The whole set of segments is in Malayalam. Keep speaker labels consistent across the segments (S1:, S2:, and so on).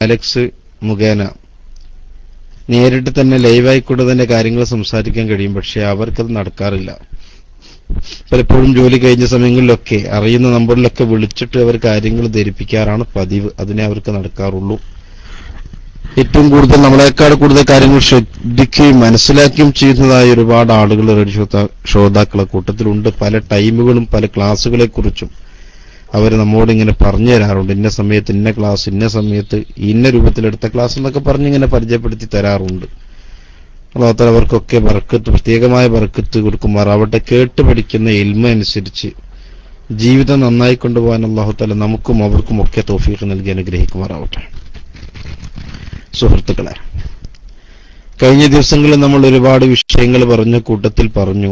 S1: അലക്സ് മുഖേന നേരിട്ട് തന്നെ ലൈവായിക്കൂടെ തന്നെ കാര്യങ്ങൾ സംസാരിക്കാൻ കഴിയും. പക്ഷെ അവർക്കത് നടക്കാറില്ല. പലപ്പോഴും ജോലി കഴിഞ്ഞ സമയങ്ങളിലൊക്കെ അറിയുന്ന നമ്പറിലൊക്കെ വിളിച്ചിട്ട് അവർ കാര്യങ്ങൾ ധരിപ്പിക്കാറാണ് പതിവ്. അതിനെ അവർക്ക് നടക്കാറുള്ളൂ. ഏറ്റവും കൂടുതൽ നമ്മളെക്കാൾ കൂടുതൽ കാര്യങ്ങൾ ശ്രദ്ധിക്കുകയും മനസ്സിലാക്കുകയും ചെയ്യുന്നതായ ഒരുപാട് ആളുകൾ റേഡിയോ ശ്രോതാക്കളെ കൂട്ടത്തിലുണ്ട്. പല ടൈമുകളും പല ക്ലാസ്സുകളെ കുറിച്ചും അവർ നമ്മോട് ഇങ്ങനെ പറഞ്ഞു തരാറുണ്ട്. ഇന്ന സമയത്ത് ഇന്ന ക്ലാസ്, ഇന്ന സമയത്ത് ഇന്ന രൂപത്തിലെടുത്ത ക്ലാസ് എന്നൊക്കെ പറഞ്ഞിങ്ങനെ പരിചയപ്പെടുത്തി തരാറുണ്ട്. അല്ലാഹു തആല അവർക്കൊക്കെ ബർക്കത്ത്, പ്രത്യേകമായ ബർക്കത്ത് കൊടുക്കുമാറാവട്ടെ. കേട്ട് പഠിക്കുന്ന ഇൽമ അനുസരിച്ച് ജീവിതം നന്നായി കൊണ്ടുപോകാൻ അല്ലാഹു തആല നമുക്കും അവർക്കും ഒക്കെ തൗഫീഖ് നൽകി അനുഗ്രഹിക്കുമാറാവട്ടെ. സുഹൃത്തുക്കളെ, കഴിഞ്ഞ ദിവസങ്ങളിൽ നമ്മൾ ഒരുപാട് വിഷയങ്ങൾ പറഞ്ഞ കൂട്ടത്തിൽ പറഞ്ഞു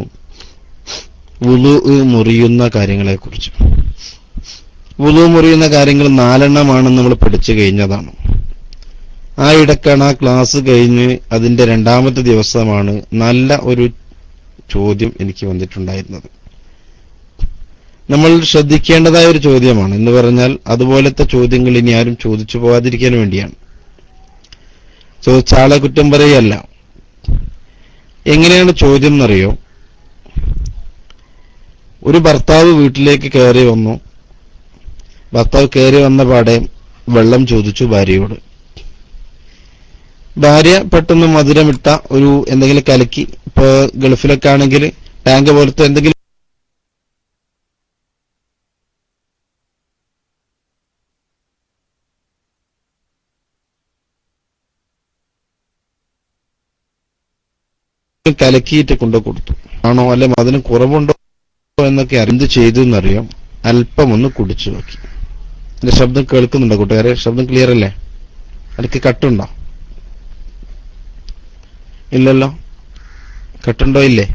S1: വുളു മുറിയുന്ന കാര്യങ്ങളെക്കുറിച്ച്. വുളു മുറിയുന്ന കാര്യങ്ങൾ 4 നമ്മൾ പഠിച്ചു കഴിഞ്ഞതാണ്. ആ ഇടക്കാണ് ആ ക്ലാസ് കഴിഞ്ഞ് അതിന്റെ 2ാമത്തെ ദിവസമാണ് നല്ല ഒരു ചോദ്യം എനിക്ക് വന്നിട്ടുണ്ടായിരുന്നത്. നമ്മൾ ശ്രദ്ധിക്കേണ്ടതായ ഒരു ചോദ്യമാണ് എന്ന് പറഞ്ഞാൽ അതുപോലത്തെ ചോദ്യങ്ങൾ ഇനി ആരും ചോദിച്ചു പോകാതിരിക്കാൻ വേണ്ടിയാണ്. ചോദിച്ചാളെ കുറ്റം പറയുകയല്ല. എങ്ങനെയാണ് ചോദ്യം എന്നറിയോ? ഒരു ഭർത്താവ് വീട്ടിലേക്ക് കയറി വന്നു. ഭർത്താവ് കയറി വന്ന പാടെ വെള്ളം ചോദിച്ചു ഭാര്യയോട്. ഭാര്യ പെട്ടെന്ന് മധുരമിട്ട ഒരു എന്തെങ്കിലും കലക്കി, ഇപ്പൊ ഗൾഫിലൊക്കെ ആണെങ്കിൽ ടാങ്ക് പോലത്തെ എന്തെങ്കിലും കലക്കിയിട്ട് കൊണ്ടു കൊടുത്തു. ആണോ അല്ലെ അതിന് കുറവുണ്ടോ എന്നൊക്കെ എന്ത് ചെയ്തു എന്നറിയാം. അല്പം ഒന്ന് കുടിച്ചു നോക്കി. എന്റെ ശബ്ദം കേൾക്കുന്നുണ്ടോ കൂട്ടുകാരെ? ശബ്ദം ക്ലിയർ അല്ലേ? അതിലേക്ക് കട്ടുണ്ടോ? ഇല്ലല്ലോ. കട്ടുണ്ടോ? ഇല്ലേ?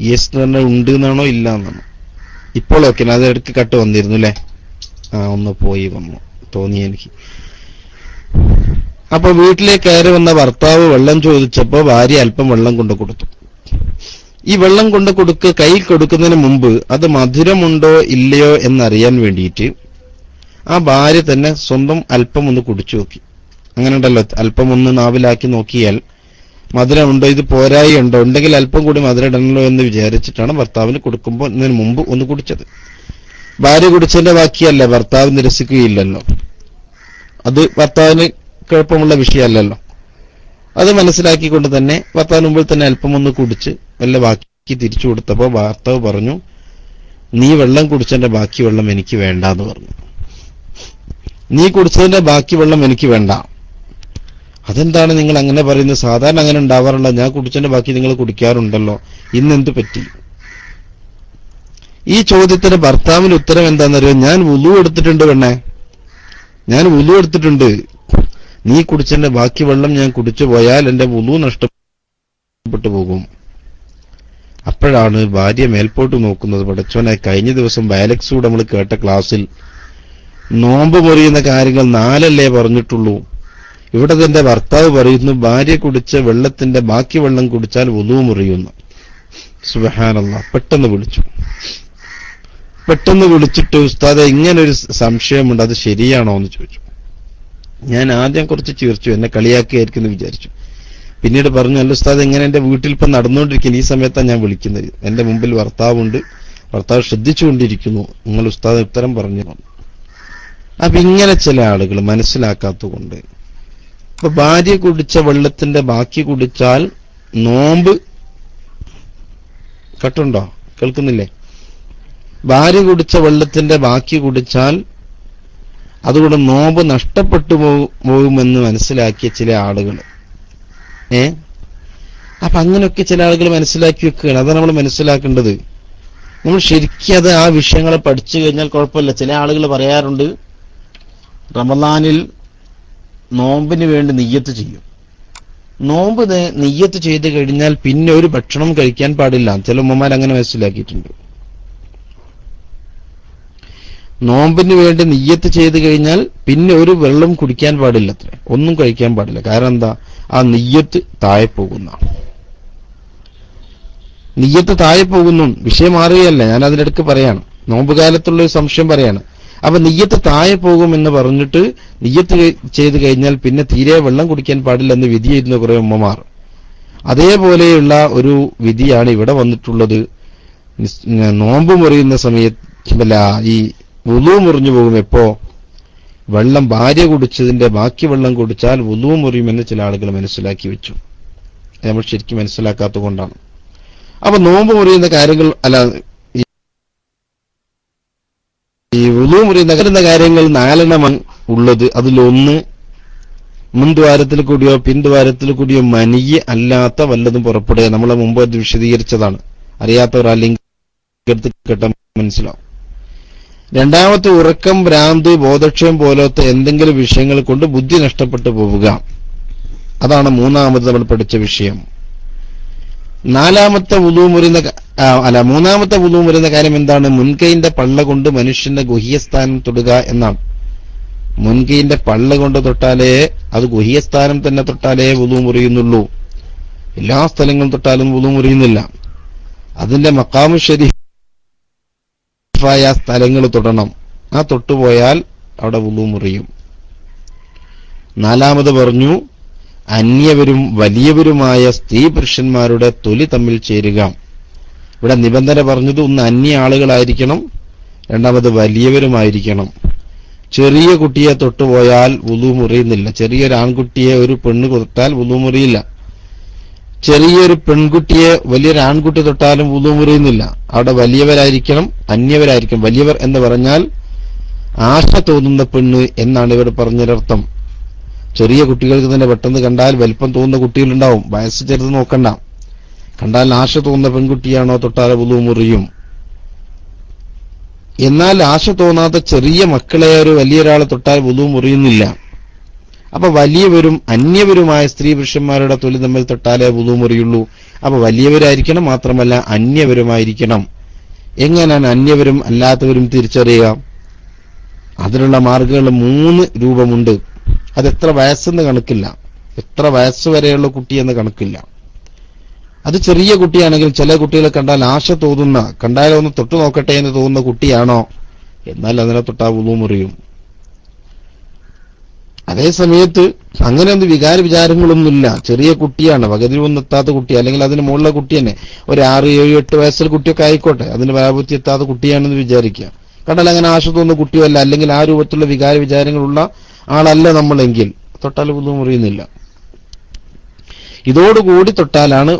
S1: യെസ് എന്ന് പറഞ്ഞാൽ ഉണ്ട് എന്നാണോ ഇല്ല എന്നാണോ? ഇപ്പോൾ ഓക്കെ. അത് ഇടയ്ക്ക് കട്ട് വന്നിരുന്നു അല്ലേ? ഒന്ന് പോയി വന്നു തോന്നി എനിക്ക്. അപ്പൊ വീട്ടിലേക്ക് കയറി വന്ന ഭർത്താവ് വെള്ളം ചോദിച്ചപ്പോ ഭാര്യ അല്പം വെള്ളം കൊണ്ടു കൊടുത്തു. ഈ വെള്ളം കൊണ്ടു കയ്യിൽ കൊടുക്കുന്നതിന് മുമ്പ് അത് മധുരമുണ്ടോ ഇല്ലയോ എന്നറിയാൻ വേണ്ടിയിട്ട് ആ ഭാര്യ തന്നെ സ്വന്തം അല്പം ഒന്ന് കുടിച്ചു നോക്കി. അങ്ങനെ ഉണ്ടല്ലോ, അല്പം ഒന്ന് നാവിലാക്കി നോക്കിയാൽ മധുരമുണ്ടോ, ഇത് പോരായി ഉണ്ടോ, ഉണ്ടെങ്കിൽ അല്പം കൂടി മധുരം ഇടണല്ലോ എന്ന് വിചാരിച്ചിട്ടാണ് ഭർത്താവിന് കൊടുക്കുമ്പോൾ ഇതിന് മുമ്പ് ഒന്ന് കുടിച്ചത്. ഭാര്യ കുടിച്ചതിന്റെ ബാക്കിയല്ല, ഭർത്താവ് നിരസിക്കുകയില്ലല്ലോ. അത് ഭർത്താവിന് കുഴപ്പമുള്ള വിഷയമല്ലല്ലോ. അത് മനസ്സിലാക്കിക്കൊണ്ട് തന്നെ ഭർത്താവിന് മുമ്പിൽ തന്നെ അല്പം ഒന്ന് കുടിച്ച് വല്ല ബാക്കി തിരിച്ചു കൊടുത്തപ്പോ ഭർത്താവ് പറഞ്ഞു, നീ വെള്ളം കുടിച്ചതിന്റെ ബാക്കി വെള്ളം എനിക്ക് വേണ്ടാന്ന് പറഞ്ഞു. നീ കുടിച്ചതിന്റെ ബാക്കി വെള്ളം എനിക്ക് വേണ്ട. അതെന്താണ് നിങ്ങൾ അങ്ങനെ പറയുന്നത്? സാധാരണ അങ്ങനെ ഉണ്ടാവാറുണ്ടോ? ഞാൻ കുടിച്ചതിന്റെ ബാക്കി നിങ്ങൾ കുടിക്കാറുണ്ടല്ലോ, ഇന്നെന്ത് പറ്റി? ഈ ചോദ്യത്തിന് ഭർത്താവിന്റെ ഉത്തരം എന്താണെന്നറിയോ? ഞാൻ വുളു എടുത്തിട്ടുണ്ട് പെണ്ണേ, ഞാൻ വുളു എടുത്തിട്ടുണ്ട്. നീ കുടിച്ചതിന്റെ ബാക്കി വെള്ളം ഞാൻ കുടിച്ചു പോയാൽ എന്റെ വുളു നഷ്ടപ്പെട്ടു പോകും. അപ്പോഴാണ് ഭാര്യ മേൽപോട്ട് നോക്കുന്നത്. പടച്ചോനെ, കഴിഞ്ഞ ദിവസം ബയലക്സൂടെ നമ്മൾ കേട്ട ക്ലാസ്സിൽ നോമ്പ് മുറിയുന്ന കാര്യങ്ങൾ 4 പറഞ്ഞിട്ടുള്ളൂ. ഇവിടെ തന്റെ ഭർത്താവ് പറയുന്നു ഭാര്യ കുടിച്ച വെള്ളത്തിന്റെ ബാക്കി വെള്ളം കുടിച്ചാൽ വുളു മുറിയുന്നു. സുബ്ഹാനല്ലാഹ്. പെട്ടെന്ന് വിളിച്ചിട്ട് ഉസ്താദെ ഇങ്ങനൊരു സംശയമുണ്ട്, അത് ശരിയാണോ എന്ന് ചോദിച്ചു. ഞാൻ ആദ്യം കുറച്ച് ചിരിച്ചു, എന്നെ കളിയാക്കിയായിരിക്കും എന്ന് വിചാരിച്ചു. പിന്നീട് പറഞ്ഞു, അല്ല ഉസ്താദ് ഇങ്ങനെ എന്റെ വീട്ടിൽ ഇപ്പം നടന്നുകൊണ്ടിരിക്കുന്നു, ഈ സമയത്താണ് ഞാൻ വിളിക്കുന്നത്, എന്റെ മുമ്പിൽ ഭർത്താവുണ്ട്, ഭർത്താവ് ശ്രദ്ധിച്ചുകൊണ്ടിരിക്കുന്നു, നിങ്ങൾ ഉസ്താദ് ഉത്തരം പറഞ്ഞു. അപ്പൊ ഇങ്ങനെ ചില ആളുകൾ മനസ്സിലാക്കാത്തതുകൊണ്ട് ഇപ്പൊ ഭാര്യ കുടിച്ച വെള്ളത്തിന്റെ ബാക്കി കുടിച്ചാൽ നോമ്പ് കട്ടുണ്ടോ? കേൾക്കുന്നില്ലേ? ഭാര്യ കുടിച്ച വെള്ളത്തിന്റെ ബാക്കി കുടിച്ചാൽ അതുകൊണ്ട് നോമ്പ് നഷ്ടപ്പെട്ടു പോകുമെന്ന് മനസ്സിലാക്കിയ ചില ആളുകൾ. അപ്പൊ അങ്ങനെയൊക്കെ ചില ആളുകൾ മനസ്സിലാക്കി വെക്കുകയാണ്. അതാണ് നമ്മൾ മനസ്സിലാക്കേണ്ടത്. നമ്മൾ ശരിക്കും അത് ആ വിഷയങ്ങളെ പഠിച്ചു കഴിഞ്ഞാൽ കുഴപ്പമില്ല. ചില ആളുകൾ പറയാറുണ്ട് റമളാനിൽ നോമ്പിന് വേണ്ടി നിയ്യത്ത് ചെയ്യും. നോമ്പ് നിയ്യത്ത് ചെയ്ത് കഴിഞ്ഞാൽ പിന്നെ ഒരു ഭക്ഷണം കഴിക്കാൻ പാടില്ല. ചില ഉമ്മമാർ അങ്ങനെ മനസ്സിലാക്കിയിട്ടുണ്ട്. നോമ്പിന് വേണ്ടി നിയ്യത്ത് ചെയ്ത് കഴിഞ്ഞാൽ പിന്നെ ഒരു വെള്ളം കുടിക്കാൻ പാടില്ല, അത്ര ഒന്നും കഴിക്കാൻ പാടില്ല. കാരണം എന്താ? ആ നിയ്യത്ത് താഴെ പോകുന്ന, നിയ്യത്ത് താഴെ പോകുന്നു. വിഷയം മാറുകയല്ല, ഞാൻ അതിനിടയ്ക്ക് പറയാണ്, നോമ്പ് കാലത്തുള്ള ഒരു സംശയം പറയാണ്. അപ്പൊ നിയ്യത്ത് താഴെ പോകുമെന്ന് പറഞ്ഞിട്ട് നിയ്യത്ത് ചെയ്ത് കഴിഞ്ഞാൽ പിന്നെ തീരെ വെള്ളം കുടിക്കാൻ പാടില്ലെന്ന് വിധിയായിരുന്നു കുറെ ഉമ്മമാർ. അതേപോലെയുള്ള ഒരു വിധിയാണ് ഇവിടെ വന്നിട്ടുള്ളത്. നോമ്പ് മുറിയുന്ന സമയത്തല്ല, ഈ വുളു മുറിഞ്ഞു പോകും. എപ്പോ വെള്ളം ഭാര്യ കുടിച്ചതിന്റെ ബാക്കി വെള്ളം കുടിച്ചാൽ വുളു മുറിയുമെന്ന് ചില ആളുകൾ മനസ്സിലാക്കി വെച്ചു. നമ്മൾ ശരിക്കും മനസ്സിലാക്കാത്തത് കൊണ്ടാണ്. അപ്പൊ നോമ്പ് മുറിയുന്ന കാര്യങ്ങൾ അല്ല, ഈ വുളു മുറിയുന്ന കാര്യങ്ങൾ 4 ഉള്ളത്. അതിലൊന്ന് മുൻദ്വാരത്തിൽ കൂടിയോ പിൻദ്വാരത്തിൽ കൂടിയോ മനിയ് അല്ലാത്ത വല്ലതും പുറപ്പെടുക. നമ്മളെ മുമ്പ് അത് വിശദീകരിച്ചതാണ്. അറിയാത്തവർ ആ ലിങ്ക് എടുത്ത് കേട്ടാൽ മനസ്സിലാവും. രണ്ടാമത്തെ ഉറക്കം, ഭ്രാന്ത്, ബോധക്ഷയം പോലത്തെ എന്തെങ്കിലും വിഷയങ്ങൾ കൊണ്ട് ബുദ്ധി നഷ്ടപ്പെട്ടു പോവുക. അതാണ് മൂന്നാമത് നമ്മൾ പഠിച്ച വിഷയം. മൂന്നാമത്തെ വുളു മുറിയുന്ന കാര്യം എന്താണ്? മുൻകൈന്റെ പള്ള കൊണ്ട് മനുഷ്യന്റെ ഗുഹ്യസ്ഥാനം തൊടുക എന്നാണ്. മുൻകൈന്റെ പള്ള കൊണ്ട് തൊട്ടാലേ, അത് ഗുഹ്യസ്ഥാനം തന്നെ തൊട്ടാലേ വുളു മുറിയുന്നുള്ളൂ. എല്ലാ സ്ഥലങ്ങളും തൊട്ടാലും വുളു മുറിയുന്നില്ല. അതിന്റെ മഖാമു ശരീഫായ സ്ഥലങ്ങൾ തൊടണം. ആ തൊട്ടുപോയാൽ അവിടെ വുളു മുറിയും. 4 പറഞ്ഞു, അന്യവരും വലിയവരുമായ സ്ത്രീ പുരുഷന്മാരുടെ തൊലി തമ്മിൽ ചേരുക. ഇവിടെ നിബന്ധന പറഞ്ഞത് ഒന്ന് അന്യ ആളുകളായിരിക്കണം, രണ്ടാമത് വലിയവരുമായിരിക്കണം. ചെറിയ കുട്ടിയെ തൊട്ടുപോയാൽ വുളു മുറിയുന്നില്ല. ചെറിയൊരു ആൺകുട്ടിയെ ഒരു പെണ്ണ് തൊട്ടാൽ വുളു മുറിയില്ല. ചെറിയൊരു പെൺകുട്ടിയെ വലിയൊരു ആൺകുട്ടി തൊട്ടാലും വുളു മുറിയുന്നില്ല. അവിടെ വലിയവരായിരിക്കണം, അന്യവരായിരിക്കണം. വലിയവർ എന്ന് പറഞ്ഞാൽ ആശ തോന്നുന്ന പെണ്ണ് എന്നാണ് ഇവർ പറഞ്ഞൊരർത്ഥം. ചെറിയ കുട്ടികൾക്ക് തന്നെ പെട്ടെന്ന് കണ്ടാൽ വലിപ്പം തോന്നുന്ന കുട്ടികളുണ്ടാവും. വയസ്സ് ചെറുത് നോക്കണ്ട. കണ്ടാൽ ആശ തോന്നുന്ന പെൺകുട്ടിയാണോ തൊട്ടാൽ വുളു മുറിയും. എന്നാൽ ആശ തോന്നാത്ത ചെറിയ മക്കളെ ഒരു വലിയൊരാളെ തൊട്ടാൽ വുളു മുറിയുന്നില്ല. അപ്പൊ വലിയവരും അന്യവരുമായ സ്ത്രീ പുരുഷന്മാരുടെ തൊലി തമ്മിൽ തൊട്ടാലേ വുളു മുറിയുള്ളൂ. അപ്പൊ വലിയവരായിരിക്കണം, മാത്രമല്ല അന്യവരുമായിരിക്കണം. എങ്ങനെയാണ് അന്യവരും അല്ലാത്തവരും തിരിച്ചറിയുക? അതിനുള്ള മാർഗങ്ങൾ 3 രൂപമുണ്ട്. അതെത്ര വയസ്സെന്ന് കണക്കില്ല, എത്ര വയസ്സ് വരെയുള്ള കുട്ടിയെന്ന് കണക്കില്ല. അത് ചെറിയ കുട്ടിയാണെങ്കിൽ ചില കുട്ടികളെ കണ്ടാൽ ആശ തോന്നുന്ന, കണ്ടാലോ ഒന്ന് തൊട്ടു നോക്കട്ടെ എന്ന് തോന്നുന്ന കുട്ടിയാണോ, എന്നാൽ അതിനെ തൊട്ടാ വുളു മുറിയും. അതേ സമയത്ത് അങ്ങനെയൊന്നും വിചാരങ്ങളൊന്നുമില്ല. ചെറിയ കുട്ടിയാണ്, പകുതി ഒന്നും എത്താത്ത കുട്ടി, അല്ലെങ്കിൽ അതിന് മുകളിലെ കുട്ടി തന്നെ, ഒരു 6, 7, 8 വയസ്സിൽ കുട്ടിയൊക്കെ ആയിക്കോട്ടെ, അതിന് പ്രായപൂർത്തി എത്താത്ത കുട്ടിയാണെന്ന് വിചാരിക്കുക. കണ്ടാൽ അങ്ങനെ ആശ തോന്നുന്ന കുട്ടിയല്ല, അല്ലെങ്കിൽ ആ രൂപത്തിലുള്ള വിചാരങ്ങളുള്ള ആളല്ല നമ്മളെങ്കിൽ തൊട്ടാൽ വുളു മുറിയുന്നില്ല. ഇതോടുകൂടി തൊട്ടാലാണ്,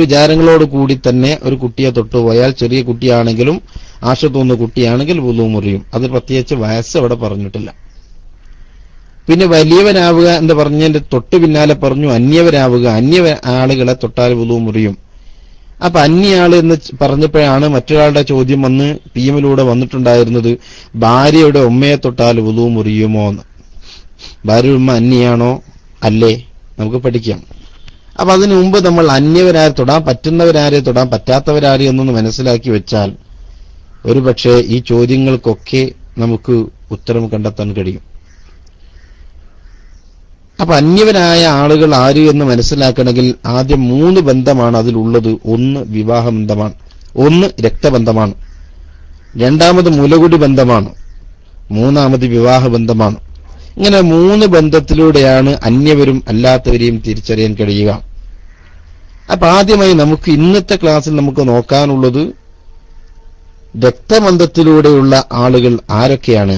S1: വിചാരങ്ങളോട് കൂടി തന്നെ ഒരു കുട്ടിയെ തൊട്ടുപോയാൽ, ചെറിയ കുട്ടിയാണെങ്കിലും ആശ തോന്നുന്ന കുട്ടിയാണെങ്കിൽ വുളു മുറിയും. അത് പ്രത്യേകിച്ച് വയസ്സ് അവിടെ പറഞ്ഞിട്ടില്ല. പിന്നെ വലിയവനാവുക എന്ന് പറഞ്ഞതിന്റെ തൊട്ട് പിന്നാലെ പറഞ്ഞു അന്യവരാവുക. അന്യ ആളുകളെ തൊട്ടാൽ വുളു മുറിയും. അപ്പൊ അന്യയാള് എന്ന് പറഞ്ഞപ്പോഴാണ് മറ്റൊരാളുടെ ചോദ്യം വന്ന് പിഎമ്മിലൂടെ വന്നിട്ടുണ്ടായിരുന്നത്, ഭാര്യയുടെ ഉമ്മയെ തൊട്ടാൽ വുളു മുറിയുമോ എന്ന്. ഭാര്യ ഉമ്മ അന്യാണോ അല്ലേ? നമുക്ക് പഠിക്കാം. അപ്പൊ അതിനു മുമ്പ് നമ്മൾ അന്യവരാരെ തൊടാൻ പറ്റുന്നവരാരെ തൊടാൻ പറ്റാത്തവരാരെ എന്നൊന്ന് മനസ്സിലാക്കി വെച്ചാൽ ഒരുപക്ഷെ ഈ ചോദ്യങ്ങൾക്കൊക്കെ നമുക്ക് ഉത്തരം കണ്ടെത്താൻ കഴിയും. അപ്പൊ അന്യവരായ ആളുകൾ ആര് എന്ന് മനസ്സിലാക്കണമെങ്കിൽ ആദ്യം 3 ബന്ധമാണ് അതിലുള്ളത്. ഒന്ന് വിവാഹബന്ധമാണ്, ഒന്ന് രക്തബന്ധമാണ്, രണ്ടാമത് മുലകുടി ബന്ധമാണ്, മൂന്നാമത് വിവാഹബന്ധമാണ്. ഇങ്ങനെ 3 ബന്ധത്തിലൂടെയാണ് അന്യവരും അല്ലാത്തവരെയും തിരിച്ചറിയാൻ കഴിയുക. അപ്പൊ ആദ്യമായി നമുക്ക് ഇന്നത്തെ ക്ലാസ്സിൽ നമുക്ക് നോക്കാനുള്ളത് രക്തബന്ധത്തിലൂടെയുള്ള ആളുകൾ ആരൊക്കെയാണ്.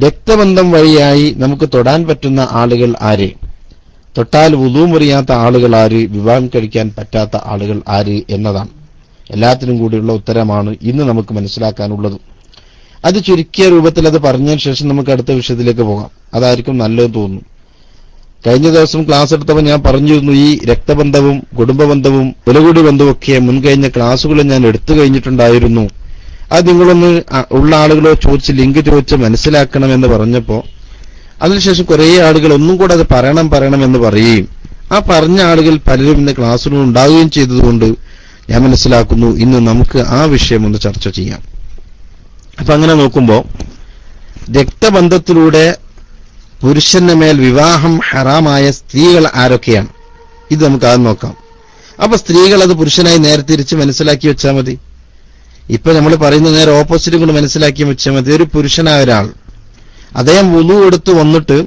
S1: രക്തബന്ധം വഴിയായി നമുക്ക് തൊടാൻ പറ്റുന്ന ആളുകൾ ആര്, തൊട്ടാൽ വുളു മുറിയാത്ത ആളുകൾ ആര്, വിവാഹം കഴിക്കാൻ പറ്റാത്ത ആളുകൾ ആര് എന്നതാണ്. എല്ലാത്തിനും കൂടിയുള്ള ഉത്തരമാണ് ഇന്ന് നമുക്ക് മനസ്സിലാക്കാനുള്ളത്. അത് ചുരുക്കിയ രൂപത്തിൽ അത് പറഞ്ഞതിന് ശേഷം നമുക്ക് അടുത്ത വിഷയത്തിലേക്ക് പോകാം. അതായിരിക്കും നല്ലത് തോന്നുന്നു. കഴിഞ്ഞ ദിവസം ക്ലാസ് എടുത്തപ്പോൾ ഞാൻ പറഞ്ഞിരുന്നു, ഈ രക്തബന്ധവും കുടുംബബന്ധവും മുലകുടി ബന്ധവും ഒക്കെ മുൻകഴിഞ്ഞ ക്ലാസ്സുകളിൽ ഞാൻ എടുത്തു കഴിഞ്ഞിട്ടുണ്ടായിരുന്നു. അത് നിങ്ങളൊന്ന് ഉള്ള ആളുകളോ ചോദിച്ച് ലിങ്ക് ചോദിച്ച് മനസ്സിലാക്കണമെന്ന് പറഞ്ഞപ്പോ അതിനുശേഷം കുറെ ആളുകൾ ഒന്നും കൂടെ അത് പറയണം എന്ന് പറയുകയും ആ പറഞ്ഞ ആളുകൾ പലരും ഇന്ന് ക്ലാസ്സിലും ഉണ്ടാവുകയും ചെയ്തതുകൊണ്ട് ഞാൻ മനസ്സിലാക്കുന്നു ഇന്ന് നമുക്ക് ആ വിഷയം ഒന്ന് ചർച്ച ചെയ്യാം. അപ്പൊ അങ്ങനെ നോക്കുമ്പോ രക്തബന്ധത്തിലൂടെ പുരുഷന്റെ മേൽ വിവാഹം ഹറാമായ സ്ത്രീകൾ ആരൊക്കെയാണ്, ഇത് നമുക്ക് ആദ്യം നോക്കാം. അപ്പൊ സ്ത്രീകൾ അത് പുരുഷനായി നേരെ തിരിച്ച് മനസ്സിലാക്കി വെച്ചാൽ മതി. ഇപ്പൊ നമ്മൾ പറയുന്ന നേരെ ഓപ്പോസിറ്റ് കൊണ്ട് മനസ്സിലാക്കി വെച്ചാൽ മതി. ഒരു പുരുഷനായ ഒരാൾ അദ്ദേഹം വുളു എടുത്ത് വന്നിട്ട്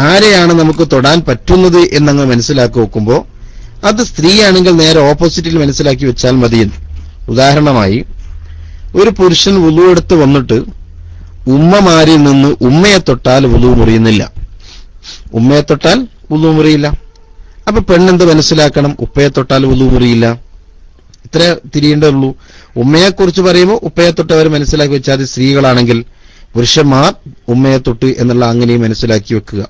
S1: ആരെയാണ് നമുക്ക് തൊടാൻ പറ്റുന്നത് എന്നങ്ങ് മനസ്സിലാക്കി നോക്കുമ്പോ അത് സ്ത്രീയാണെങ്കിൽ നേരെ ഓപ്പോസിറ്റിൽ മനസ്സിലാക്കി വെച്ചാൽ മതി. ഉദാഹരണമായി ഒരു പുരുഷൻ വുളു എടുത്ത് വന്നിട്ട് ഉമ്മമാരിൽ നിന്ന് ഉമ്മയെ തൊട്ടാൽ വുളു മുറിയുന്നില്ല, ഉമ്മയെ തൊട്ടാൽ വുളു മുറിയില്ല. അപ്പൊ പെണ്ണെന്ത് മനസ്സിലാക്കണം? ഉപ്പയെ തൊട്ടാൽ വുളു മുറിയില്ല. ഇത്ര തിരിയേണ്ടതുള്ളൂ. ഉമ്മയെക്കുറിച്ച് പറയുമ്പോൾ ഉപ്പയെ തൊട്ടവർ മനസ്സിലാക്കി വെച്ചാൽ അത് സ്ത്രീകളാണെങ്കിൽ പുരുഷന്മാർ ഉമ്മയെ തൊട്ട് എന്നുള്ള അങ്ങനെയും മനസ്സിലാക്കി വെക്കുക.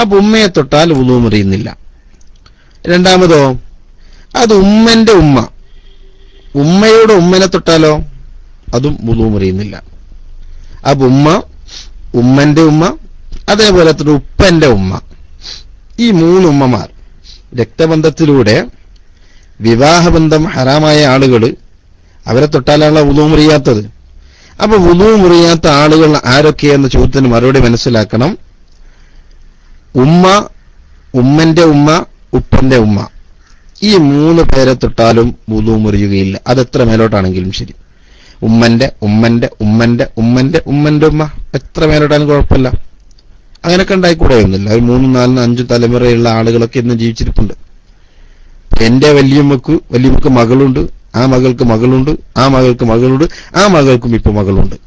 S1: അപ്പൊ ഉമ്മയെ തൊട്ടാൽ വുളു മുറിയുന്നില്ല. രണ്ടാമതോ, അത് ഉമ്മന്റെ ഉമ്മ, ഉമ്മയുടെ ഉമ്മനെ തൊട്ടാലോ അതും വുളു മുറിയുന്നില്ല. അപ്പൊ ഉമ്മ, ഉമ്മന്റെ ഉമ്മ, അതേപോലെ തന്നെ ഉപ്പന്റെ ഉമ്മ, ഈ മൂന്ന് ഉമ്മമാർ രക്തബന്ധത്തിലൂടെ വിവാഹബന്ധം ഹറാമായ ആളുകൾ അവരെ തൊട്ടാലുള്ള വുളു മുറിയാത്തത്. അപ്പൊ വുളു മുറിയാത്ത ആളുകൾ ആരൊക്കെയെന്ന ചോദ്യത്തിന് മറുപടി മനസ്സിലാക്കണം. ഉമ്മ, ഉമ്മന്റെ ഉമ്മ, ഉപ്പന്റെ ഉമ്മ, ഈ മൂന്ന് പേരെ തൊട്ടാലും വുളു മുറിയുകയില്ല. അതെത്ര മേലോട്ടാണെങ്കിലും ശരി. ഉമ്മന്റെ ഉമ്മന്റെ ഉമ്മന്റെ ഉമ്മന്റെ ഉമ്മന്റെ ഉമ്മ എത്ര മേലോട്ടാലും കുഴപ്പമില്ല. അങ്ങനെയൊക്കെ ഉണ്ടായിക്കൂടെയൊന്നുമില്ല. ഒരു 3, 4, 5 തലമുറയുള്ള ആളുകളൊക്കെ ഇന്ന് ജീവിച്ചിരിപ്പുണ്ട്. എന്റെ വലിയമ്മക്ക് മകളുണ്ട്, ആ മകൾക്ക് മകളുണ്ട്, ആ മകൾക്ക് മകളുണ്ട്, ആ മകൾക്കും ഇപ്പൊ മകളുണ്ട്.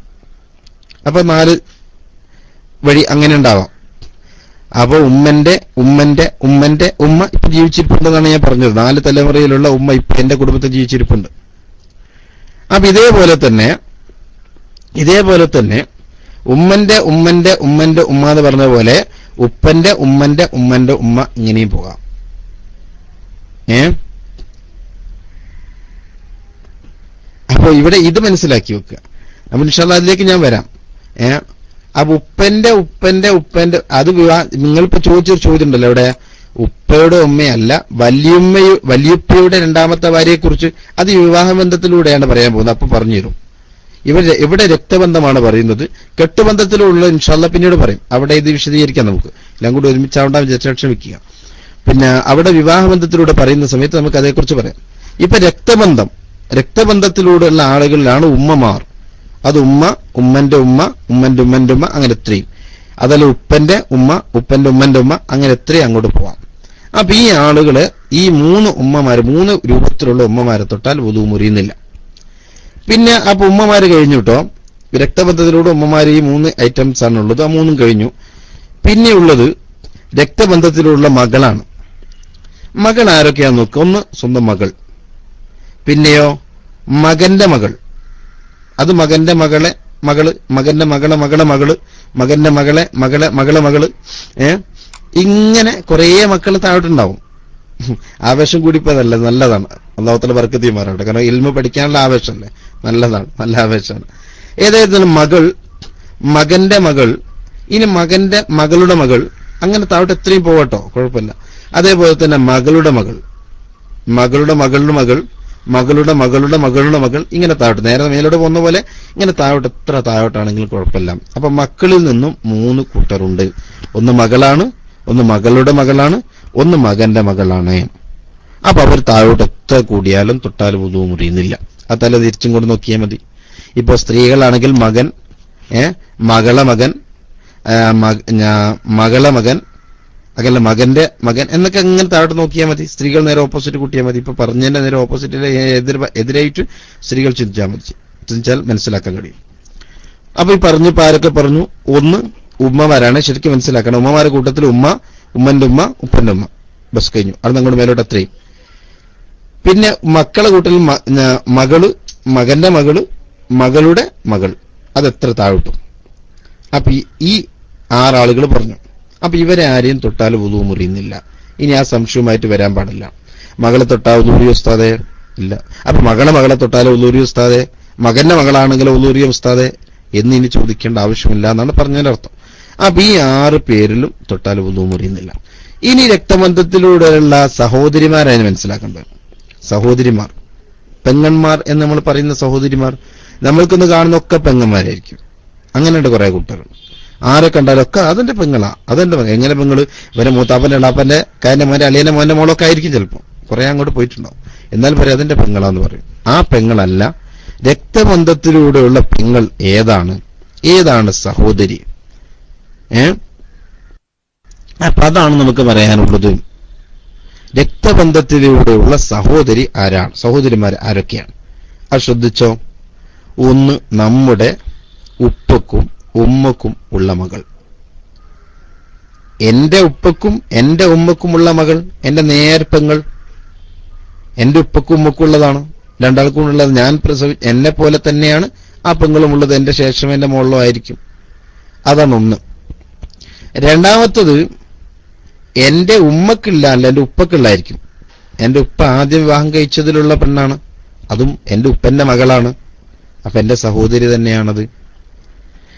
S1: അപ്പൊ 4 വഴി അങ്ങനെ ഉണ്ടാവാം. അപ്പൊ ഉമ്മന്റെ ഉമ്മന്റെ ഉമ്മന്റെ ഉമ്മ ഇപ്പൊ ജീവിച്ചിരിപ്പുണ്ടെന്നാണ് ഞാൻ പറഞ്ഞത്. 4 തലമുറയിലുള്ള ഉമ്മ ഇപ്പൊ എന്റെ കുടുംബത്തിൽ ജീവിച്ചിരിപ്പുണ്ട്. അപ്പൊ ഇതേപോലെ തന്നെ ഉമ്മന്റെ ഉമ്മന്റെ ഉമ്മന്റെ ഉമ്മ എന്ന് പറഞ്ഞ പോലെ ഉപ്പന്റെ ഉമ്മന്റെ ഉമ്മന്റെ ഉമ്മ ഇങ്ങനെയും പോകാം. അപ്പൊ ഇവിടെ ഇത് മനസ്സിലാക്കി വെക്കുക. അപ്പൊ ഇൻഷാ അല്ലാഹ് അതിലേക്ക് ഞാൻ വരാം. അപ്പൊ ഉപ്പന്റെ അത് നിങ്ങളിപ്പോ ചോദിച്ചൊരു ചോദ്യം ഉണ്ടല്ലോ ഇവിടെ, ഉപ്പയുടെ ഉമ്മയല്ല വലിയുപ്പയുടെ രണ്ടാമത്തെ ഭാര്യയെ കുറിച്ച്, അത് വിവാഹബന്ധത്തിലൂടെയാണ് പറയാൻ പോകുന്നത്. അപ്പൊ പറഞ്ഞുതരും. ഇവിടെ രക്തബന്ധമാണ് പറയുന്നത്. കെട്ടുബന്ധത്തിലുള്ള ഇൻഷാ അല്ലാഹ് പിന്നീട് പറയും. അവിടെ ഇത് വിശദീകരിക്കാം. നമുക്ക് എല്ലാം കൂടി ഒരുമിച്ചാവണ്ട ക്ഷമിക്കുക. പിന്നെ അവിടെ വിവാഹബന്ധത്തിലൂടെ പറയുന്ന സമയത്ത് നമുക്ക് അതേക്കുറിച്ച് പറയാം. ഇപ്പൊ രക്തബന്ധത്തിലൂടെയുള്ള ആളുകളിലാണ് ഉമ്മമാർ. അത് ഉമ്മ, ഉമ്മന്റെ ഉമ്മ, ഉമ്മന്റെ ഉമ്മന്റെ ഉമ്മ, അങ്ങനെ എത്രയും. അതല്ല ഉപ്പന്റെ ഉമ്മ, ഉപ്പന്റെ ഉമ്മന്റെ ഉമ്മ, അങ്ങനെ എത്രയും അങ്ങോട്ട് പോവാം. അപ്പൊ ഈ ആളുകള് ഈ 3 ഉമ്മമാര്, 3 രൂപത്തിലുള്ള ഉമ്മമാരെ തൊട്ടാൽ വുളു മുറിയുന്നില്ല. പിന്നെ അപ്പൊ ഉമ്മമാര് കഴിഞ്ഞു കേട്ടോ. രക്തബന്ധത്തിലൂടെ ഉമ്മമാര് ഈ 3 ഐറ്റംസ് ആണുള്ളത്. ആ 3 കഴിഞ്ഞു. പിന്നെയുള്ളത് രക്തബന്ധത്തിലുള്ള മകളാണ്. മകൾ ആരൊക്കെയാന്ന് നോക്കുക. ഒന്ന് സ്വന്തം മകൾ, പിന്നെയോ മകന്റെ മകൾ, അത് മകന്റെ മകളെ മകള്, മകന്റെ മകളെ മകളെ മകള്, മകന്റെ മകളെ മകളെ മകള്, ഇങ്ങനെ കുറേ മക്കൾ താഴോട്ടുണ്ടാവും. ആവേശം കൂടിപ്പോയതല്ല, നല്ലതാണ്. അല്ലാഹു തആല ബർക്കത്ത് ചെയ്യുമാറാകട്ടെ. കാരണം ഇൽമു പഠിക്കാനുള്ള ആവേശമല്ലേ, നല്ലതാണ്, നല്ല ആവേശമാണ്. ഏതായിരുന്നാലും മകൾ, മകന്റെ മകൾ, ഇനി മകന്റെ മകളുടെ മകൾ, അങ്ങനെ താഴോട്ട് എത്രയും പോകട്ടോ, കുഴപ്പമില്ല. അതേപോലെ തന്നെ മകളുടെ മകൾ, മകളുടെ മകളുടെ മകൾ, മകളുടെ മകളുടെ മകളുടെ മകൾ, ഇങ്ങനെ താഴോട്ട് നേരെ മേലോട്ട് പോകുന്ന പോലെ ഇങ്ങനെ താഴോട്ട് എത്ര താഴോട്ടാണെങ്കിലും കുഴപ്പമില്ല. അപ്പൊ മക്കളിൽ നിന്നും 3 കൂട്ടറുണ്ട്. ഒന്ന് മകളാണ്, ഒന്ന് മകളുടെ മകളാണ്, ഒന്ന് മകന്റെ മകളാണ്. അപ്പൊ അവർ താഴോട്ട് എത്ര കൂടിയാലും തൊട്ടാലും വുളു മുറിയുന്നില്ല. ആ തല തിരിച്ചും കൊണ്ട് നോക്കിയാൽ മതി. ഇപ്പൊ സ്ത്രീകളാണെങ്കിൽ മകൻ, മകളെ മകൻ, മകളെ മകൻ, അങ്ങനെ മകന്റെ മകൻ എന്നൊക്കെ അങ്ങനെ താഴോട്ട് നോക്കിയാൽ മതി. സ്ത്രീകൾ നേരെ ഓപ്പോസിറ്റ് കൂട്ടിയാൽ മതി. ഇപ്പൊ പറഞ്ഞതിന്റെ നേരെ ഓപ്പോസിറ്റിലെ എതിരായിട്ട് സ്ത്രീകൾ ചിന്തിച്ചാൽ മനസ്സിലാക്കാൻ കഴിയും. അപ്പൊ ഈ പറഞ്ഞപ്പോ ആരൊക്കെ പറഞ്ഞു? ഒന്ന് ഉമ്മമാരാണ്. ശരിക്കും മനസ്സിലാക്കണം. ഉമ്മമാരുടെ കൂട്ടത്തിൽ ഉമ്മ, ഉമ്മന്റെ ഉമ്മ, ഉപ്പന്റെ ഉമ്മ, ബസ് കഴിഞ്ഞു. അവിടെ അങ്ങോട്ട് മേലോട്ട് അത്രയും. പിന്നെ മക്കളെ കൂട്ടത്തിൽ മകള്, മകന്റെ മകള്, മകളുടെ മകൾ, അതെത്ര താഴോട്ടും. അപ്പൊ ഈ 6 ആളുകൾ പറഞ്ഞു. അപ്പൊ ഇവരെ ആരെയും തൊട്ടാൽ വുളു മുറിയുന്നില്ല. ഇനി ആ സംശയവുമായിട്ട് വരാൻ പാടില്ല. മകളെ തൊട്ടാൽ വുളൂരി ഉസ്താദേ ഇല്ല. അപ്പൊ മകളെ തൊട്ടാൽ വുളൂരി ഉസ്താദേ, മകന്റെ മകളാണെങ്കിലോ വുളൂരി ഉസ്താദേ എന്നിനി ചോദിക്കേണ്ട ആവശ്യമില്ല എന്നാണ് പറഞ്ഞതിന്റെ അർത്ഥം. അപ്പൊ ഈ 6 പേരിലും തൊട്ടാൽ വുളു മുറിയുന്നില്ല. ഇനി രക്തബന്ധത്തിലൂടെയുള്ള സഹോദരിമാരാണ് മനസ്സിലാക്കേണ്ടത്. സഹോദരിമാർ, പെങ്ങന്മാർ എന്ന് നമ്മൾ പറയുന്ന സഹോദരിമാർ, നമ്മൾക്കൊന്ന് കാണുന്നൊക്കെ പെങ്ങന്മാരായിരിക്കും. അങ്ങനെയുണ്ട് കുറെ കൂട്ടർ. ആരെ കണ്ടാലൊക്കെ അതെന്റെ പെങ്ങളാ, അതെന്റെ പെങ്ങൾ. എങ്ങനെ പെങ്ങള്? ഇവരെ മൂത്താപ്പന്റെ ഇളാപ്പന്റെ കായന്റെ മോന്റെ അളിയന്റെ മോന്റെ മോളൊക്കെ ആയിരിക്കും ചിലപ്പോൾ. കുറെ അങ്ങോട്ട് പോയിട്ടുണ്ടാവും. എന്നാൽ പറയും അതെന്റെ പെങ്ങളാന്ന് പറയും. ആ പെങ്ങളല്ല, രക്തബന്ധത്തിലൂടെയുള്ള പെങ്ങൾ ഏതാണ്, ഏതാണ് സഹോദരി? അപ്പൊ അതാണ് നമുക്ക് പറയാനുള്ളത്. രക്തബന്ധത്തിലൂടെയുള്ള സഹോദരി ആരാണ്, സഹോദരിമാർ ആരൊക്കെയാണ്? അത് ശ്രദ്ധിച്ചോ. ഒന്ന്, നമ്മുടെ ഉപ്പക്കും ഉമ്മക്കും ഉള്ള മകൾ. എന്റെ ഉപ്പക്കും എന്റെ ഉമ്മക്കുമുള്ള മകൾ എന്റെ നേർപ്പെങ്ങൾ. എന്റെ ഉപ്പക്കും ഉമ്മക്കുള്ളതാണ്, രണ്ടാൾക്കും ഉള്ളത്. ഞാൻ എന്നെ പോലെ തന്നെയാണ് ആ പെങ്ങളും ഉള്ളത്, എന്റെ ശേഷം എന്റെ മോളിലോ ആയിരിക്കും. അതാണ് ഒന്ന്. രണ്ടാമത്തത്, എന്റെ ഉമ്മക്കില്ല, അല്ല എന്റെ ഉപ്പക്കുള്ളായിരിക്കും. എന്റെ ഉപ്പ ആദ്യം വിവാഹം കഴിച്ചതിലുള്ള പെണ്ണാണ്, അതും എന്റെ ഉപ്പന്റെ മകളാണ്. അപ്പൊ എന്റെ സഹോദരി തന്നെയാണത്.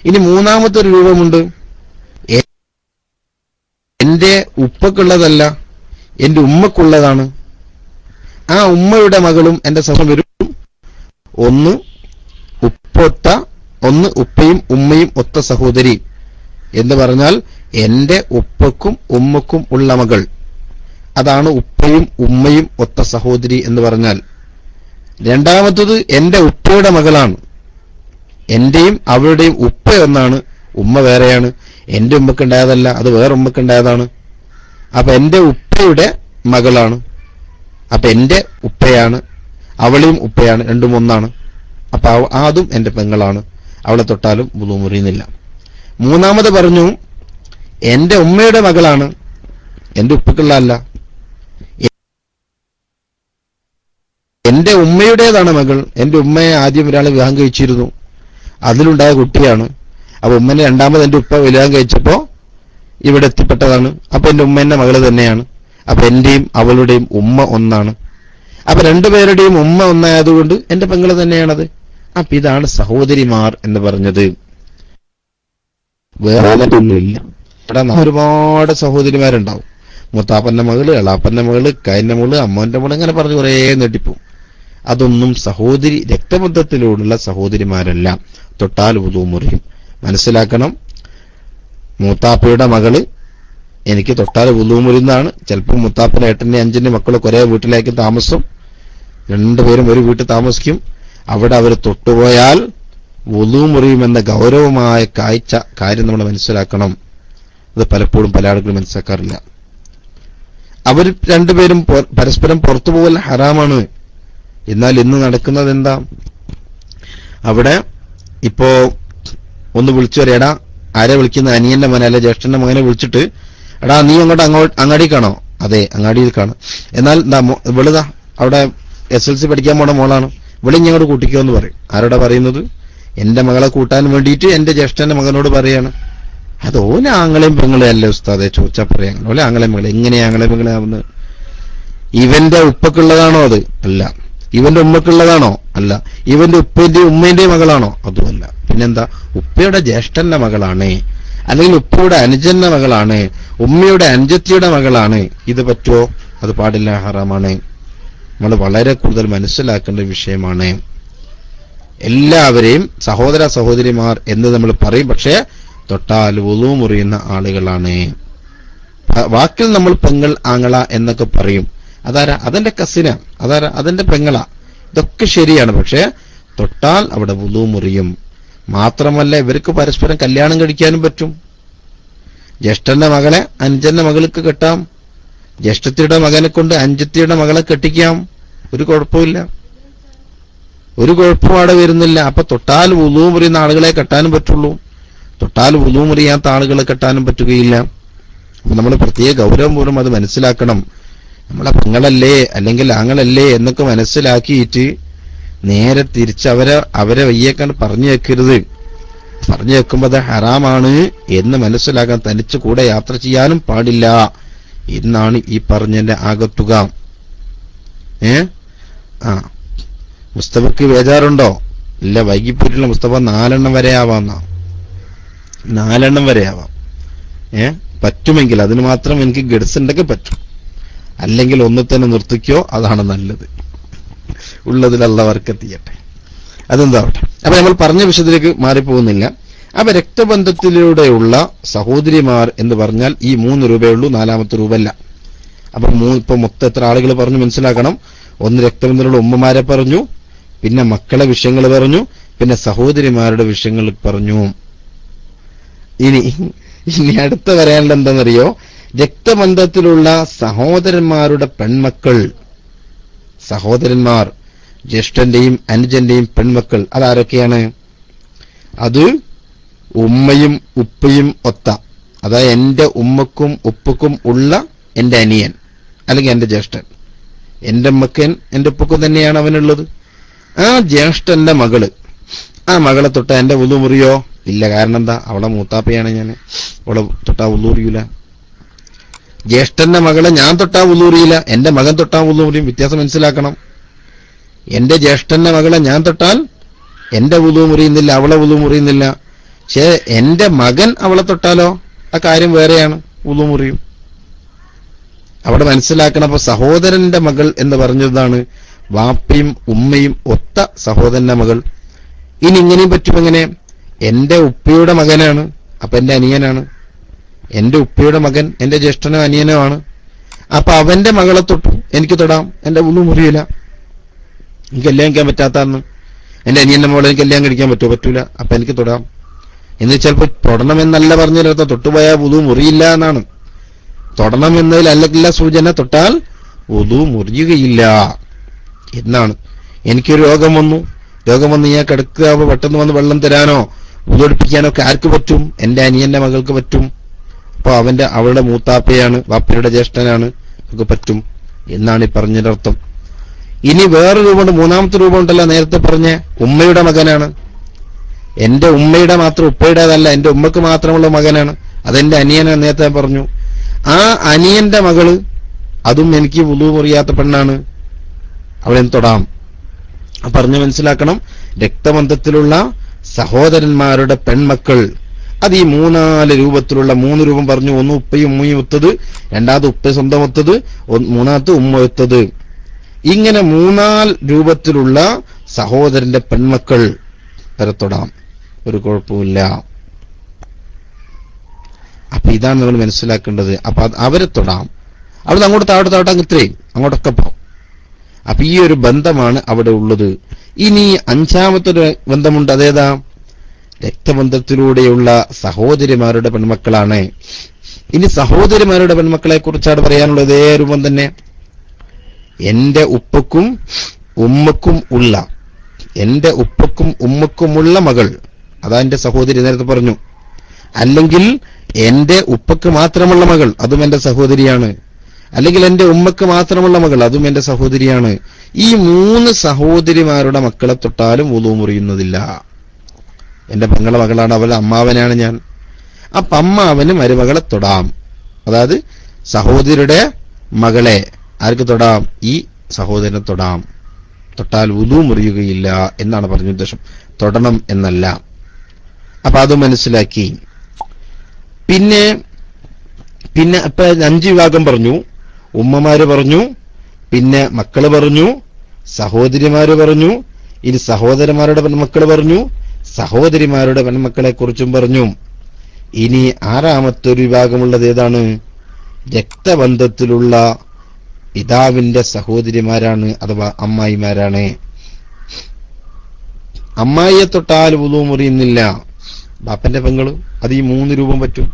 S1: ഇനി മൂന്നാമത്തെ ഒരു രൂപമുണ്ട്, എന്റെ ഉപ്പക്കുള്ളതല്ല, എന്റെ ഉമ്മക്കുള്ളതാണ്. ആ ഉമ്മയുടെ മകളും എന്റെ സഹോദരൻ വരും. ഒന്ന് ഉപ്പയും ഉമ്മയും ഒത്ത സഹോദരി എന്ന് പറഞ്ഞാൽ എന്റെ ഉപ്പക്കും ഉമ്മക്കും ഉള്ള മകൾ, അതാണ് ഉപ്പയും ഉമ്മയും ഒത്ത സഹോദരി എന്ന് പറഞ്ഞാൽ. രണ്ടാമത്തത് എന്റെ ഉപ്പയുടെ മകളാണ്, എന്റെയും അവളുടെയും ഉപ്പ ഒന്നാണ്, ഉമ്മ വേറെയാണ്. എന്റെ ഉമ്മക്കുണ്ടായതല്ല, അത് വേറെ ഉമ്മക്കുണ്ടായതാണ്. അപ്പൊ എന്റെ ഉപ്പയുടെ മകളാണ്, അപ്പൊ എന്റെ ഉപ്പയാണ്, അവളെയും ഉപ്പയാണ്, രണ്ടും ഒന്നാണ്. അപ്പൊ അതും എന്റെ പെങ്ങളാണ്, അവളെ തൊട്ടാലും വുളു മുറിയുന്നില്ല. മൂന്നാമത് പറഞ്ഞു, എന്റെ ഉമ്മയുടെ മകളാണ്, എന്റെ ഉപ്പക്കുള്ളതല്ല, എന്റെ ഉമ്മയുടേതാണ് മകൾ. എന്റെ ഉമ്മയെ ആദ്യം ഒരാൾ വിവാഹം കഴിച്ചിരുന്നു, അതിലുണ്ടായ കുട്ടിയാണ്. അപ്പൊ ഉമ്മനെ രണ്ടാമത് എന്റെ ഉപ്പ വിവാഹം കഴിച്ചപ്പോ ഇവിടെ എത്തിപ്പെട്ടതാണ്. അപ്പൊ എന്റെ ഉമ്മന്റെ മകള് തന്നെയാണ്. അപ്പൊ എന്റെയും അവളുടെയും ഉമ്മ ഒന്നാണ്. അപ്പൊ രണ്ടുപേരുടെയും ഉമ്മ ഒന്നായതുകൊണ്ട് എന്റെ പെങ്ങള് തന്നെയാണത്. അപ്പൊ ഇതാണ് സഹോദരിമാർ എന്ന് പറഞ്ഞത്. വേറെ ഒന്നുമില്ല. ഇവിടെ ഒരുപാട് സഹോദരിമാരുണ്ടാവും. മുത്താപ്പന്റെ മകള്, എളാപ്പന്റെ മകള്, കൈന്റെ മകള്, അമ്മന്റെ മകള്, ഇങ്ങനെ പറഞ്ഞ് കുറേ നെട്ടിപ്പും. അതൊന്നും സഹോദരി രക്തബന്ധത്തിലൂടെയുള്ള സഹോദരിമാരല്ല. തൊട്ടാൽ വുളു മുറിയും. മനസ്സിലാക്കണം. മൂത്താപ്പയുടെ മകള് എനിക്ക് തൊട്ടാൽ വുളു മുറിയുന്നതാണ്. ചിലപ്പോൾ മുത്താപ്പന്റെ ഏട്ടന്റെ അഞ്ചിന്റെ മക്കളൊക്കെ ഒരേ വീട്ടിലേക്ക് താമസം, രണ്ടുപേരും ഒരു വീട്ടിൽ താമസിക്കും. അവിടെ അവർ തൊട്ടുപോയാൽ വുളു മുറിയുമെന്ന ഗൗരവമായ കാര്യം നമ്മൾ മനസ്സിലാക്കണം. അത് പലപ്പോഴും പല ആളുകളും മനസ്സിലാക്കാറില്ല. അവർ രണ്ടുപേരും പരസ്പരം പുറത്തു പോകൽ ഹറാമാണ്. എന്നാൽ ഇന്ന് നടക്കുന്നത് എന്താ? അവിടെ ഇപ്പോ ഒന്ന് വിളിച്ചു വരെ, എടാ ആരെ വിളിക്കുന്ന, അനിയന്റെ മകനെ അല്ലെ ജ്യേഷ്ഠന്റെ മകനെ വിളിച്ചിട്ട്, എടാ നീ അങ്ങാടിക്കാണോ? അതെ, അങ്ങാടിയിൽ കാണും. എന്നാൽ ഇവളിതാ അവിടെ SLC പഠിക്കാൻ പോണ മോളാണ്, ഇവിടെ ഞങ്ങളോട് കൂട്ടിക്കോ എന്ന് പറയും. ആരോടാ പറയുന്നത്? എന്റെ മകളെ കൂട്ടാൻ വേണ്ടിയിട്ട് എന്റെ ജ്യേഷ്ഠന്റെ മകനോട് പറയാണ്. അത് ഓല ആങ്ങളെയും പെങ്ങളെ അല്ലേ ഉസ്താദെ ചോദിച്ചാ പറയാ. ഓല ആങ്ങളെയും മകളെ, എങ്ങനെയാ ആങ്ങളെയും പെങ്ങളെ ആവുന്നത്? ഇവന്റെ ഉപ്പക്കുള്ളതാണോ? അത് അല്ല. ഇവന്റെ ഉമ്മക്കുള്ളതാണോ? അല്ല. ഇവന്റെ ഉപ്പന്റെയും ഉമ്മേന്റെയും മകളാണോ? അതുമല്ല. പിന്നെന്താ? ഉപ്പയുടെ ജ്യേഷ്ഠന്റെ മകളാണ്, അല്ലെങ്കിൽ ഉപ്പയുടെ അനുജന്റെ മകളാണ്, ഉമ്മയുടെ അനുജത്തിയുടെ മകളാണ്. ഇത് പറ്റുമോ? അത് പാടില്ല, ഹറാമാണ്. നമ്മൾ വളരെ കൂടുതൽ മനസ്സിലാക്കേണ്ട വിഷയമാണ്. എല്ലാവരെയും സഹോദര സഹോദരിമാർ എന്ന് നമ്മൾ പറയും, പക്ഷേ തൊട്ടാൽ വുളു മുറിയുന്ന ആളുകളാണ്. വാക്കിൽ നമ്മൾ പെങ്ങൾ, ആങ്ങള എന്നൊക്കെ പറയും. അതാരാ? അതെന്റെ കസിന, അതാരാ? അതെന്റെ പെങ്ങളാ. ഇതൊക്കെ ശരിയാണ്. പക്ഷെ തൊട്ടാൽ അവിടെ വുളു മുറിയും. മാത്രമല്ല ഇവർക്ക് പരസ്പരം കല്യാണം കഴിക്കാനും പറ്റും. ജ്യേഷ്ഠന്റെ മകളെ അഞ്ചന്റെ മകൾക്ക് കെട്ടാം, ജ്യേഷ്ഠത്തിയുടെ മകനെ കൊണ്ട് അഞ്ചത്തിയുടെ മകളെ കെട്ടിക്കാം. ഒരു കുഴപ്പമില്ല, ഒരു കുഴപ്പവും അവിടെ വരുന്നില്ല. അപ്പൊ തൊട്ടാൽ വുളു മുറിയുന്ന ആളുകളെ കെട്ടാനും പറ്റുള്ളൂ, തൊട്ടാൽ വുളു മുറിയാത്ത ആളുകളെ കെട്ടാനും പറ്റുകയില്ല. അപ്പൊ നമ്മൾ പ്രത്യേക ഗൗരവപൂർവ്വം അത് മനസ്സിലാക്കണം. നമ്മളെ പെങ്ങളല്ലേ അല്ലെങ്കിൽ ആങ്ങളല്ലേ എന്നൊക്കെ മനസ്സിലാക്കിയിട്ട് നേരെ തിരിച്ച് അവരെ വയ്യേക്കാണ്ട് പറഞ്ഞു വെക്കരുത്. പറഞ്ഞു വെക്കുമ്പോൾ അത് ഹറാമാണ് എന്ന് മനസ്സിലാക്കാൻ തനിച്ച് കൂടെ യാത്ര ചെയ്യാനും പാടില്ല എന്നാണ് ഈ പറഞ്ഞതിന്റെ ആകത്തുക. മുസ്തഫക്ക് ബേജാറുണ്ടോ? ഇല്ല, വൈകിപ്പോയിട്ടുള്ള മുസ്തഫ 4 വരെ ആവാം. 4 വരെ ആവാം. പറ്റുമെങ്കിൽ അതിന് മാത്രം എനിക്ക് ഗഡ്സ് ഉണ്ടെങ്കിൽ പറ്റും. അല്ലെങ്കിൽ ഒന്ന് തന്നെ നിർത്തിക്കോ, അതാണ് നല്ലത്. ഉള്ളതിൽ അല്ലാഹ് ബർക്കത്ത് ചെയ്യട്ടെ. അതെന്താവട്ടെ. അപ്പൊ നമ്മൾ പറഞ്ഞ വിഷയത്തിലേക്ക് മാറിപ്പോകുന്നില്ല. അപ്പൊ രക്തബന്ധത്തിലൂടെയുള്ള സഹോദരിമാർ എന്ന് പറഞ്ഞാൽ ഈ 3 രൂപയുള്ളൂ, 4ാമത്തെ രൂപ അല്ല. അപ്പൊ ഇപ്പൊ മൊത്തം എത്ര ആളുകൾ പറഞ്ഞു മനസ്സിലാക്കണം? ഒന്ന് രക്തബന്ധത്തിലുള്ള ഉമ്മമാരെ പറഞ്ഞു, പിന്നെ മക്കളെ വിഷയങ്ങൾ പറഞ്ഞു, പിന്നെ സഹോദരിമാരുടെ വിഷയങ്ങൾ പറഞ്ഞു. ഇനി അടുത്ത പറയാനുള്ള എന്താണെന്നറിയോ? രക്തബന്ധത്തിലുള്ള സഹോദരന്മാരുടെ പെൺമക്കൾ, സഹോദരന്മാർ, ജ്യേഷ്ഠന്റെയും അനുജന്റെയും പെൺമക്കൾ, അതാരൊക്കെയാണ്? അത് ഉമ്മയും ഉപ്പയും ഒത്ത, അതായത് എന്റെ ഉമ്മക്കും ഉപ്പക്കും ഉള്ള എന്റെ അനിയൻ അല്ലെങ്കിൽ എന്റെ ജ്യേഷ്ഠൻ. എന്റെ ഉമ്മക്കൻ എന്റെ ഉപ്പക്കും തന്നെയാണ് അവനുള്ളത്. ആ ജ്യേഷ്ഠന്റെ മകള്, ആ മകളെ തൊട്ട എന്റെ വുളു മുറിയോ? ഇല്ല. കാരണം എന്താ? അവളെ മൂത്താപ്പയാണ് ഞാൻ, അവളെ തൊട്ടാ വുളു മുറിയൂല. ജ്യേഷ്ഠന്റെ മകളെ ഞാൻ തൊട്ടാ വുളു മുറിയില്ല, എന്റെ മകൻ തൊട്ടാ വുളു മുറിയും. വ്യത്യാസം മനസ്സിലാക്കണം. എന്റെ ജ്യേഷ്ഠന്റെ മകളെ ഞാൻ തൊട്ടാൽ എന്റെ വുളു മുറിയുന്നില്ല, അവളെ വുളു മുറിയുന്നില്ല. പക്ഷേ എന്റെ മകൻ അവളെ തൊട്ടാലോ ആ കാര്യം വേറെയാണ്, വുളു മുറിയും. അവിടെ മനസ്സിലാക്കണം. അപ്പൊ സഹോദരന്റെ മകൾ എന്ന് പറഞ്ഞതാണ് വാപ്പയും ഉമ്മയും ഒത്ത സഹോദരന്റെ മകൾ. ഇനി ഇങ്ങനെയും പറ്റും. എങ്ങനെ? എന്റെ ഉപ്പയുടെ മകനാണ്, അപ്പൊ എന്റെ അനിയനാണ്. എന്റെ ഉപ്പയുടെ മകൻ എന്റെ ജ്യേഷ്ഠനോ അനിയനോ ആണ്. അപ്പൊ അവന്റെ മകളെ തൊട്ടു എനിക്ക് തൊടാം, എന്റെ വുളു മുറിയില്ല. എനിക്ക് കല്യാണം കഴിക്കാൻ പറ്റാത്തന്ന് എന്റെ അനിയന്റെ മകളെ എനിക്ക് കല്യാണം കഴിക്കാൻ പറ്റുമോ? പറ്റൂല. അപ്പൊ എനിക്ക് തൊടാം. എന്ന് ചിലപ്പോ തൊടണമെന്നല്ല പറഞ്ഞതിനർത്ഥം തൊട്ടുപോയാൽ വുളു മുറിയില്ല എന്നാണ്. തൊടണം എന്നതിൽ അല്ല സൂചന, തൊട്ടാൽ വുളു മുറിയുകയില്ല എന്നാണ്. എനിക്കൊരു രോഗം വന്നു ഞാൻ കിടക്കുക, പെട്ടെന്ന് വന്ന് വെള്ളം തരാനോ വുളുപിടിപ്പിക്കാനോ ഒക്കെ ആർക്ക് പറ്റും? എന്റെ അനിയന്റെ മകൾക്ക് പറ്റും. അപ്പൊ അവളുടെ മൂത്താപ്പയാണ്, വാപ്പയുടെ ജ്യേഷ്ഠനാണ്, ഒക്കെ പറ്റും എന്നാണ് ഈ പറഞ്ഞതിനർത്ഥം. ഇനി വേറെ രൂപമുണ്ട്, മൂന്നാമത്തെ രൂപമുണ്ടല്ലോ നേരത്തെ പറഞ്ഞ ഉമ്മയുടെ മകനാണ്. എന്റെ ഉമ്മയുടെ മാത്രം, ഉപ്പയുടേതല്ല, എന്റെ ഉമ്മക്ക് മാത്രമുള്ള മകനാണ്, അതെന്റെ അനിയനാണ് നേരത്തെ പറഞ്ഞു. ആ അനിയന്റെ മകള്, അതും എനിക്ക് വുളു മുറിയാത്ത പെണ്ണാണ്, അവളെ തൊടാം. പറഞ്ഞു മനസ്സിലാക്കണം. രക്തബന്ധത്തിലുള്ള സഹോദരന്മാരുടെ പെൺമക്കൾ, അത് ഈ മൂന്നാല് രൂപത്തിലുള്ള, മൂന്ന് രൂപം പറഞ്ഞു. ഒന്ന് ഉപ്പയും ഉമ്മയും ഒത്തത്, രണ്ടാമത് ഉപ്പ സ്വന്തം ഒത്തത്, മൂന്നാമത് ഉമ്മ ഒത്തത്. ഇങ്ങനെ മൂന്നാല് രൂപത്തിലുള്ള സഹോദരന്റെ പെൺമക്കൾ വരെ തൊടാം, ഒരു കുഴപ്പമില്ല. അപ്പൊ ഇതാണ് നമ്മൾ മനസ്സിലാക്കേണ്ടത്. അപ്പൊ അവരെ തൊടാം. അവിടെ അങ്ങോട്ട് താഴോട്ട് അങ്ങ് ഇത്രയും അങ്ങോട്ടൊക്കെ പോകും. അപ്പൊ ഈ ഒരു ബന്ധമാണ് അവിടെ ഉള്ളത്. ഇനി അഞ്ചാമത്തൊരു ബന്ധമുണ്ട്. അതേതാ? രക്തബന്ധത്തിലൂടെയുള്ള സഹോദരിമാരുടെ പെൺമക്കളാണ്. ഇനി സഹോദരിമാരുടെ പെൺമക്കളെ കുറിച്ചാണ് പറയാനുള്ളത്. ഏ രൂപം തന്നെ. എന്റെ ഉപ്പക്കും ഉമ്മക്കും ഉമ്മക്കുമുള്ള മകൾ, അതാ എന്റെ സഹോദരി, നേരത്തെ പറഞ്ഞു. അല്ലെങ്കിൽ എന്റെ ഉപ്പക്ക് മാത്രമുള്ള മകൾ, അതും എന്റെ സഹോദരിയാണ്. അല്ലെങ്കിൽ എന്റെ ഉമ്മക്ക് മാത്രമുള്ള മകൾ, അതും എന്റെ സഹോദരിയാണ്. ഈ മൂന്ന് സഹോദരിമാരുടെ മക്കളെ തൊട്ടാലും വുളു മുറിയുന്നതില്ല. എന്റെ പെങ്ങളെ മകളാണ്, അവളുടെ അമ്മാവനാണ് ഞാൻ. അപ്പൊ അമ്മാവന് മരുമകളെ തൊടാം. അതായത് സഹോദരിയുടെ മകളെ ആർക്ക് തൊടാം? ഈ സഹോദരനെ തൊടാം. തൊട്ടാൽ വുളു മുറിയുകയില്ല എന്നാണ് പറഞ്ഞ ഉദ്ദേശം, തൊടണം എന്നല്ല. അപ്പൊ അത് മനസ്സിലാക്കി. പിന്നെ ഇപ്പൊ 5 വിഭാഗം പറഞ്ഞു. ഉമ്മമാര് പറഞ്ഞു, പിന്നെ മക്കള് പറഞ്ഞു, സഹോദരിമാര് പറഞ്ഞു, ഇനി സഹോദരന്മാരുടെ പെൺമക്കള് പറഞ്ഞു, സഹോദരിമാരുടെ പെൺമക്കളെ കുറിച്ചും പറഞ്ഞു. ഇനി 6ാമത്തെ വിഭാഗമുള്ളത് ഏതാണ്? രക്തബന്ധത്തിലുള്ള പിതാവിന്റെ സഹോദരിമാരാണ്, അഥവാ അമ്മായിമാരാണ്. അമ്മായിയെ തൊട്ടാൽ വുളു മുറിയുന്നില്ല. ബാപ്പന്റെ പെങ്ങള്, അത് ഈ 3 രൂപം പറ്റും.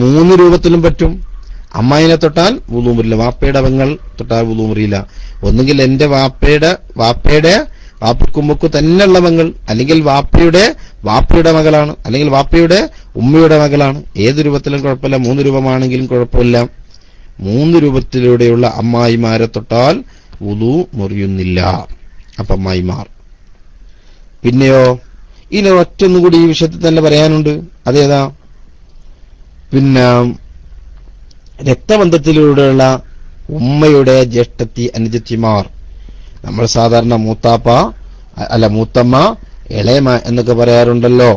S1: 3 രൂപത്തിലും പറ്റും. അമ്മായിനെ തൊട്ടാൽ വുളു മുറിയില്ല. വാപ്പയുടെ പെങ്ങൾ തൊട്ടാൽ വുളു മുറിയില്ല. ഒന്നുകിൽ എന്റെ വാപ്പക്കുമ്മക്കു തന്നെയുള്ള പെങ്ങൾ, അല്ലെങ്കിൽ വാപ്പയുടെ മകളാണ്, അല്ലെങ്കിൽ വാപ്പയുടെ ഉമ്മയുടെ മകളാണ്. ഏത് രൂപത്തിലും കുഴപ്പമില്ല. 3 രൂപമാണെങ്കിലും കുഴപ്പമില്ല. 3 രൂപത്തിലൂടെയുള്ള അമ്മായിമാരെ തൊട്ടാൽ വുളു മുറിയുന്നില്ല. അപ്പൊ അമ്മായിമാർ. പിന്നെയോ ഇനി ഒറ്റൊന്നുകൂടി ഈ വിഷയത്തിൽ തന്നെ പറയാനുണ്ട്. അതേതാ? പിന്നെ രക്തബന്ധത്തിലൂടെയുള്ള ഉമ്മയുടെ ജ്യേഷ്ഠത്തി അനുജത്തിമാർ. നമ്മൾ സാധാരണ മൂത്തമ്മ, ഇളയമ എന്നൊക്കെ പറയാറുണ്ടല്ലോ.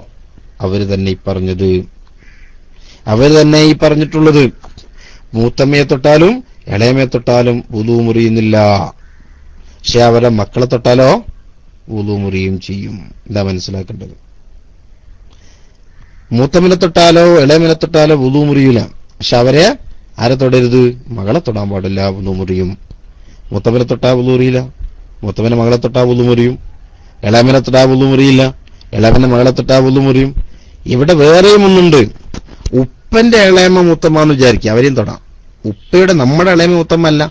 S1: അവര് തന്നെ ഈ പറഞ്ഞിട്ടുള്ളത്. മൂത്തമ്മയെ തൊട്ടാലും ഇളയമയെ തൊട്ടാലും വുളു മുറിയുന്നില്ല. പക്ഷെ അവരെ മക്കളെ തൊട്ടാലോ വുളു മുറിയും ചെയ്യും. എന്താ മനസ്സിലാക്കേണ്ടത്? മൂത്തമ്മനെ തൊട്ടാലോ ഇളയമനെ തൊട്ടാലോ വുളു മുറിയൂല. പക്ഷെ അവരെ ആരെ തൊടരുത്? മകളെ തൊടാൻ പാടില്ല, വുളു മുറിയും. മൂത്തമ്മനെ തൊട്ടാ വുളു മുറിയില്ല, മൂത്തവന്റെ മകളെ തൊട്ടാ വുളു മുറിയും, ഇളാമനെ തൊട്ടാ വുളു മുറിയില്ല, ഇളാമന്റെ മകളെ തൊട്ടാ വുളു മുറിയും. ഇവിടെ വേറെയും ഒന്നുണ്ട്. ഉപ്പന്റെ ഇളയമ മൂത്തമ്മ വിചാരിക്കുക, അവരെയും തൊടാം. ഉപ്പയുടെ നമ്മുടെ ഇളയമ മൂത്തമ്മ അല്ല,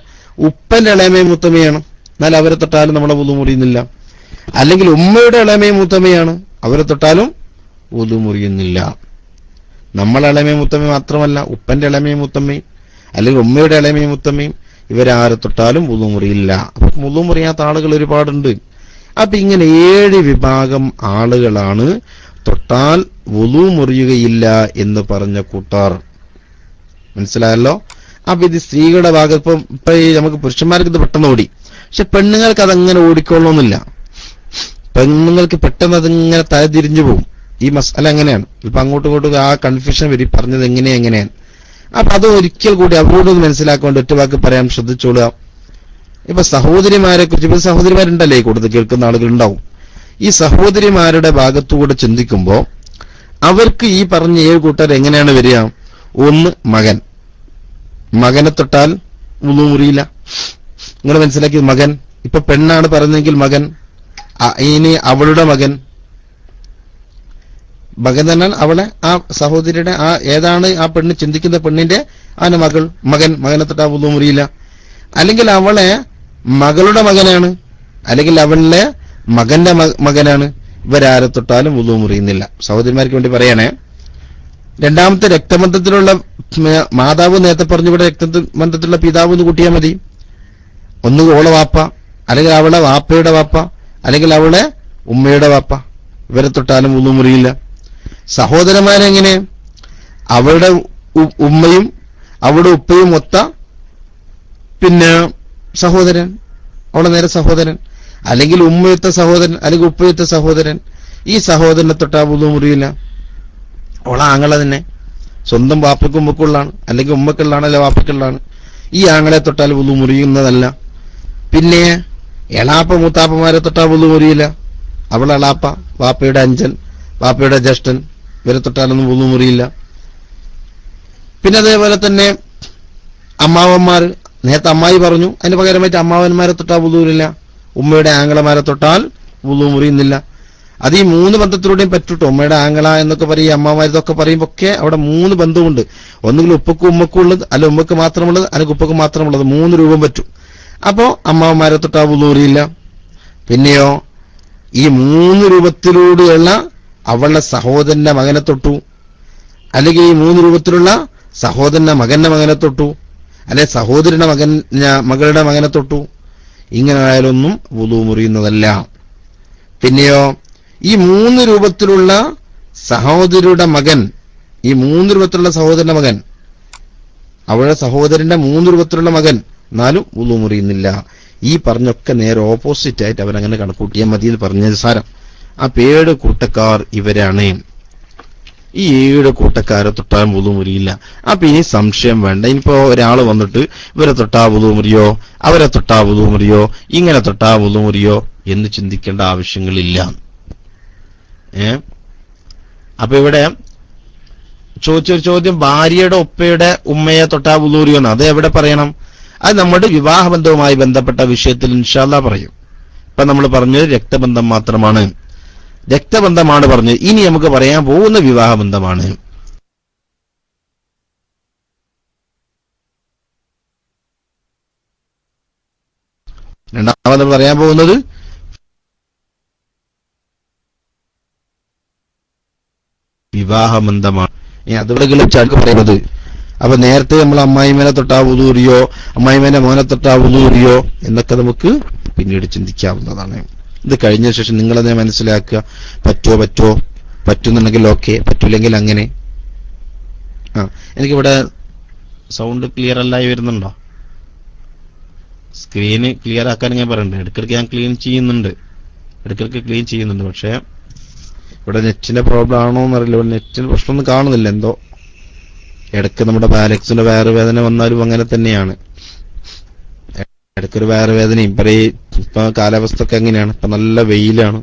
S1: ഉപ്പന്റെ ഇളയമയും മൂത്തമ്മയാണ്, എന്നാൽ അവരെ തൊട്ടാലും നമ്മളെ വുളു മുറിയുന്നില്ല. അല്ലെങ്കിൽ ഉമ്മയുടെ ഇളയമയും മൂത്തമ്മയാണ്, അവരെ തൊട്ടാലും വുളു മുറിയുന്നില്ല. നമ്മളെ ഇളയമയും മൂത്തമ്മയും മാത്രമല്ല, ഉപ്പന്റെ ഇളയമയും മൂത്തമ്മയും അല്ലെങ്കിൽ ഉമ്മയുടെ ഇളയമയും മൂത്തമ്മയും ഇവരാരെ തൊട്ടാലും വുളു മുറിയില്ല. വുളു മുറിയാത്ത ആളുകൾ ഒരുപാടുണ്ട്. അപ്പൊ ഇങ്ങനെ 7 വിഭാഗം ആളുകളാണ് തൊട്ടാൽ വുളു മുറിയുകയില്ല എന്ന് പറഞ്ഞ കൂട്ടാർ. മനസ്സിലായല്ലോ? അപ്പൊ ഇത് സ്ത്രീകളുടെ ഭാഗത്ത് ഇപ്പൊ നമുക്ക് പുരുഷന്മാർക്ക് ഇത് പെട്ടെന്ന് ഓടി, പക്ഷെ പെണ്ണുങ്ങൾക്ക് അതങ്ങനെ ഓടിക്കൊള്ളണമെന്നില്ല. പെണ്ണുങ്ങൾക്ക് പെട്ടെന്ന് അതിങ്ങനെ തലതിരിഞ്ഞു പോകും. ഈ മസാല അങ്ങനെയാണ്. ഇപ്പൊ അങ്ങോട്ടും ഇങ്ങോട്ടും ആ കൺഫ്യൂഷൻ വരും, പറഞ്ഞത് എങ്ങനെയാണ്. അപ്പൊ അത് ഒരിക്കൽ കൂടി അവരോട് മനസ്സിലാക്കൊണ്ട് ഒറ്റ വാക്ക് പറയാൻ ശ്രദ്ധിച്ചോളുക. ഇപ്പൊ സഹോദരിമാരെ കുറിച്ച്, ഇപ്പൊ സഹോദരിമാരുണ്ടല്ലേ കൂടുതൽ കേൾക്കുന്ന ആളുകൾ ഉണ്ടാവും. ഈ സഹോദരിമാരുടെ ഭാഗത്തുകൂടെ ചിന്തിക്കുമ്പോ അവർക്ക് ഈ പറഞ്ഞ 7 കൂട്ടർ എങ്ങനെയാണ് വരിക? ഒന്ന്, മകനെ തൊട്ടാൽ വുളു മുറിയില്ല. നിങ്ങൾ മനസ്സിലാക്കി? മകൻ, ഇപ്പൊ പെണ്ണാണ് പറഞ്ഞെങ്കിൽ മകൻ, ഇനി അവളുടെ മകൻ എന്നാൽ അവളെ ആ സഹോദരിയുടെ ആ ഏതാണ് ആ പെണ്ണ് ചിന്തിക്കുന്ന പെണ്ണിന്റെ മകനെ തൊട്ടാ വുളു മുറിയില്ല. അല്ലെങ്കിൽ അവളെ മകളുടെ മകനാണ്, അല്ലെങ്കിൽ അവളിലെ മകന്റെ മകനാണ്, ഇവരാരെ തൊട്ടാലും വുളു മുറിയുന്നില്ല. സഹോദരിമാർക്ക് വേണ്ടി പറയണേ. രണ്ടാമത്തെ, രക്തബന്ധത്തിലുള്ള മാതാവ്, നേരത്തെ പറഞ്ഞു ഇവിടെ രക്തബന്ധത്തിലുള്ള പിതാവ് എന്ന് കൂട്ടിയാൽ മതി. ഒന്ന് ഓളെ വാപ്പ, അല്ലെങ്കിൽ അവളെ വാപ്പയുടെ വാപ്പ, അല്ലെങ്കിൽ അവളെ ഉമ്മയുടെ വാപ്പ, ഇവരെ തൊട്ടാലും വുളു മുറിയില്ല. സഹോദരന്മാരെങ്ങനെ? അവളുടെ ഉമ്മയും അവളുടെ ഉപ്പയും ഒത്ത പിന്നെ സഹോദരൻ, അവളെ നേരെ സഹോദരൻ, അല്ലെങ്കിൽ ഉമ്മയൊത്ത സഹോദരൻ, അല്ലെങ്കിൽ ഉപ്പയൊത്ത സഹോദരൻ, ഈ സഹോദരനെ തൊട്ടാ വുളു മുറിയില്ല. അവളെ ആങ്ങളെ തന്നെ, സ്വന്തം വാപ്പയ്ക്കും ഉമ്മക്കുള്ളതാണ്, അല്ലെങ്കിൽ ഉമ്മക്കുള്ളതാണ്, അല്ലെ വാപ്പക്കുള്ളതാണ്. ഈ ആങ്ങളെ തൊട്ടാൽ വുളു മുറിയുന്നതല്ല. പിന്നെ എളാപ്പ മൂത്താപ്പമാരെ തൊട്ടാ വുളു മുറിയില്ല. അവളെ എളാപ്പ, വാപ്പയുടെ അഞ്ചൻ, വാപ്പയുടെ ജ്യേഷ്ഠൻ, ഇവരെ തൊട്ടാലൊന്നും വുളു മുറിയില്ല. പിന്നെ അതേപോലെ തന്നെ അമ്മാവന്മാർ, നേരത്തെ അമ്മായി പറഞ്ഞു, അതിന് പകരമായിട്ട് അമ്മാവന്മാരെ തൊട്ടാ വുളു മുറിയില്ല. ഉമ്മയുടെ ആങ്ങളമാരെ തൊട്ടാൽ വുളു മുറിയുന്നില്ല. അത് ഈ 3 ബന്ധത്തിലൂടെയും പറ്റൂട്ടോ. ഉമ്മയുടെ ആങ്ങള എന്നൊക്കെ പറയും, അമ്മമാരിതൊക്കെ പറയുമ്പോ ഒക്കെ അവിടെ 3 ബന്ധമുണ്ട്. ഒന്നുകിൽ ഉപ്പക്കും ഉമ്മക്കും ഉള്ളത്, അല്ല ഉമ്മക്ക് മാത്രമുള്ളത്, അല്ലെങ്കിൽ ഉപ്പക്ക് മാത്രമുള്ളത്, 3 രൂപം പറ്റും. അപ്പോ അമ്മാവന്മാരെ തൊട്ടാ വുളു മുറിയില്ല. പിന്നെയോ ഈ 3 രൂപത്തിലൂടെയുള്ള അവളുടെ സഹോദരന്റെ മകനെ തൊട്ടു, അല്ലെങ്കിൽ ഈ 3 രൂപത്തിലുള്ള സഹോദരന്റെ മകനെ തൊട്ടു, അല്ലെ സഹോദരന്റെ മകളുടെ മകനെ തൊട്ടു, ഇങ്ങനെ ആയാലൊന്നും വുളു മുറിയുന്നതല്ല. പിന്നെയോ ഈ 3 രൂപത്തിലുള്ള സഹോദരിയുടെ മകൻ, ഈ 3 രൂപത്തിലുള്ള സഹോദരന്റെ മകൻ, അവളുടെ സഹോദരന്റെ 3 രൂപത്തിലുള്ള മകൻ, എന്നാലും വുളു മുറിയുന്നില്ല. ഈ പറഞ്ഞൊക്കെ നേരെ ഓപ്പോസിറ്റ് ആയിട്ട് അവരങ്ങനെ കണക്കൂട്ടിയാൽ മതി എന്ന് പറഞ്ഞ സാരം. ആ 7 കൂട്ടക്കാർ ഇവരാണ്. ഈ 7 കൂട്ടക്കാരെ തൊട്ടാൽ വുളു മുറിയില്ല. അപ്പൊ ഇനി സംശയം വേണ്ട. ഇനിയിപ്പോ ഒരാൾ വന്നിട്ട് ഇവരെ തൊട്ടാ വുളു മുറിയോ, അവരെ തൊട്ടാ വുളു മുറിയോ, ഇങ്ങനെ തൊട്ടാ വുളു മുറിയോ എന്ന് ചിന്തിക്കേണ്ട ആവശ്യങ്ങളില്ല. അപ്പൊ ഇവിടെ ചോദിച്ചൊരു ചോദ്യം, ഭാര്യയുടെ ഉപ്പയുടെ ഉമ്മയെ തൊട്ടാ വുളു മുറിയോന്ന്, അത് എവിടെ പറയണം? അത് നമ്മുടെ വിവാഹബന്ധവുമായി ബന്ധപ്പെട്ട വിഷയത്തിൽ ഇൻഷാ അല്ലാഹ് പറയും. ഇപ്പൊ നമ്മൾ പറഞ്ഞത് രക്തബന്ധം മാത്രമാണ്, രക്തബന്ധമാണ് പറഞ്ഞത്. ഇനി നമുക്ക് പറയാൻ പോകുന്ന വിവാഹബന്ധമാണ്. രണ്ടാമത് പറയാൻ പോകുന്നത് വിവാഹബന്ധമാണ്. അതുകൂടെ ചടുക്ക് പറയുന്നത്. അപ്പൊ നേരത്തെ നമ്മൾ അമ്മായിമേനെ തൊട്ടാ വുളു മുറിയോ, അമ്മായിമേനെ മോനെ തൊട്ടാ വുളു മുറിയോ എന്നൊക്കെ നമുക്ക് പിന്നീട് ചിന്തിക്കാവുന്നതാണ്. ഇത് കഴിഞ്ഞ ശേഷം നിങ്ങളതിനെ മനസ്സിലാക്കുക. പറ്റുന്നുണ്ടെങ്കിൽ ഓക്കെ, പറ്റൂല്ലെങ്കിൽ അങ്ങനെ. എനിക്കിവിടെ സൗണ്ട് ക്ലിയർ അല്ലായി വരുന്നുണ്ടോ? സ്ക്രീന് ക്ലിയർ ആക്കാൻ ഞാൻ പറയുന്നുണ്ട്. ഇടയ്ക്കിടയ്ക്ക് ഞാൻ ക്ലീൻ ചെയ്യുന്നുണ്ട്. പക്ഷെ ഇവിടെ നെറ്റിന്റെ പ്രോബ്ലം ആണോ എന്നറിയില്ല. ഇവിടെ നെറ്റിന് പ്രശ്നമൊന്നും കാണുന്നില്ല. എന്തോ ഇടയ്ക്ക് നമ്മുടെ ബാലക്സിന്റെ വയറുവേദന വന്നാലും അങ്ങനെ തന്നെയാണ്. ഇടയ്ക്കൊരു വയറുവേദനയും ഇപ്പൊ കാലാവസ്ഥ ഒക്കെ എങ്ങനെയാണ്? ഇപ്പൊ നല്ല വെയിലാണ്.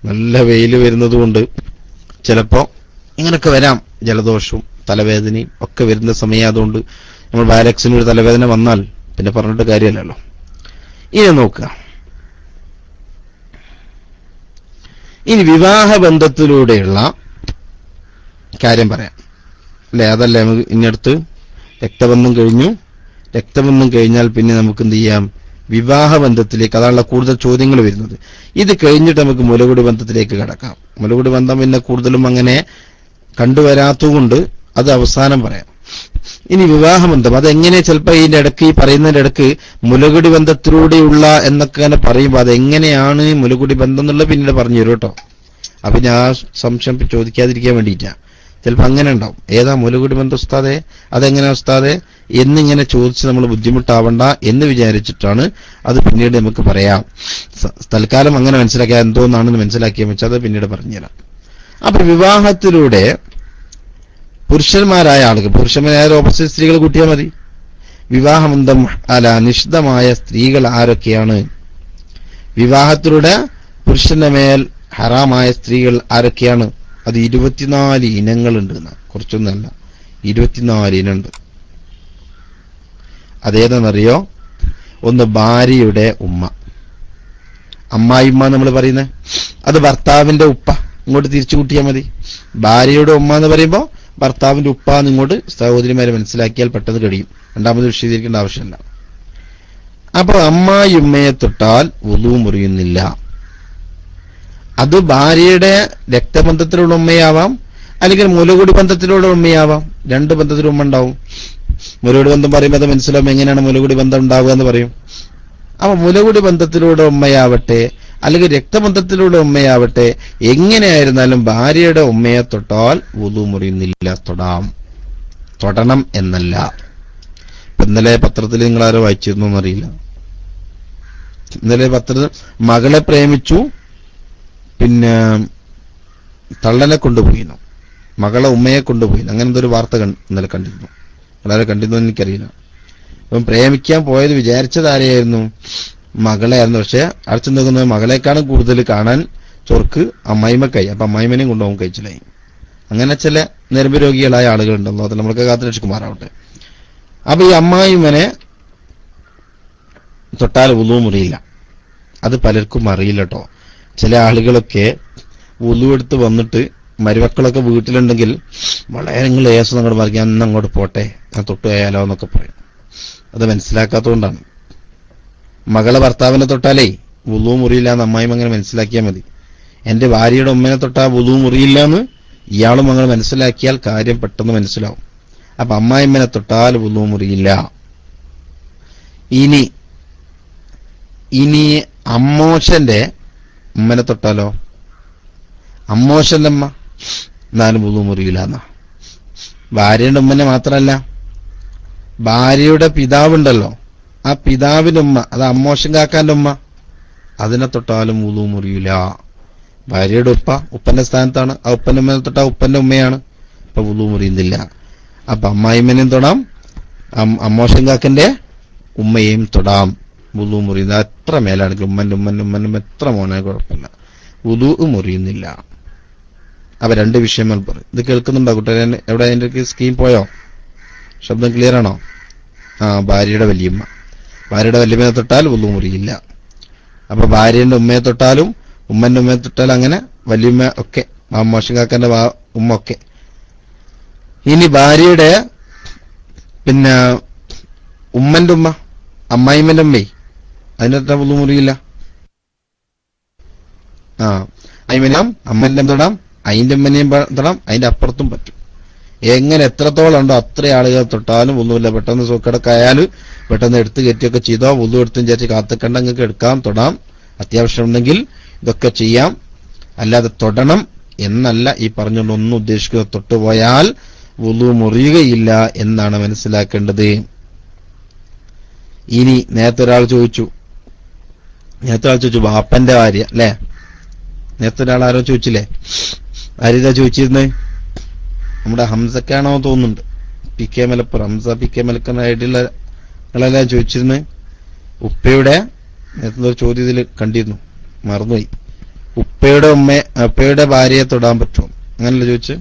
S1: നല്ല വെയിൽ വരുന്നത് കൊണ്ട് ചിലപ്പോ ഇങ്ങനൊക്കെ വരാം. ജലദോഷവും തലവേദനയും ഒക്കെ വരുന്ന സമയം. അതുകൊണ്ട് നമ്മൾ ബാലക്സിന് ഒരു തലവേദന വന്നാൽ പിന്നെ പറഞ്ഞിട്ട് കാര്യമല്ലല്ലോ. ഇനി നോക്കുക, ഇനി വിവാഹബന്ധത്തിലൂടെയുള്ള കാര്യം പറയാം അല്ലെ. അതല്ലേ നമുക്ക് ഇനിയടുത്ത് രക്തബന്ധം കഴിഞ്ഞു. രക്തബന്ധം കഴിഞ്ഞാൽ പിന്നെ നമുക്ക് എന്ത് ചെയ്യാം, വിവാഹബന്ധത്തിലേക്ക്, അതാണുള്ള കൂടുതൽ ചോദ്യങ്ങൾ വരുന്നത്. ഇത് കഴിഞ്ഞിട്ട് നമുക്ക് മുലകുടി ബന്ധത്തിലേക്ക് കടക്കാം. മുലകുടി ബന്ധം പിന്നെ കൂടുതലും അങ്ങനെ കണ്ടുവരാത്തതുകൊണ്ട് അത് അവസാനം പറയാം. ഇനി വിവാഹബന്ധം അതെങ്ങനെ, ചിലപ്പോൾ ഇതിന്റെ ഇടയ്ക്ക് ഈ പറയുന്നതിന്റെ ഇടയ്ക്ക് മുലകുടി ബന്ധത്തിലൂടെയുള്ള എന്നൊക്കെ അങ്ങനെ പറയുമ്പോൾ അതെങ്ങനെയാണ് മുലകുടി ബന്ധം എന്നുള്ളത് പിന്നീട് പറഞ്ഞു തരും കേട്ടോ. അപ്പൊ ഞാൻ സംശയം ചോദിക്കാതിരിക്കാൻ വേണ്ടിയിട്ടാ. ചിലപ്പോൾ അങ്ങനെ ഉണ്ടാവും, ഏതാ മുലകുടി ബന്ധം ഉസ്താദെ, അതെങ്ങനെ ഉസ്താദെ എന്നിങ്ങനെ ചോദിച്ച് നമ്മൾ ബുദ്ധിമുട്ടാവണ്ട എന്ന് വിചാരിച്ചിട്ടാണ് അത് പിന്നീട് നമുക്ക് പറയാം. തൽക്കാലം അങ്ങനെ മനസ്സിലാക്കിയാൽ എന്തോന്നാണെന്ന് മനസ്സിലാക്കിയാൽ വെച്ചാൽ അത് പിന്നീട് പറഞ്ഞുതരാം. അപ്പൊ വിവാഹത്തിലൂടെ പുരുഷന്മാരായ ആളുകൾ, പുരുഷന്മാരായ ഓപ്പോസിറ്റ് സ്ത്രീകൾ കൂട്ടിയാൽ മതി. വിവാഹബന്ധം നിഷിദ്ധമായ സ്ത്രീകൾ ആരൊക്കെയാണ്? വിവാഹത്തിലൂടെ പുരുഷന്റെ മേൽ ഹറാമായ സ്ത്രീകൾ ആരൊക്കെയാണ്? അത് 24 ഇനങ്ങളുണ്ട്. കുറച്ചൊന്നല്ല, 24 ഇനമുണ്ട്. അതേതെന്നറിയോ? ഒന്ന് ഭാര്യയുടെ ഉമ്മ, അമ്മായിമ്മ നമ്മൾ പറയുന്നത്, അത് ഭർത്താവിന്റെ ഉപ്പ. ഇങ്ങോട്ട് തിരിച്ചു കൂട്ടിയാൽ മതി. ഭാര്യയുടെ ഉമ്മ എന്ന് പറയുമ്പോൾ ഭർത്താവിന്റെ ഉപ്പ എന്നിങ്ങോട്ട് സഹോദരിമാരെ മനസ്സിലാക്കിയാൽ പെട്ടെന്ന് കഴിയും. രണ്ടാമത് വിശദീകരിക്കേണ്ട ആവശ്യമില്ല. അപ്പൊ അമ്മായിമ്മയെ തൊട്ടാൽ വുളു മുറിയുന്നില്ല. അത് ഭാര്യയുടെ രക്തബന്ധത്തിലുള്ള ഉമ്മയാവാം, അല്ലെങ്കിൽ മുലകുടി ബന്ധത്തിലുള്ള ഉമ്മയാവാം. രണ്ട് ബന്ധത്തിലും ഉമ്മ ഉണ്ടാവും. മുലകുടി ബന്ധം പറയുമ്പോൾ അത് മനസ്സിലാവും എങ്ങനെയാണ് മുലകുടി ബന്ധം ഉണ്ടാവുക എന്ന് പറയും. അപ്പൊ മുലകുടി ബന്ധത്തിലൂടെ ഉമ്മയാവട്ടെ അല്ലെങ്കിൽ രക്തബന്ധത്തിലൂടെ ഉമ്മയാവട്ടെ, എങ്ങനെയായിരുന്നാലും ഭാര്യയുടെ ഉമ്മയെ തൊട്ടാൽ വുളു മുറിയുന്നില്ല. തൊടണം എന്നല്ല. ഇന്നലെ പത്രത്തിൽ നിങ്ങളാരോ വായിച്ചിരുന്നു എന്നറിയില്ല. ഇന്നലെ പത്രത്തിൽ മകളെ പ്രേമിച്ചു, പിന്നെ തള്ളനെ കൊണ്ടുപോയി, മകളെ ഉമ്മയെ കൊണ്ടുപോയി, അങ്ങനത്തെ ഒരു വാർത്ത ഇന്നലെ കണ്ടിരുന്നു. വളരെ കണ്ടിരുന്നു എനിക്കറിയില്ല. അപ്പം പ്രേമിക്കാൻ പോയത് വിചാരിച്ചത് ആരെയായിരുന്നു? മകളെയായിരുന്നു. പക്ഷെ അടച്ചു നിൽക്കുന്നത് മകളെക്കാളും കൂടുതൽ കാണാൻ ചൊർക്ക് അമ്മായിമ്മക്കായി. അപ്പൊ അമ്മായിമ്മനെയും കൊണ്ടുപോകാൻ കഴിച്ചില്ലായി. അങ്ങനെ ചില ഞരമ്പ് രോഗികളായ ആളുകളുണ്ടല്ലോ, അത് നമ്മൾക്ക് കാത്തുരക്ഷിക്കുമാറാവട്ടെ. അപ്പൊ ഈ അമ്മായിമ്മനെ തൊട്ടാൽ വുളു മുറിയില്ല. അത് പലർക്കും അറിയില്ല കേട്ടോ. ചില ആളുകളൊക്കെ വുളു എടുത്ത് വന്നിട്ട് മരുമക്കളൊക്കെ വീട്ടിലുണ്ടെങ്കിൽ വളരെ നിങ്ങൾ ഏസം അങ്ങോട്ട് പറയും, ഞാൻ അങ്ങോട്ട് പോട്ടെ, ഞാൻ തൊട്ട് പോയാലോ എന്നൊക്കെ പറയും. അത് മനസ്സിലാക്കാത്തതുകൊണ്ടാണ്. മകളെ ഭർത്താവിനെ തൊട്ടാലേ വുളു മുറിയില്ല എന്ന് അമ്മായിമ്മ അങ്ങനെ മനസ്സിലാക്കിയാൽ മതി. എന്റെ ഭാര്യയുടെ ഉമ്മനെ തൊട്ടാൽ വുളു മുറിയില്ല എന്ന് ഇയാളും അങ്ങനെ മനസ്സിലാക്കിയാൽ കാര്യം പെട്ടെന്ന് മനസ്സിലാവും. അപ്പൊ അമ്മായിമ്മനെ തൊട്ടാൽ വുളു മുറിയില്ല. ഇനി അമ്മോശന്റെ ഉമ്മനെ തൊട്ടാലോ? അമ്മോശന്റെ അമ്മ എന്നാലും വുളു മുറിയില്ല എന്നാ. ഭാര്യയുടെ ഉമ്മനെ മാത്രമല്ല, ഭാര്യയുടെ പിതാവുണ്ടല്ലോ, ആ പിതാവിന്റെ ഉമ്മ, അത് അമ്മോശൻ കാക്കാന്റെ ഉമ്മ, അതിനെ തൊട്ടാലും വുളു മുറിയില്ല. ഭാര്യയുടെ ഉപ്പന്റെ സ്ഥാനത്താണ്. ആ ഉപ്പന്റെ ഉമ്മനെ തൊട്ടാ ഉപ്പന്റെ ഉമ്മയാണ്. അപ്പൊ വുളു മുറിയുന്നില്ല. അപ്പൊ അമ്മായിമ്മനെയും തൊടാം, അമ്മോശൻ കാക്കന്റെ ഉമ്മയെയും തൊടാം. വുളു മുറിയുന്ന എത്ര മേലാണെങ്കിലും ഉമ്മന്റെ എത്ര മോനെ കുഴപ്പമില്ല, വുളു മുറിയുന്നില്ല. അപ്പൊ രണ്ട് വിഷയങ്ങൾ പറയും. ഇത് കേൾക്കുന്നുണ്ടോ കുട്ടികളെ? എവിടെ അതിന്റെ സ്കീം പോയോ? ശബ്ദം ക്ലിയർ ആണോ? ഭാര്യയുടെ വല്യമ്മ, ഭാര്യയുടെ വല്യമ്മയെ തൊട്ടാൽ വുളു മുറിയില്ല. അപ്പൊ ഭാര്യയുടെ ഉമ്മയെ തൊട്ടാലും ഉമ്മന്റെ ഉമ്മയെ തൊട്ടാലും അങ്ങനെ വല്യമ്മ ഒക്കെ, മോശങ്കാക്കന്റെ ഉമ്മ ഒക്കെ. ഇനി ഭാര്യയുടെ പിന്നെ ഉമ്മന്റെ ഉമ്മ, അമ്മായിമ്മന്റെ ഉമ്മേ, അതിനെ തൊട്ടാൽ വുളു മുറിയില്ല. അമ്മന്റെ തൊടാം, അതിന്റെ ഉമ്മനെയും തൊടാം, അതിന്റെ അപ്പുറത്തും പറ്റും. എങ്ങനെ എത്രത്തോളം ഉണ്ടോ അത്ര ആളുകൾ തൊട്ടാലും ഒന്നുമില്ല. പെട്ടെന്ന് സൂക്കടക്കായാൽ പെട്ടെന്ന് എടുത്ത് കയറ്റിയൊക്കെ ചെയ്തോ, വുളു എടുത്തും ചേച്ചി കാത്തുക്കണ്ട, നിങ്ങൾക്ക് എടുക്കാം, തൊടാം, അത്യാവശ്യം ഉണ്ടെങ്കിൽ ഇതൊക്കെ ചെയ്യാം. അല്ലാതെ തൊടണം എന്നല്ല ഈ പറഞ്ഞൊന്നും ഉദ്ദേശിക്കുക. തൊട്ടുപോയാൽ വുളു മുറിയുകയില്ല എന്നാണ് മനസ്സിലാക്കേണ്ടത്. ഇനി നേരത്തെ ഒരാൾ ചോദിച്ചു ബാപ്പന്റെ ഭാര്യ അല്ലെ? നേരത്തെ ഒരാൾ ആരോ ചോദിച്ചില്ലേ? ആരിതാ ചോദിച്ചിരുന്നത്? നമ്മുടെ ഹംസക്കാണോ തോന്നുന്നുണ്ട്, PK മലപ്പുറം. ഹംസ PK മലക്കുന്ന ആയിട്ടുള്ള ആളെല്ലാം ചോദിച്ചിരുന്നത്. ഉപ്പയുടെ നേരത്തെ ഒരു ചോദ്യം ഇതിൽ കണ്ടിരുന്നു, മറന്നുപോയി. ഉപ്പയുടെ ഭാര്യയെ തൊടാൻ പറ്റുമോ? അങ്ങനല്ല ചോദിച്ചു.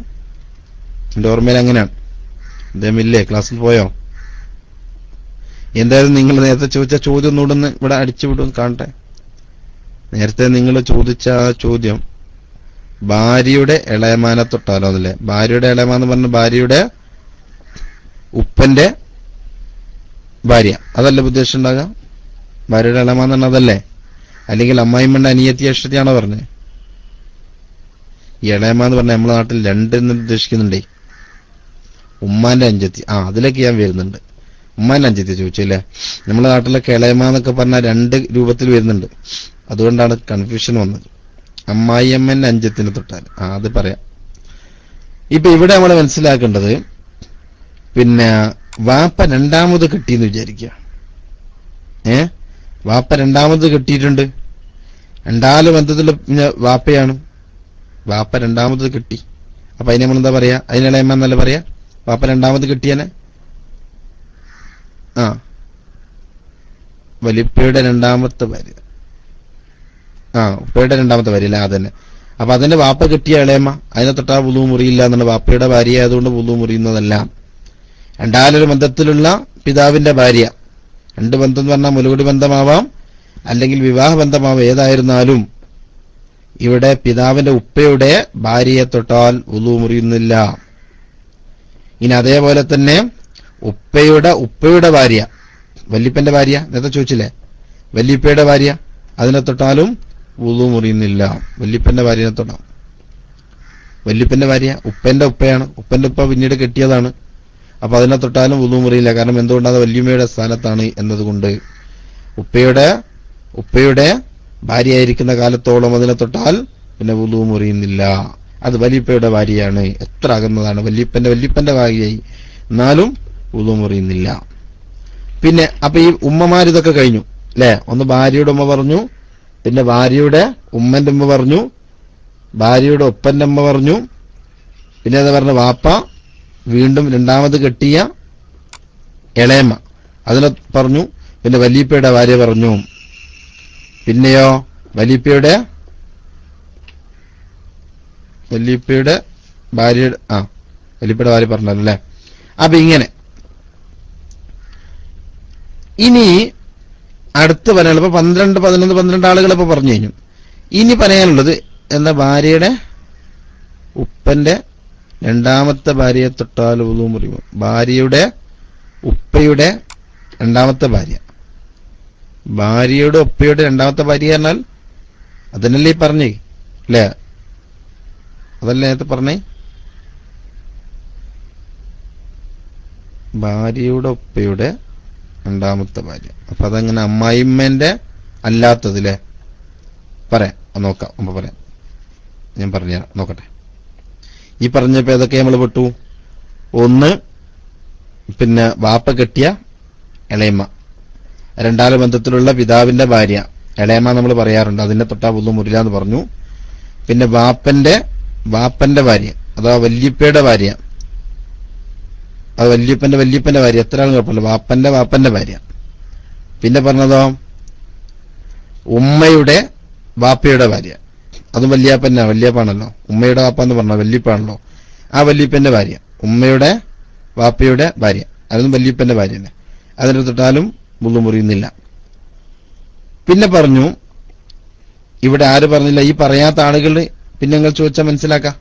S1: എന്റെ ഓർമ്മയിൽ അങ്ങനെയാണ്. അദ്ദേഹം ഇല്ലേ? ക്ലാസ്സിൽ പോയോ? എന്തായാലും നിങ്ങൾ നേരത്തെ ചോദിച്ച ചോദ്യം ഒന്നുകൂടെ ഇവിടെ അടിച്ചുവിടും കാണട്ടെ. നേരത്തെ നിങ്ങൾ ചോദിച്ച ആ ചോദ്യം ഭാര്യയുടെ ഇളയമാനെ തൊട്ടാലോ എന്നല്ലേ? ഭാര്യയുടെ ഇളയമാന്ന് പറഞ്ഞ ഭാര്യയുടെ ഉപ്പന്റെ ഭാര്യ, അതല്ലേ ഉദ്ദേശം ഉണ്ടാകുക? ഭാര്യയുടെ ഇളയമാന്ന് പറഞ്ഞ അതല്ലേ? അല്ലെങ്കിൽ അമ്മായിമ്മന്റെ അനിയത്തി അഷ്ടത്തിയാണോ പറഞ്ഞത്? ഈ ഇളയമാന്ന് പറഞ്ഞ നമ്മുടെ നാട്ടിൽ രണ്ടെന്ന് ഉദ്ദേശിക്കുന്നുണ്ടേ. ഉമ്മാന്റെ അഞ്ചത്തി, അതിലേക്ക് ഞാൻ വരുന്നുണ്ട്. ഉമ്മാന്റെ അഞ്ചത്തി ചോദിച്ചില്ലേ? നമ്മുടെ നാട്ടിലൊക്കെ ഇളയമാന്നൊക്കെ പറഞ്ഞാൽ രണ്ട് രൂപത്തിൽ വരുന്നുണ്ട്. അതുകൊണ്ടാണ് കൺഫ്യൂഷൻ വന്നത്. അമ്മായിയമ്മന്റെ അഞ്ചത്തിന് തൊട്ടാൽ അത് പറയാം. ഇപ്പൊ ഇവിടെ നമ്മൾ മനസ്സിലാക്കേണ്ടത്, പിന്നെ വാപ്പ രണ്ടാമത് കെട്ടിയെന്ന് വിചാരിക്കുക. വാപ്പ രണ്ടാമത് കെട്ടിയിട്ടുണ്ട്. രണ്ടാല് ബന്ധത്തിൽ വാപ്പയാണ്. വാപ്പ രണ്ടാമത് കെട്ടി. അപ്പൊ അതിനെ നമ്മളെന്താ പറയാ? അതിനിളയമ്മ എന്നല്ല പറയാ? വാപ്പ രണ്ടാമത് കെട്ടിയനെ വലിപ്പയുടെ രണ്ടാമത്തെ ഭാര്യ, ഉപ്പയുടെ രണ്ടാമത്തെ ഭാര്യ അല്ലേ? അതന്നെ. അപ്പൊ അതിന്റെ വാപ്പ കെട്ടിയ ഇളയമ്മ, അതിനെ തൊട്ടാ വുളു മുറിയില്ല എന്നാണ്. വാപ്പയുടെ ഭാര്യ ആയതുകൊണ്ട് വുളു മുറിയുന്നതല്ല. രണ്ടാലൊരു ബന്ധത്തിലുള്ള പിതാവിന്റെ ഭാര്യ, രണ്ട് ബന്ധം എന്ന് പറഞ്ഞാൽ മുലകുടി ബന്ധമാവാം അല്ലെങ്കിൽ വിവാഹ ബന്ധമാവാം, ഏതായിരുന്നാലും ഇവിടെ പിതാവിന്റെ ഉപ്പയുടെ ഭാര്യയെ തൊട്ടാൽ വുളു മുറിയുന്നില്ല. ഇനി അതേപോലെ തന്നെ ഉപ്പയുടെ ഭാര്യ, വല്യപ്പന്റെ ഭാര്യ, നേരത്തെ ചോദിച്ചില്ലേ? വല്യപ്പയുടെ ഭാര്യ, അതിനെ തൊട്ടാലും വുളു മുറിയുന്നില്ല. വല്യപ്പന്റെ ഭാര്യനെ തൊടാം. വല്യപ്പന്റെ ഭാര്യ ഉപ്പന്റെ ഉപ്പയാണ്. ഉപ്പന്റെ ഉപ്പ പിന്നീട് കെട്ടിയതാണ്. അപ്പൊ അതിനെ തൊട്ടാലും വുളു മുറിയില്ല. കാരണം എന്തുകൊണ്ടാണ്? വല്യമ്മയുടെ സ്ഥാനത്താണ് എന്നതുകൊണ്ട്. ഉപ്പയുടെ ഭാര്യയായിരിക്കുന്ന കാലത്തോളം അതിനെ തൊട്ടാൽ പിന്നെ വുളു മുറിയുന്നില്ല. അത് വല്യപ്പയുടെ ഭാര്യയാണ്. എത്ര അകന്നതാണ്, വല്യപ്പന്റെ ഭാര്യയായി, എന്നാലും വുളു മുറിയുന്നില്ല. പിന്നെ അപ്പൊ ഈ ഉമ്മമാരിതൊക്കെ കഴിഞ്ഞു അല്ലെ? ഒന്ന് ഭാര്യയുടെ ഉമ്മ പറഞ്ഞു, പിന്നെ ഭാര്യയുടെ ഉമ്മന്റെ ഉമ്മ പറഞ്ഞു, ഭാര്യയുടെ ഒപ്പന്റെ ഉമ്മ പറഞ്ഞു, പിന്നെ എന്താ പറഞ്ഞ? വാപ്പ, വീണ്ടും രണ്ടാമത് കെട്ടിയ ഇളയമ്മ, അതിനെ പറഞ്ഞു. പിന്നെ വല്യപ്പയുടെ ഭാര്യ പറഞ്ഞു. പിന്നെയോ വല്യപ്പയുടെ ഭാര്യയുടെ വല്യപ്പയുടെ ഭാര്യ പറഞ്ഞല്ലേ? അപ്പൊ ഇങ്ങനെ ഇനി അടുത്ത് പറയാനുള്ളത്, ഇപ്പൊ 12, 11, 12 ആളുകൾ ഇപ്പൊ പറഞ്ഞു കഴിഞ്ഞു. ഇനി പറയാനുള്ളത് എന്താ? ഭാര്യയുടെ ഉപ്പന്റെ രണ്ടാമത്തെ ഭാര്യയെ തൊട്ടാൽ വുളു മുറിയും. ഭാര്യയുടെ ഉപ്പയുടെ രണ്ടാമത്തെ ഭാര്യ, ഭാര്യയുടെ ഉപ്പയുടെ രണ്ടാമത്തെ ഭാര്യ പറഞ്ഞാൽ അതിനല്ലേ ഈ പറഞ്ഞേ അല്ലേ? അതല്ലേ നേരത്തെ പറഞ്ഞേ? ഭാര്യയുടെ ഉപ്പയുടെ രണ്ടാമത്തെ ഭാര്യ. അപ്പൊ അതങ്ങനെ അമ്മായിമ്മന്റെ അല്ലാത്തതില്ലേ? പറയാം, നോക്കാം. അപ്പൊ പറയാം, ഞാൻ പറഞ്ഞ നോക്കട്ടെ. ഈ പറഞ്ഞപ്പോ ഏതൊക്കെ നമ്മൾ പെട്ടു? ഒന്ന് പിന്നെ വാപ്പ കെട്ടിയ ഇളയമ്മ, രണ്ടാല് ബന്ധത്തിലുള്ള പിതാവിന്റെ ഭാര്യ ഇളയമ്മ നമ്മൾ പറയാറുണ്ട്, അതിനെ തൊട്ടാ വുളു മുറിയില്ല എന്ന് പറഞ്ഞു. പിന്നെ വാപ്പന്റെ ഭാര്യ അഥവാ വല്യപ്പയുടെ ഭാര്യ, അത് വല്യപ്പന്റെ ഭാര്യ, എത്ര ആളും കുഴപ്പമില്ല, വാപ്പന്റെ ഭാര്യ. പിന്നെ പറഞ്ഞതോ ഉമ്മയുടെ വാപ്പയുടെ ഭാര്യ, അതും വല്യപ്പാണല്ലോ. ഉമ്മയുടെ വാപ്പ എന്ന് പറഞ്ഞ വല്യപ്പാണല്ലോ. ആ വല്യപ്പന്റെ ഭാര്യ, ഉമ്മയുടെ വാപ്പയുടെ ഭാര്യ, അതും വല്യപ്പന്റെ ഭാര്യ തന്നെ. അതിനെ തൊട്ടാലും വുളു മുറിയുന്നില്ല. പിന്നെ പറഞ്ഞു, ഇവിടെ ആര് പറഞ്ഞില്ല, ഈ പറയാത്ത ആളുകൾ പിന്നെ നിങ്ങൾ ചോദിച്ചാൽ മനസ്സിലാക്കാം.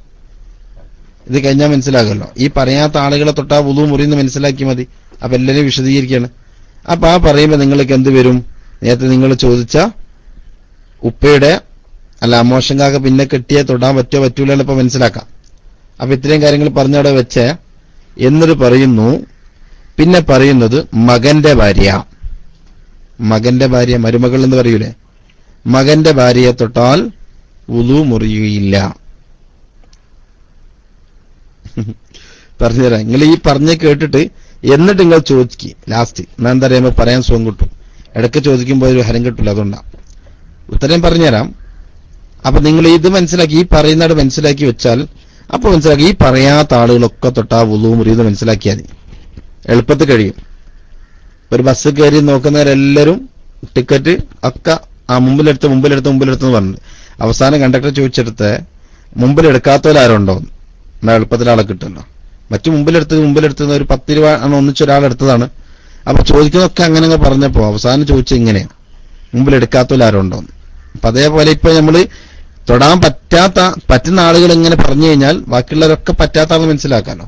S1: ഇത് കഴിഞ്ഞാൽ മനസ്സിലാകുമല്ലോ. ഈ പറയാത്ത ആളുകളെ തൊട്ടാ വുളു മുറിയുന്ന മനസ്സിലാക്കി മതി. അപ്പൊ എല്ലാവരും വിശദീകരിക്കുകയാണ്. അപ്പൊ പറയുമ്പോ നിങ്ങൾക്ക് എന്ത് വരും? നേരത്തെ നിങ്ങൾ ചോദിച്ച ഉപ്പയുടെ അമ്മോഷങ്കാക്ക പിന്നെ കെട്ടിയെ തൊടാൻ പറ്റൂല ഇപ്പൊ മനസ്സിലാക്കാം. അപ്പൊ ഇത്രയും കാര്യങ്ങൾ പറഞ്ഞവിടെ വെച്ച് എന്നിട്ട് പറയുന്നു, പിന്നെ പറയുന്നത് മകന്റെ ഭാര്യ, മരുമകൾ എന്ന് പറയൂലേ, മകന്റെ ഭാര്യയെ തൊട്ടാൽ വുളു മുറിയുകയില്ല. പറഞ്ഞുതരാം. നിങ്ങൾ ഈ പറഞ്ഞ് കേട്ടിട്ട് എന്നിട്ട് നിങ്ങൾ ചോദിക്കുക ലാസ്റ്റ്. ഞാൻ എന്താ പറയുമ്പോ പറയാൻ സുഖം കിട്ടും. ഇടയ്ക്ക് ചോദിക്കുമ്പോൾ ഒരു ഹരം കിട്ടില്ല, അതുകൊണ്ടാണ്. ഉത്തരം പറഞ്ഞുതരാം. അപ്പൊ നിങ്ങൾ ഇത് മനസ്സിലാക്കി, ഈ പറയുന്നത് മനസ്സിലാക്കി വെച്ചാൽ അപ്പൊ മനസ്സിലാക്കി, ഈ പറയാത്ത ആളുകളൊക്കെ തൊട്ടാ വുളു മുറിയുന്നത് മനസ്സിലാക്കിയാൽ മതി, എളുപ്പത്തിൽ കഴിയും. ഒരു ബസ് കയറി നോക്കുന്നവരെല്ലാവരും ടിക്കറ്റ് ഒക്കെ മുമ്പിലെടുത്ത് പറഞ്ഞു. അവസാനം കണ്ടക്ടർ ചോദിച്ചെടുത്ത് മുമ്പിലെടുക്കാത്തവരാരുണ്ടോ? എന്നാ എളുപ്പത്തിൽ ആളെ കിട്ടുമല്ലോ. മറ്റു മുമ്പിലെടുത്ത് ഒരു 10 രൂപ ആണ് ഒന്നിച്ചൊരാളെടുത്തതാണ്. അപ്പൊ ചോദിക്കുന്നതൊക്കെ അങ്ങനെ പറഞ്ഞപ്പോ അവസാനം ചോദിച്ചത് ഇങ്ങനെയാണ്, മുമ്പിലെടുക്കാത്തവരാരുണ്ടോന്ന്. അപ്പൊ അതേപോലെ ഇപ്പൊ നമ്മള് തൊടാൻ പറ്റുന്ന ആളുകൾ ഇങ്ങനെ പറഞ്ഞു കഴിഞ്ഞാൽ ബാക്കിയുള്ളവരൊക്കെ പറ്റാത്താണെന്ന് മനസ്സിലാക്കാലോ.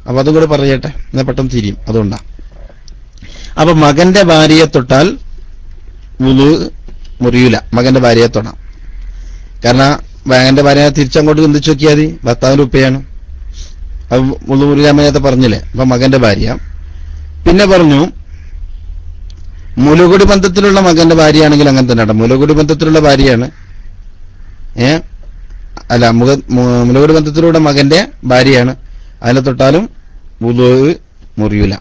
S1: അപ്പൊ അതും കൂടെ പറയട്ടെ, എന്നാൽ പെട്ടെന്ന് തിരിയും. അതുകൊണ്ടാ. അപ്പൊ മകന്റെ ഭാര്യയെ തൊട്ടാൽ വുളു മുറിയൂല. മകന്റെ ഭാര്യയെ തൊടാം. കാരണം മകന്റെ ഭാര്യയെ തിരിച്ചങ്ങോട്ട് ചിന്തിച്ചു നോക്കിയാൽ മതി, ഭർത്താവിന്റെ ഉപ്പയാണ്. അത് വുളു മുറിയാൻ നേരത്തെ പറഞ്ഞില്ലേ. അപ്പൊ മകന്റെ ഭാര്യ. പിന്നെ പറഞ്ഞു മുലകുടി ബന്ധത്തിലുള്ള മകന്റെ ഭാര്യയാണെങ്കിൽ അങ്ങനെ തന്നെ. മുലകുടി ബന്ധത്തിലുള്ള ഭാര്യയാണ്, അല്ല മുലകുടി ബന്ധത്തിലൂടെ മകന്റെ ഭാര്യയാണ്, അതിനെ തൊട്ടാലും വുളു മുറിയൂല.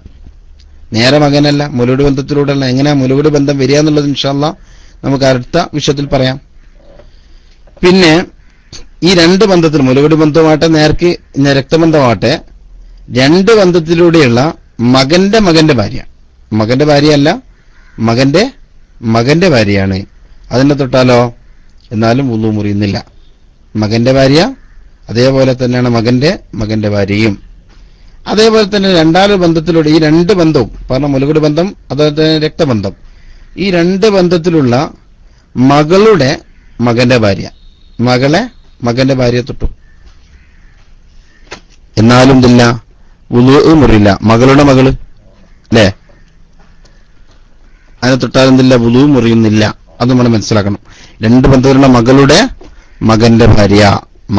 S1: നേരെ മകനല്ല, മുലകുടി ബന്ധത്തിലൂടെ അല്ല. എങ്ങനെയാ മുലകുടി ബന്ധം വരിക എന്നുള്ളത് ഇൻഷാ അല്ലാഹ് നമുക്ക് അടുത്ത വിഷയത്തിൽ പറയാം. പിന്നെ ഈ രണ്ട് ബന്ധത്തിൽ, മുലകുടി ബന്ധമാവട്ടെ നേർക്ക് രക്തബന്ധമാവട്ടെ, രണ്ട് ബന്ധത്തിലൂടെയുള്ള മകന്റെ ഭാര്യ, മകന്റെ ഭാര്യയല്ല, മകന്റെ ഭാര്യയാണ്, അതിനെ തൊട്ടാലോ എന്നാലും വുളു മുറിയുന്നില്ല. മകന്റെ ഭാര്യ അതേപോലെ തന്നെയാണ് മകന്റെ ഭാര്യയും. അതേപോലെ തന്നെ രണ്ടാമൊരു ബന്ധത്തിലൂടെ ഈ രണ്ട് ബന്ധവും പറഞ്ഞ മുലകുടി ബന്ധം അതുപോലെ തന്നെ രക്തബന്ധം, ഈ രണ്ട് ബന്ധത്തിലുള്ള മകളുടെ മകന്റെ ഭാര്യ, മകന്റെ ഭാര്യയെ തൊട്ടു എന്നാലും ഇതില്ല, വുളു മുറിയില്ല. മകളുടെ മകള് അല്ലേ, അതിനെ തൊട്ടാലും ഇതില്ല, വുളു മുറിയുന്നില്ല. അത് നമ്മൾ മനസ്സിലാക്കണം. രണ്ട് ബന്ധത്തിലുള്ള മകളുടെ മകന്റെ ഭാര്യ,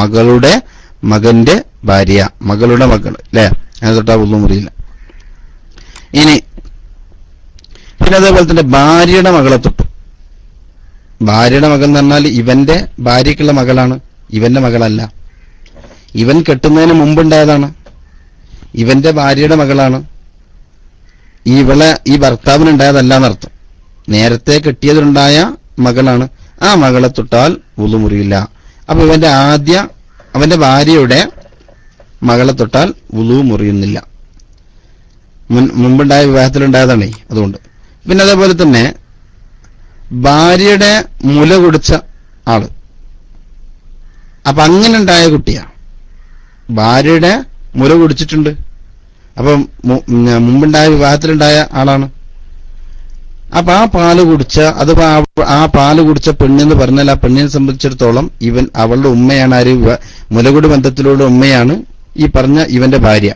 S1: മകളുടെ മകൾ അല്ലേ, അതിനെ തൊട്ടാൽ വുളു മുറിയില്ല. ഇനി പിന്നെ അതേപോലെ തന്നെ ഭാര്യയുടെ മകളെ തൊട്ടു. ഭാര്യയുടെ മകൾ എന്ന് പറഞ്ഞാൽ ഇവന്റെ ഭാര്യക്കുള്ള മകളാണ്, ഇവന്റെ മകളല്ല. ഇവൻ കെട്ടുന്നതിന് മുമ്പുണ്ടായതാണ്, ഇവന്റെ ഭാര്യയുടെ മകളാണ്. ഈ ഭർത്താവിനുണ്ടായതല്ല എന്നർത്ഥം. നേരത്തെ കെട്ടിയതുണ്ടായ മകളാണ്. ആ മകളെ തൊട്ടാൽ വുളു മുറിയില്ല. അപ്പൊ അവന്റെ ഭാര്യയുടെ മകളെ തൊട്ടാൽ വുളു മുറിയുന്നില്ല. മുമ്പുണ്ടായ വിവാഹത്തിലുണ്ടായതാണേ, അതുകൊണ്ട്. പിന്നെ അതേപോലെ തന്നെ ഭാര്യയുടെ മുല കുടിച്ച ആള്, അപ്പൊ അങ്ങനെ ഉണ്ടായ കുട്ടിയാ, ഭാര്യയുടെ മുല കുടിച്ചിട്ടുണ്ട്. അപ്പൊ മുമ്പുണ്ടായ വിവാഹത്തിലുണ്ടായ ആളാണ്. അപ്പൊ ആ പാല് കുടിച്ച പെണ്ണെന്ന് പറഞ്ഞാൽ ആ പെണ്ണിനെ സംബന്ധിച്ചിടത്തോളം അവളുടെ ഉമ്മയാണ് ആര്, മുലകുടി ബന്ധത്തിലൂടെ ഉമ്മയാണ് ഈ പറഞ്ഞ ഇവന്റെ ഭാര്യ.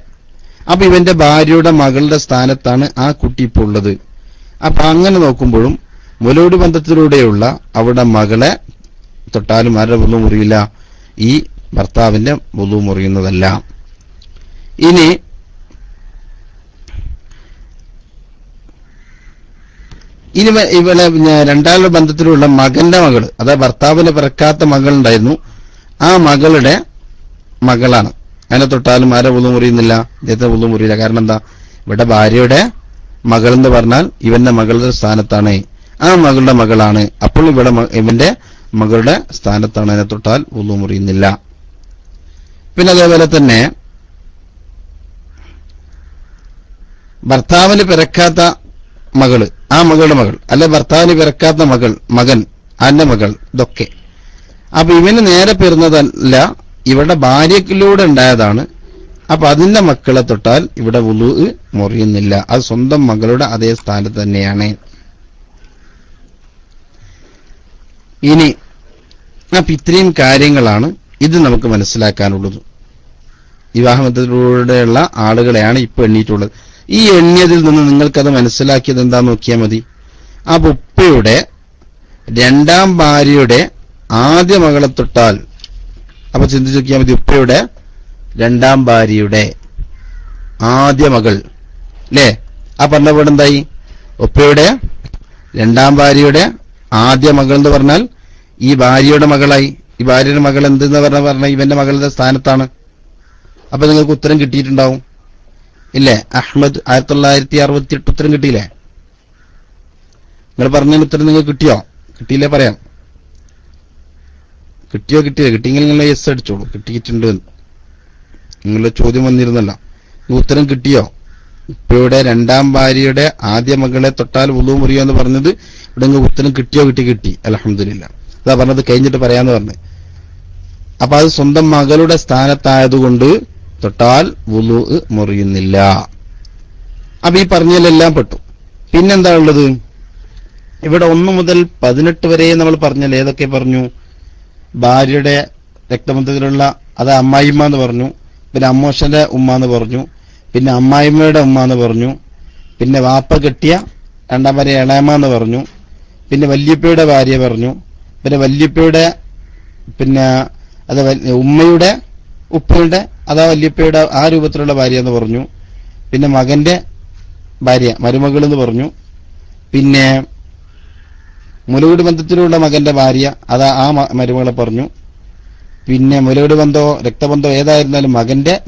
S1: അപ്പൊ ഇവന്റെ ഭാര്യയുടെ മകളുടെ സ്ഥാനത്താണ് ആ കുട്ടി ഇപ്പോൾ ഉള്ളത്. അപ്പൊ അങ്ങനെ നോക്കുമ്പോഴും മുലകുടി ബന്ധത്തിലൂടെയുള്ള അവിടെ മകളെ തൊട്ടാലും ആരുടെ വുളു മുറിയില്ല, ഈ ഭർത്താവിന്റെ വുളു മുറിയുന്നതല്ല. ഇനി ഇവളെ രണ്ടാളുടെ ബന്ധത്തിലുള്ള മകന്റെ മകള്, അതായത് ഭർത്താവിന് പിറക്കാത്ത മകളുണ്ടായിരുന്നു, ആ മകളുടെ മകളാണ്. അതിനെ തൊട്ടാലും ആരെ വുളു മുറിയുന്നില്ല, ഇദ്ദേഹത്തെ വുളു മുറിയില്ല. കാരണം എന്താ, ഇവിടെ ഭാര്യയുടെ മകൾ എന്ന് പറഞ്ഞാൽ ഇവന്റെ മകളുടെ സ്ഥാനത്താണ്, ആ മകളുടെ മകളാണ്. അപ്പോൾ ഇവിടെ ഇവന്റെ മകളുടെ സ്ഥാനത്താണ്, അതിനെ തൊട്ടാൽ വുളു മുറിയുന്നില്ല. പിന്നെ അതേപോലെ തന്നെ ഭർത്താവിന് പിറക്കാത്ത മകള്, ആ മകളുടെ മകൾ, അല്ലെ ഭർത്താവിന് പിറക്കാത്ത മകൻ, ആന്റെ മകൾ, ഇതൊക്കെ. അപ്പൊ ഇവന് നേരെ പിറന്നതല്ല, ഇവിടെ ഭാര്യക്കിലൂടെ ഉണ്ടായതാണ്. അപ്പൊ അതിന്റെ മക്കളെ തൊട്ടാൽ ഇവിടെ വുളു മുറിയുന്നില്ല. അത് സ്വന്തം മകളുടെ അതേ സ്ഥാനത്ത് തന്നെയാണ്. ഇനി അപ്പൊ ഇത്രയും കാര്യങ്ങളാണ് ഇത് നമുക്ക് മനസ്സിലാക്കാനുള്ളത്. വിവാഹബന്ധത്തിലൂടെയുള്ള ആളുകളെയാണ് ഇപ്പൊ എണ്ണീട്ടുള്ളത്. ഈ എണ്ണിയതിൽ നിന്ന് നിങ്ങൾക്കത് മനസ്സിലാക്കിയത് എന്താന്ന് നോക്കിയാൽ മതി. ആ ഉപ്പയുടെ രണ്ടാം ഭാര്യയുടെ ആദ്യ മകളെ തൊട്ടാൽ, അപ്പൊ ചിന്തിച്ചു നോക്കിയാൽ മതി, ഉപ്പയുടെ രണ്ടാം ഭാര്യയുടെ ആദ്യ മകൾ അല്ലേ, ആ പറഞ്ഞ പോലെ എന്തായി, ഉപ്പയുടെ രണ്ടാം ഭാര്യയുടെ ആദ്യ മകൾ എന്ന് പറഞ്ഞാൽ ഈ ഭാര്യയുടെ മകളായി. ഈ ഭാര്യയുടെ മകൾ എന്തെന്ന് പറഞ്ഞ ഇവന്റെ മകളുടെ സ്ഥാനത്താണ്. അപ്പൊ നിങ്ങൾക്ക് ഉത്തരം കിട്ടിയിട്ടുണ്ടാവും ഇല്ലേ? അഹ്മദ് 1968 ഉത്തരം കിട്ടിയില്ലേ? നിങ്ങൾ പറഞ്ഞതിന് ഉത്തരം നിങ്ങൾക്ക് കിട്ടിയോ? കിട്ടിയില്ലേ പറയാം. കിട്ടിയെങ്കിൽ നിങ്ങൾ യെസ് അടിച്ചോളൂ, കിട്ടിയിട്ടുണ്ട്. നിങ്ങളുടെ ചോദ്യം വന്നിരുന്നല്ലോ, ഉത്തരം കിട്ടിയോ? ഇപ്പയുടെ രണ്ടാം ഭാര്യയുടെ ആദ്യ മകളെ തൊട്ടാൽ വുളു മുറിയോ എന്ന് പറഞ്ഞത് ഇവിടെ നിങ്ങൾക്ക് ഉത്തരം കിട്ടിയോ? കിട്ടി. അൽഹംദുലില്ലാ. അതാ പറഞ്ഞത്, കഴിഞ്ഞിട്ട് പറയാന്ന് പറഞ്ഞു. അപ്പൊ അത് സ്വന്തം മകളുടെ സ്ഥാനത്തായതുകൊണ്ട് തൊട്ടാൽ വുളു മുറിയുന്നില്ല. അപ്പൊ ഈ പറഞ്ഞതിലെല്ലാം പെട്ടു. പിന്നെന്താ ഉള്ളത്? ഇവിടെ 1 മുതൽ 18 വരെ നമ്മൾ പറഞ്ഞല്ലേ? ഏതൊക്കെ പറഞ്ഞു? ഭാര്യയുടെ രക്തബന്ധത്തിലുള്ള അത് അമ്മായിമ്മ എന്ന് പറഞ്ഞു, പിന്നെ അമ്മോശന്റെ ഉമ്മ എന്ന് പറഞ്ഞു, പിന്നെ അമ്മായിമ്മയുടെ ഉമ്മ എന്ന് പറഞ്ഞു, പിന്നെ വാപ്പ കെട്ടിയ രണ്ടാം ഭാര്യ ഇളയമ്മ എന്ന് പറഞ്ഞു, പിന്നെ വല്യപ്പയുടെ ഭാര്യ പറഞ്ഞു, പിന്നെ വല്യപ്പയുടെ പിന്നെ അത് ഉമ്മയുടെ ഉപ്പയുടെ അതാ വല്യപ്പയുടെ ആ രൂപത്തിലുള്ള ഭാര്യ എന്ന് പറഞ്ഞു, പിന്നെ മകന്റെ ഭാര്യ മരുമകൾ എന്ന് പറഞ്ഞു, പിന്നെ മുലകുടി ബന്ധത്തിലുള്ള മകന്റെ ഭാര്യ അതാ ആ മരുമകളെ പറഞ്ഞു, പിന്നെ മുലകുടി ബന്ധമോ രക്തബന്ധമോ ഏതായിരുന്നാലും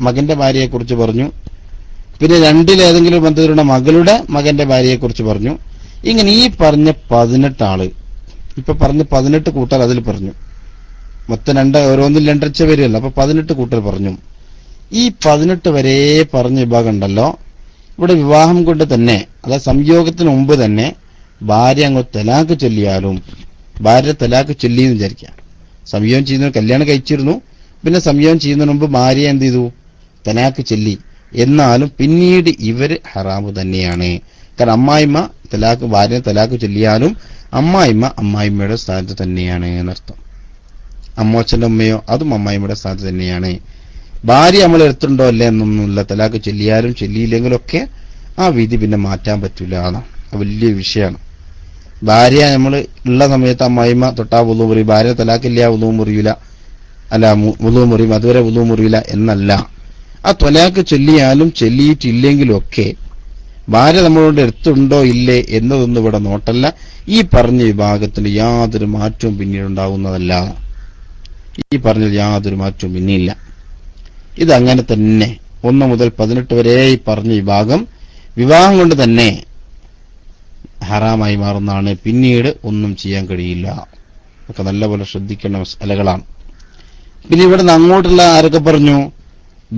S1: മകന്റെ ഭാര്യയെക്കുറിച്ച് പറഞ്ഞു, പിന്നെ രണ്ടിലേതെങ്കിലും ബന്ധത്തിലുള്ള മകന്റെ ഭാര്യയെക്കുറിച്ച് പറഞ്ഞു. ഇങ്ങനെ ഈ പറഞ്ഞ 18 ആള്, ഇപ്പൊ പറഞ്ഞ 18 കൂട്ടർ അതിൽ പറഞ്ഞു. മൊത്തം ഓരോന്നിൽ 2.5 പേരല്ല, അപ്പൊ 18 കൂട്ടർ പറഞ്ഞു. ഈ 18 വരെ പറഞ്ഞ വിഭാഗം ഉണ്ടല്ലോ, ഇവിടെ വിവാഹം കൊണ്ട് തന്നെ അതായത് സംയോഗത്തിന് മുമ്പ് തന്നെ ഭാര്യ അങ്ങ് തലാക്ക് ചൊല്ലിയാലും, ഭാര്യ തലാക്ക് ചൊല്ലിയെന്ന് വിചാരിക്കാം. സംയോഗം ചെയ്യുന്ന കല്യാണം കഴിച്ചിരുന്നു, പിന്നെ സംയോഗം ചെയ്യുന്നതിന് മുമ്പ് ഭാര്യ എന്ത് ചെയ്തു, തലാക്ക് ചൊല്ലി. എന്നാലും പിന്നീട് ഇവര് ഹറാമ് തന്നെയാണ്. കാരണം അമ്മായിമ്മ ഭാര്യ തലാക്ക് ചൊല്ലിയാലും അമ്മായിമ്മയുടെ സ്ഥാനത്ത് തന്നെയാണ് എന്നർത്ഥം. അമ്മോച്ചന്റെ ഉമ്മയോ അതും അമ്മായിമ്മയുടെ സ്ഥാനത്ത് തന്നെയാണ്. ഭാര്യ നമ്മൾ എടുത്തിട്ടുണ്ടോ അല്ലേ എന്നൊന്നുമില്ല, തലാക്ക് ചൊല്ലിയാലും ചൊല്ലിയില്ലെങ്കിലും ഒക്കെ ആ വിധി പിന്നെ മാറ്റാൻ പറ്റൂല. അതാണ് വലിയ വിഷയമാണ്. ഭാര്യ നമ്മൾ ഉള്ള സമയത്ത് അമ്മായിമ്മ തൊട്ടാ വുളു മുറിയും, ഭാര്യ തലാക്കില്ല വുളു മുറിയില്ല, അല്ല വുളു മുറിയും, അതുവരെ വുളു മുറിയില്ല എന്നല്ല. ആ തൊലാക്ക് ചൊല്ലിയാലും ചൊല്ലിയിട്ടില്ലെങ്കിലും ഒക്കെ ഭാര്യ നമ്മളോട് എടുത്തുണ്ടോ ഇല്ലേ എന്നതൊന്നും ഇവിടെ നോട്ടല്ല. ഈ പറഞ്ഞ വിഭാഗത്തിന് യാതൊരു മാറ്റവും പിന്നീട് ഉണ്ടാകുന്നതല്ല. ഈ പറഞ്ഞ യാതൊരു മാറ്റവും പിന്നില്ല. ഇതങ്ങനെ തന്നെ 1 മുതൽ 18 വരെ ഈ പറഞ്ഞ വിഭാഗം വിവാഹം കൊണ്ട് തന്നെ ഹറാമായി മാറുന്നതാണ്. പിന്നീട് ഒന്നും ചെയ്യാൻ കഴിയില്ല. ഒക്കെ നല്ലപോലെ ശ്രദ്ധിക്കേണ്ട മസലകളാണ്. പിന്നെ ഇവിടെ നിന്ന് അങ്ങോട്ടുള്ള ആരൊക്കെ പറഞ്ഞു,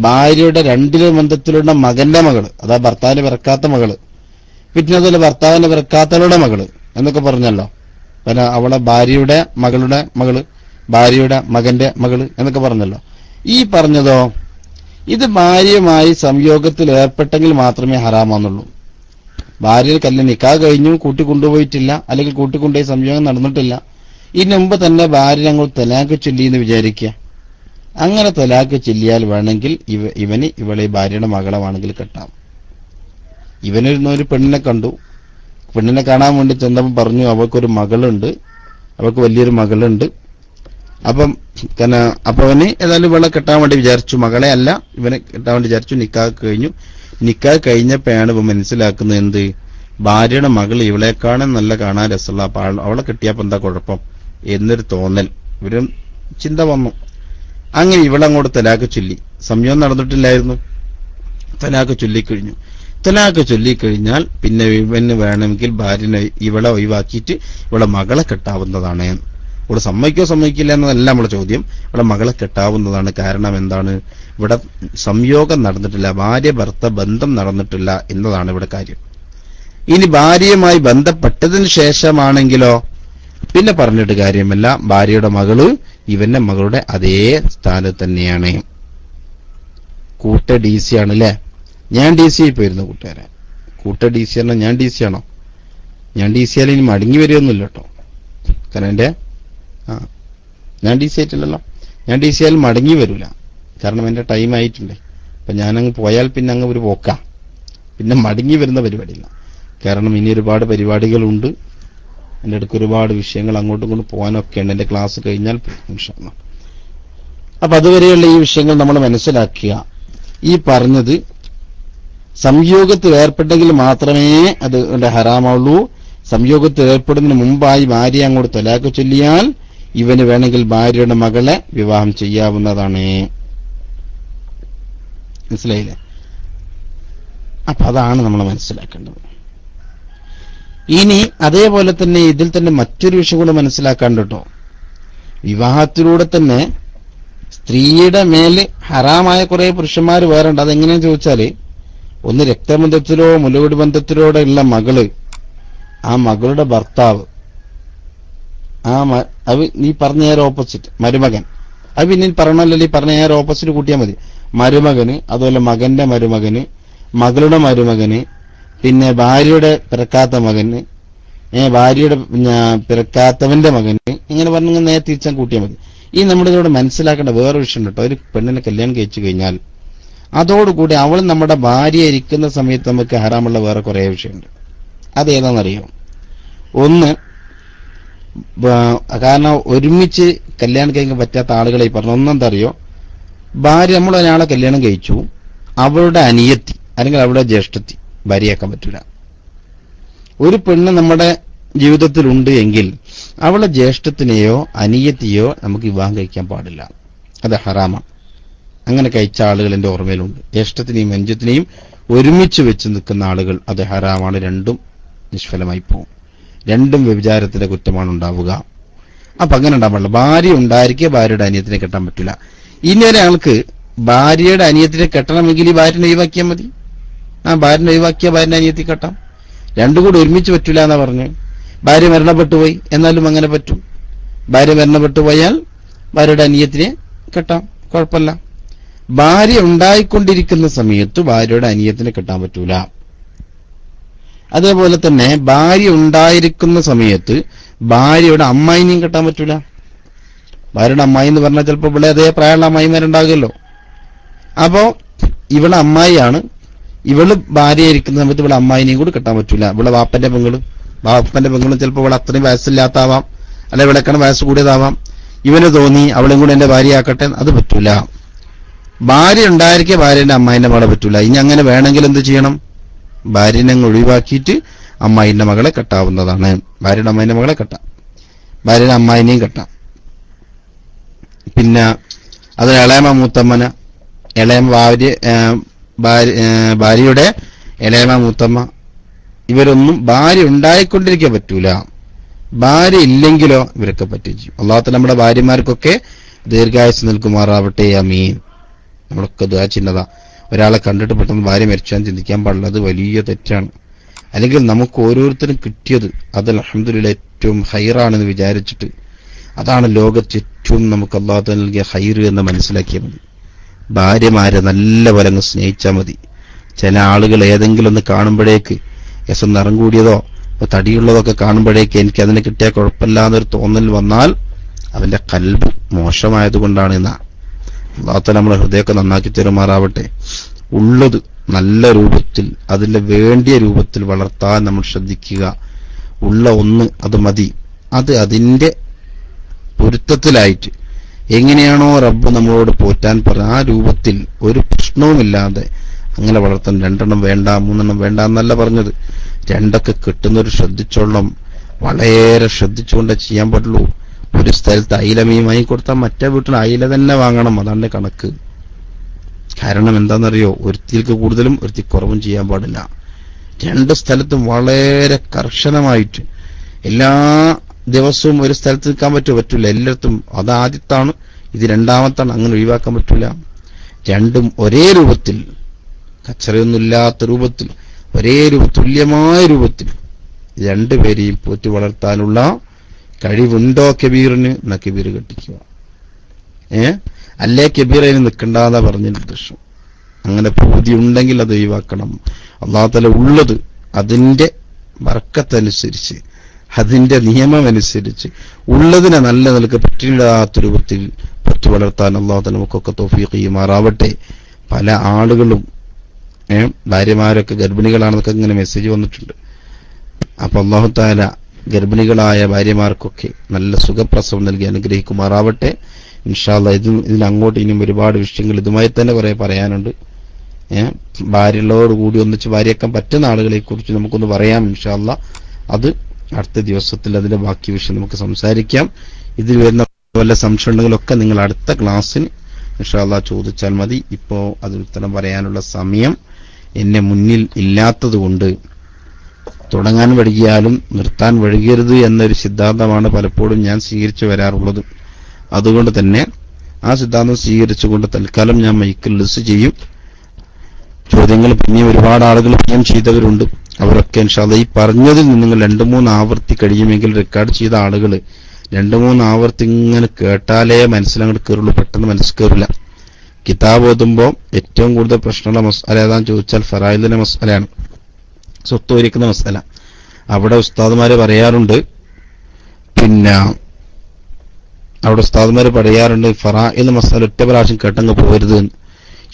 S1: ഭാര്യയുടെ 2 ബന്ധത്തിലുള്ള മകന്റെ മകള്, അതാ ഭർത്താവിന് പിറക്കാത്ത മകള്, പിന്നെ അതുപോലെ ഭർത്താവിന് പിറക്കാത്തവളുടെ മകള് എന്നൊക്കെ പറഞ്ഞല്ലോ. പിന്നെ അവളെ ഭാര്യയുടെ മകളുടെ മകള്, ഭാര്യയുടെ മകന്റെ മകള് എന്നൊക്കെ പറഞ്ഞല്ലോ. ഈ പറഞ്ഞതോ ഇത് ഭാര്യയുമായി സംയോഗത്തിൽ ഏർപ്പെട്ടെങ്കിൽ മാത്രമേ ഹറാമാന്നുള്ളൂ. ഭാര്യയിൽ കല്യാണം നിക്കാഹ് കഴിഞ്ഞു, കൂട്ടിക്കൊണ്ടുപോയിട്ടില്ല, അല്ലെങ്കിൽ കൂട്ടിക്കൊണ്ടുപോയി സംയോഗം നടന്നിട്ടില്ല, ഇതിനു മുമ്പ് തന്നെ ഭാര്യ ഞങ്ങൾ തലാക്ക് ചൊല്ലിയെന്ന് വിചാരിക്കുക. അങ്ങനെ തലാക്ക് ചൊല്ലിയാൽ വേണമെങ്കിൽ ഇവന് ഇവളെ ഭാര്യയുടെ മകളമാണെങ്കിൽ കെട്ടാം. ഇവനൊരു പെണ്ണിനെ കണ്ടു, പെണ്ണിനെ കാണാൻ വേണ്ടി ചെന്നപ്പം പറഞ്ഞു അവൾക്കൊരു മകളുണ്ട്, അവൾക്ക് വലിയൊരു മകളുണ്ട്. അപ്പം അവന് ഏതായാലും ഇവളെ കെട്ടാൻ വേണ്ടി വിചാരിച്ചു, മകളെ അല്ല ഇവനെ കെട്ടാൻ വേണ്ടി വിചാരിച്ചു. നിക്കാഹ് കഴിഞ്ഞു. നിക്കാഹ് കഴിഞ്ഞപ്പോഴാണ് ഇവ മനസ്സിലാക്കുന്നത് എന്ത്, ഭാര്യയുടെ മകൾ ഇവളെക്കാളും നല്ല കാണാൻ രസമുള്ള, അപ്പൊ അവളെ കെട്ടിയപ്പോ എന്താ കുഴപ്പം എന്നൊരു തോന്നൽ, ഇവര് ചിന്ത വന്നു. അങ്ങനെ ഇവളങ്ങോട്ട് തലാക്ക് ചൊല്ലി. സംയോഗം നടന്നിട്ടില്ലായിരുന്നു, തലാക്ക് ചൊല്ലിക്കഴിഞ്ഞു. തലാക്ക് ചൊല്ലിക്കഴിഞ്ഞാൽ പിന്നെ ഇവന് വേണമെങ്കിൽ ഭാര്യനെ ഇവളെ ഒഴിവാക്കിയിട്ട് ഇവളെ മകളെ കെട്ടാവുന്നതാണ്. ഇവിടെ സമ്മതിക്കില്ല എന്നതല്ല നമ്മുടെ ചോദ്യം. ഇവിടെ മകളെ കെട്ടാവുന്നതാണ്. കാരണം എന്താണ്, ഇവിടെ സംയോഗം നടന്നിട്ടില്ല, ഭാര്യ ഭർത്ത ബന്ധം നടന്നിട്ടില്ല എന്നതാണ് ഇവിടെ കാര്യം. ഇനി ഭാര്യയുമായി ബന്ധപ്പെട്ടതിന് ശേഷമാണെങ്കിലോ പിന്നെ പറഞ്ഞിട്ട് കാര്യമല്ല, ഭാര്യയുടെ മകള് ഇവന്റെ മകളുടെ അതേ സ്ഥാനത്ത് തന്നെയാണ്. കൂട്ട ഡി സി ആണ് അല്ലേ? ഞാൻ ഡി സി ആയി പോയിരുന്നു കൂട്ടുകാരെ. കൂട്ട ഡി സി ആണോ ഞാൻ ഡി സി ആണോ? ഞാൻ ഡി സി ആയാലും ഇനി മടങ്ങി വരികയൊന്നുമില്ല കേട്ടോ. കാരണം ഞാൻ ഡി സി ആയിട്ടില്ലല്ലോ. ഞാൻ ഡി സി ആയാലും മടങ്ങി വരൂല, കാരണം എന്റെ ടൈം ആയിട്ടുണ്ട്. അപ്പൊ ഞാനങ്ങ് പോയാൽ പിന്നെ അങ്ങ് ഒരു പോക്കാം, പിന്നെ മടങ്ങി വരുന്ന പരിപാടിയില്ല. കാരണം ഇനി ഒരുപാട് പരിപാടികളുണ്ട്, എന്റെ അടുക്ക് ഒരുപാട് വിഷയങ്ങൾ അങ്ങോട്ടും ഇങ്ങോട്ടും പോകാനൊക്കെ ഉണ്ട്. എന്റെ ക്ലാസ് കഴിഞ്ഞാൽ ഇൻഷാല്ലാ. അപ്പൊ അതുവരെയുള്ള ഈ വിഷയങ്ങൾ നമ്മൾ മനസ്സിലാക്കുക. ഈ പറഞ്ഞത് സംയോഗത്തിൽ ഏർപ്പെട്ടെങ്കിൽ മാത്രമേ അത് ഹറാമുള്ളൂ. സംയോഗത്തിൽ ഏർപ്പെടുന്നതിന് മുമ്പായി ഭാര്യ അങ്ങോട്ട് തലാക്ക് ചൊല്ലിയാൽ ഇവന് വേണമെങ്കിൽ ഭാര്യയുടെ മകളെ വിവാഹം ചെയ്യാവുന്നതാണ്. മനസ്സിലായില്ലേ? അപ്പൊ അതാണ് നമ്മൾ മനസ്സിലാക്കേണ്ടത്. ഇനി അതേപോലെ തന്നെ ഇതിൽ തന്നെ മറ്റൊരു വിഷയം കൂടെ മനസ്സിലാക്കാണ്ട് കേട്ടോ. വിവാഹത്തിലൂടെ തന്നെ സ്ത്രീയുടെ മേല് ഹറാമായ കുറെ പുരുഷന്മാർ വേറുണ്ട്. അതെങ്ങനെയാന്ന് ചോദിച്ചാല്, ഒന്ന് രക്തബന്ധത്തിലോ മുലകുടി ബന്ധത്തിലൂടെ ഉള്ള മകള്, ആ മകളുടെ ഭർത്താവ്, അത് നീ പറഞ്ഞ നേരെ ഓപ്പോസിറ്റ് മരുമകൻ, അത് പിന്നെ പറഞ്ഞല്ലോ, ഈ പറഞ്ഞ നേരെ ഓപ്പോസിറ്റ് കൂട്ടിയാൽ മതി. മരുമകന്, അതുപോലെ മകന്റെ മരുമകന്, മകളുടെ മരുമകന്, പിന്നെ ഭാര്യയുടെ പിറക്കാത്ത മകന്, ഭാര്യയുടെ പിറക്കാത്തവന്റെ മകന്, ഇങ്ങനെ പറഞ്ഞ നേരെ തിരിച്ചാൽ കൂട്ടിയാൽ മതി. ഈ നമ്മളിതോടെ മനസ്സിലാക്കേണ്ട വേറൊരു വിഷയം കേട്ടോ. ഒരു പെണ്ണിനെ കല്യാണം കഴിച്ചു കഴിഞ്ഞാൽ അതോടുകൂടി അവൾ നമ്മുടെ ഭാര്യ ഇരിക്കുന്ന സമയത്ത് നമുക്ക് ഹറാമുള്ള വേറെ കുറെ വിഷയമുണ്ട്. അതേതാണെന്നറിയോ? ഒന്ന്, കാരണം ഒരുമിച്ച് കല്യാണം കഴിക്കാൻ പറ്റാത്ത ആളുകളെ പറഞ്ഞു. ഒന്നെന്താ അറിയോ? ഭാര്യ, നമ്മൾ ഒരാളെ കല്യാണം കഴിച്ചു, അവളുടെ അനിയത്തി അല്ലെങ്കിൽ അവളുടെ ജ്യേഷ്ഠത്തി ഭാര്യയാക്കാൻ പറ്റൂല. ഒരു പെണ്ണ് നമ്മുടെ ജീവിതത്തിലുണ്ട് എങ്കിൽ അവളുടെ ജ്യേഷ്ഠത്തിനെയോ അനിയത്തിയോ നമുക്ക് വിവാഹം കഴിക്കാൻ പാടില്ല. അത് ഹറാമാണ്. അങ്ങനെ കഴിച്ച ആളുകൾ എന്റെ ഓർമ്മയിലുണ്ട്. ജ്യേഷ്ഠത്തിനെയും അഞ്ചത്തിനെയും ഒരുമിച്ച് വെച്ച് നിൽക്കുന്ന ആളുകൾ, അത് ഹറാമാണ്. രണ്ടും നിഷ്ഫലമായി പോകും. രണ്ടും വ്യഭിചാരത്തിന്റെ കുറ്റമാണ് ഉണ്ടാവുക. അപ്പൊ അങ്ങനെ ഉണ്ടാൻ പാടില്ല. ഭാര്യ ഉണ്ടായിരിക്കെ ഭാര്യയുടെ അനിയത്തിനെ കെട്ടാൻ പറ്റില്ല. ഇനി ഒരാൾക്ക് ഭാര്യയുടെ അനിയത്തിനെ കെട്ടണമെങ്കിൽ ഈ ഭാര്യനെ ഒഴിവാക്കിയാൽ മതി. ഭാര്യനെ ഒഴിവാക്കിയ ഭാര്യന്റെ അനിയത്തി കെട്ടാം. രണ്ടും കൂടി ഒരുമിച്ച് പറ്റൂല എന്നാ പറഞ്ഞു. ഭാര്യ മരണപ്പെട്ടുപോയി, എന്നാലും അങ്ങനെ പറ്റും. ഭാര്യ മരണപ്പെട്ടു പോയാൽ ഭാര്യയുടെ അനിയത്തിനെ കെട്ടാം, കുഴപ്പമില്ല. ഭാര്യ ഉണ്ടായിക്കൊണ്ടിരിക്കുന്ന സമയത്ത് ഭാര്യയുടെ അനിയത്തിനെ കെട്ടാൻ പറ്റൂല. അതേപോലെ തന്നെ ഭാര്യ ഉണ്ടായിരിക്കുന്ന സമയത്ത് ഭാര്യയുടെ അമ്മായിനെയും കെട്ടാൻ പറ്റൂല. ഭാര്യയുടെ അമ്മായി എന്ന് പറഞ്ഞാൽ ചിലപ്പോൾ ഇവിടെ അതേ പ്രായമുള്ള അമ്മായിമാരുണ്ടാകുമല്ലോ. അപ്പോ ഇവളെ അമ്മായിയാണ്, ഇവള് ഭാര്യ ഇരിക്കുന്ന സമയത്ത് ഇവിടെ അമ്മായിനെയും കൂടി കെട്ടാൻ പറ്റൂല. ഇവിടെ വാപ്പന്റെ പെങ്ങളും ചിലപ്പോൾ ഇവിടെ അത്രയും വയസ്സില്ലാത്താവാം, അല്ലെ ഇവിടെക്കാണ് വയസ്സ് കൂടിയതാവാം. ഇവന് തോന്നി അവളും കൂടെ എന്റെ ഭാര്യയാക്കട്ടെ, അത് പറ്റൂല. ഭാര്യ ഉണ്ടായിരിക്കെ ഭാര്യന്റെ അമ്മായിന്റെ മകളെ പറ്റൂല. ഇനി അങ്ങനെ വേണമെങ്കിൽ എന്ത് ചെയ്യണം? ഭാര്യനെ ഒഴിവാക്കിയിട്ട് അമ്മായിന്റെ മകളെ കെട്ടാവുന്നതാണ്. ഭാര്യയുടെ അമ്മായിന്റെ മകളെ കെട്ടാം, ഭാര്യയുടെ അമ്മായിനെയും കെട്ടാം. പിന്നെ അത് ഇളയമ മൂത്തമ്മന, ഇളയമ ഭാര്യയുടെ ഇളയമ മൂത്തമ്മ, ഇവരൊന്നും ഭാര്യ ഉണ്ടായിക്കൊണ്ടിരിക്കാൻ പറ്റൂല. ഭാര്യ ഇല്ലെങ്കിലോ ഇവരൊക്കെ പറ്റിച്ചു. അല്ലാത്ത നമ്മുടെ ഭാര്യമാർക്കൊക്കെ ദീർഘായുസ് നൽകുമാറാവട്ടെ, ആമീൻ. നമ്മളൊക്കെ ദുആ ചെയ്യുന്നതാ. ഒരാളെ കണ്ടിട്ട് പെട്ടെന്ന് ഭാര്യ മരിച്ചാൻ ചിന്തിക്കാൻ പാടില്ല. അത് വലിയ തെറ്റാണ്. അല്ലെങ്കിൽ നമുക്ക് ഓരോരുത്തരും കിട്ടിയത് അത് അൽഹംദുലില്ലാഹ് ഏറ്റവും ഹൈറാണെന്ന് വിചാരിച്ചിട്ട്, അതാണ് ലോകത്ത് ഏറ്റവും നമുക്ക് അല്ലാഹു തആല നൽകിയ ഹൈർ എന്ന് മനസ്സിലാക്കിയാൽ മതി. ഭാര്യമാരെ നല്ല പോലെ അങ്ങ് സ്നേഹിച്ചാൽ മതി. ചില ആളുകൾ ഏതെങ്കിലും ഒന്ന് കാണുമ്പോഴേക്ക് യസം നിറം കൂടിയതോ തടിയുള്ളതൊക്കെ കാണുമ്പോഴേക്ക് എനിക്ക് അതിനെ കിട്ടിയാൽ കുഴപ്പമില്ലാന്നൊരു തോന്നൽ വന്നാൽ അവന്റെ കൽബ് മോശമായതുകൊണ്ടാണ് എന്നാ. അല്ലാഹു തആല നമ്മുടെ ഹൃദയമൊക്കെ നന്നാക്കി തരുമാറാവട്ടെ. ഉള്ളത് നല്ല രൂപത്തിൽ, അതിന്റെ വേണ്ടിയ രൂപത്തിൽ വളർത്താൻ നമ്മൾ ശ്രദ്ധിക്കുക. ഉള്ള ഒന്ന് അത് മതി. അത് അതിന്റെ പൊരുത്തത്തിലായിട്ട് എങ്ങനെയാണോ റബ്ബ് നമ്മളോട് പോറ്റാൻ പറഞ്ഞ ആ രൂപത്തിൽ ഒരു പ്രശ്നവുമില്ലാതെ അങ്ങനെ വളർത്താൻ. 2 എണ്ണം വേണ്ട, 3 എണ്ണം വേണ്ട എന്നല്ല പറഞ്ഞത്. 2ഒക്കെ കിട്ടുന്നൊരു ശ്രദ്ധിച്ചോളണം. വളരെ ശ്രദ്ധിച്ചുകൊണ്ടേ ചെയ്യാൻ പാടുള്ളൂ. ഒരു സ്ഥലത്ത് അയില മീൻ വാങ്ങിക്കൊടുത്താൽ മറ്റേ വീട്ടിൽ അയില തന്നെ വാങ്ങണം. അതാണ് കണക്ക്. കാരണം എന്താണെന്നറിയോ? ഒരുത്തിക്ക് കൂടുതലും ഒരുത്തി കുറവും ചെയ്യാൻ പാടില്ല. 2 സ്ഥലത്തും വളരെ കർശനമായിട്ട് എല്ലാ ദിവസവും ഒരു സ്ഥലത്ത് നിൽക്കാൻ പറ്റില്ല. എല്ലായിടത്തും അത് ആദ്യത്താണ്, ഇത് രണ്ടാമത്താണ്. അങ്ങനെ ഒഴിവാക്കാൻ പറ്റില്ല. രണ്ടും ഒരേ രൂപത്തിൽ, കച്ചറയൊന്നുമില്ലാത്ത രൂപത്തിൽ, ഒരേ തുല്യമായ രൂപത്തിൽ രണ്ടുപേരെയും പോറ്റി വളർത്താനുള്ള കഴിവുണ്ടോ കബീറിന്? എന്നാ കബീർ കെട്ടിക്കുക. അല്ലേ കബീറിന് നിൽക്കണ്ടെന്നാ പറഞ്ഞ നിർദ്ദേശം. അങ്ങനെ പൂതി ഉണ്ടെങ്കിൽ അത് ഒഴിവാക്കണം. അല്ലാഹു തആല ഉള്ളത് അതിന്റെ ബർക്കത്തനുസരിച്ച്, അതിന്റെ നിയമമനുസരിച്ച് ഉള്ളതിനെ നല്ല നിലക്ക് പറ്റില്ലാത്ത രൂപത്തിൽ പറ്റി വളർത്താൻ അല്ലാഹു തആല നമുക്കൊക്കെ തൗഫീഖ് ചെയ്യുമാറാവട്ടെ. പല ആളുകളും ഭാര്യമാരൊക്കെ ഗർഭിണികളാണെന്നൊക്കെ ഇങ്ങനെ മെസ്സേജ് വന്നിട്ടുണ്ട്. അപ്പൊ അല്ലാഹു തആല ഗർഭിണികളായ ഭാര്യമാർക്കൊക്കെ നല്ല സുഖപ്രസവം നൽകി അനുഗ്രഹിക്കുമാറാവട്ടെ. ഇൻഷാ അല്ലാഹ് ഇതിനങ്ങോട്ട് ഇനിയും ഒരുപാട് വിഷയങ്ങൾ ഇതുമായി തന്നെ കുറെ പറയാനുണ്ട്. ഭാര്യകളോടുകൂടി ഒന്നിച്ച് ഭാര്യയാക്കാൻ പറ്റുന്ന ആളുകളെ കുറിച്ച് നമുക്കൊന്ന് പറയാം ഇൻഷാ അല്ലാഹ്. അത് അടുത്ത ദിവസത്തിൽ അതിന്റെ ബാക്കി വിഷയം നമുക്ക് സംസാരിക്കാം. ഇതിൽ വരുന്ന വല്ല സംശയങ്ങളൊക്കെ നിങ്ങൾ അടുത്ത ക്ലാസ്സിന് ഇൻഷാ അല്ലാഹ് ചോദിച്ചാൽ മതി. ഇപ്പോ അതിന് ഉത്തരം പറയാനുള്ള സമയം എന്നെ മുന്നിൽ ഇല്ലാത്തത് കൊണ്ട് തുടങ്ങാൻ വൈകിയാലും നിർത്താൻ വൈകരുത് എന്നൊരു സിദ്ധാന്തമാണ് പലപ്പോഴും ഞാൻ സ്വീകരിച്ചു വരാറുള്ളത്. അതുകൊണ്ട് തന്നെ ആ സിദ്ധാന്തം സ്വീകരിച്ചുകൊണ്ട് തൽക്കാലം ഞാൻ മൈക്കിൽ ലിസ്റ്റ് ചെയ്യും. ചോദ്യങ്ങൾ പിന്നെ ഒരുപാട് ആളുകൾ പിന്നെയും ചെയ്തവരുണ്ട്. അവരൊക്കെ ഇൻഷാ അല്ലാഹ് ഈ പറഞ്ഞതിൽ നിങ്ങൾ 2-3 ആവർത്തി കഴിയുമെങ്കിൽ റെക്കോർഡ് ചെയ്ത ആളുകൾ 2-3 ആവർത്തി ഇങ്ങനെ കേട്ടാലേ മനസ്സിലങ്ങോട്ട് കയറുള്ളൂ. പെട്ടെന്ന് മനസ്സിൽ കയറില്ല. കിതാബ് ഓതുമ്പോൾ ഏറ്റവും കൂടുതൽ പ്രശ്നമുള്ള മസ്അല ഏതാന്ന് ചോദിച്ചാൽ ഫറായിദിന്റെ മസ്അലയാണ്, സ്വത്ത് വരിക്കുന്ന മസ്അല. അവിടെ ഉസ്താദുമാര് പറയാറുണ്ട്, പിന്നെ അവിടെ ഉസ്താദ്മാര് പറയാറുണ്ട് ഫറാഇൽ മസാല ഒറ്റ പ്രാവശ്യം കേട്ടങ്ങ് പോകരുത്.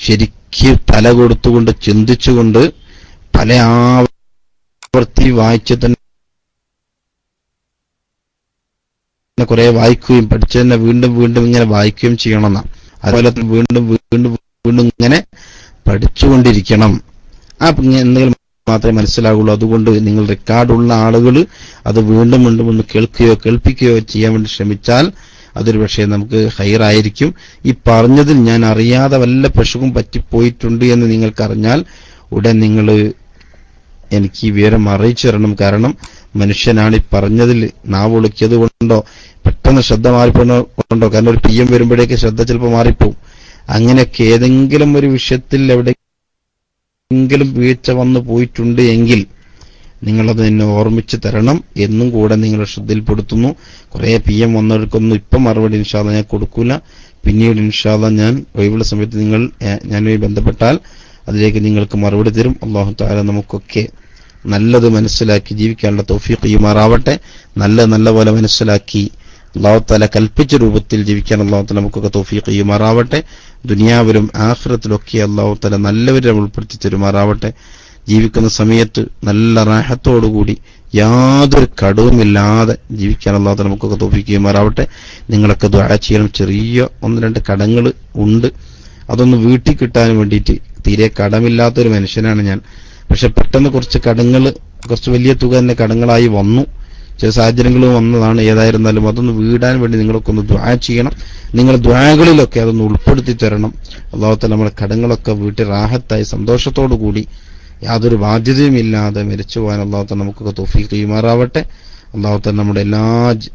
S1: ശരിക്കും തല കൊടുത്തുകൊണ്ട് ചിന്തിച്ചുകൊണ്ട് പല ആവർത്തി വായിച്ച് തന്നെ കുറെ വായിക്കുകയും പഠിച്ചു തന്നെ വീണ്ടും വീണ്ടും ഇങ്ങനെ വായിക്കുകയും ചെയ്യണമെന്നാണ്. അതുപോലെ വീണ്ടും വീണ്ടും വീണ്ടും ഇങ്ങനെ പഠിച്ചുകൊണ്ടിരിക്കണം. എന്തെങ്കിലും മാത്രമേ മനസ്സിലാകുള്ളൂ. അതുകൊണ്ട് നിങ്ങൾ റെക്കോർഡുള്ള ആളുകൾ അത് വീണ്ടും വീണ്ടും ഒന്ന് കേൾപ്പിക്കുകയോ ചെയ്യാൻ വേണ്ടി ശ്രമിച്ചാൽ അതൊരു പക്ഷേ നമുക്ക് ഹൈറായിരിക്കും. ഈ പറഞ്ഞതിൽ ഞാൻ അറിയാതെ വല്ല പശുവും പറ്റിപ്പോയിട്ടുണ്ട് എന്ന് നിങ്ങൾക്കറിഞ്ഞാൽ ഉടൻ നിങ്ങൾ എനിക്ക് ഈ വിവരം അറിയിച്ചു തരണം. കാരണം മനുഷ്യനാണ് ഈ പറഞ്ഞതിൽ നാവ് ഒളിക്കിയത് കൊണ്ടോ പെട്ടെന്ന് ശ്രദ്ധ മാറിപ്പോണ്ടോ, കാരണം ഒരു PM വരുമ്പോഴേക്ക് ശ്രദ്ധ ചിലപ്പോൾ മാറിപ്പോവും. അങ്ങനെയൊക്കെ ഏതെങ്കിലും ഒരു വിഷയത്തിൽ എവിടെയെങ്കിലും വീഴ്ച വന്നു പോയിട്ടുണ്ട് എങ്കിൽ നിങ്ങളത് എന്നെ ഓർമ്മിച്ച് തരണം എന്നും കൂടെ നിങ്ങളെ ശ്രദ്ധയിൽപ്പെടുത്തുന്നു. കുറെ PM വന്നവർക്കൊന്നും ഇപ്പം മറുപടി ഇൻഷാ അല്ലാഹ് ഞാൻ കൊടുക്കൂല. പിന്നീട് ഇൻഷാ അല്ലാഹ് ഞാൻ ഒഴിവുള്ള സമയത്ത് ഞാനുമായി ബന്ധപ്പെട്ടാൽ അതിലേക്ക് നിങ്ങൾക്ക് മറുപടി തരും. അല്ലാഹു തആല നമുക്കൊക്കെ നല്ലത് മനസ്സിലാക്കി ജീവിക്കാനുള്ള തൗഫീഖ് ചെയ്യുമാറാവട്ടെ. നല്ല പോലെ മനസ്സിലാക്കി അല്ലാഹു തആല കൽപ്പിച്ച രൂപത്തിൽ ജീവിക്കാൻ അല്ലാഹു തആല നമുക്കൊക്കെ തൗഫീഖ് ചെയ്യുമാറാവട്ടെ. ദുനിയാവിലും ആഖിറത്തിലൊക്കെ അല്ലാഹു തആല നല്ലവരെ ഉൾപ്പെടുത്തി തരുമാറാവട്ടെ. ജീവിക്കുന്ന സമയത്ത് നല്ല റാഹത്തോടുകൂടി യാതൊരു കടവുമില്ലാതെ ജീവിക്കാൻ അല്ലാഹു തആല നമുക്കൊക്കെ തൗഫീഖ് ചെയ്യുമാറാവട്ടെ. നിങ്ങളൊക്കെ ദുആ ചെയ്യണം. ചെറിയ 1-2 കടങ്ങൾ ഉണ്ട്, അതൊന്ന് വീട്ടിൽ കിട്ടാൻ വേണ്ടിയിട്ട്. തീരെ കടമില്ലാത്തൊരു മനുഷ്യനാണ് ഞാൻ. പക്ഷെ പെട്ടെന്ന് കുറച്ച് വലിയ തുക തന്നെ കടങ്ങളായി വന്നു. ചില സാഹചര്യങ്ങൾ വന്നതാണ്. ഏതായിരുന്നാലും അതൊന്ന് വീടാൻ വേണ്ടി നിങ്ങളൊക്കെ ഒന്ന് ദുആ ചെയ്യണം. നിങ്ങൾ ദുആകളിലൊക്കെ അതൊന്ന് ഉൾപ്പെടുത്തി തരണം. അല്ലാഹു തആല നമ്മുടെ കടങ്ങളൊക്കെ വീട്ടിൽ റാഹത്തായി സന്തോഷത്തോടു കൂടി യാതൊരു ബാധ്യതയുമില്ലാതെ മരിച്ചു പോകാൻ അല്ലാഹു തആല നമുക്കൊക്കെ തൗഫീഖ് ചെയ്യുമാറാവട്ടെ. അല്ലാഹു തആല നമ്മുടെ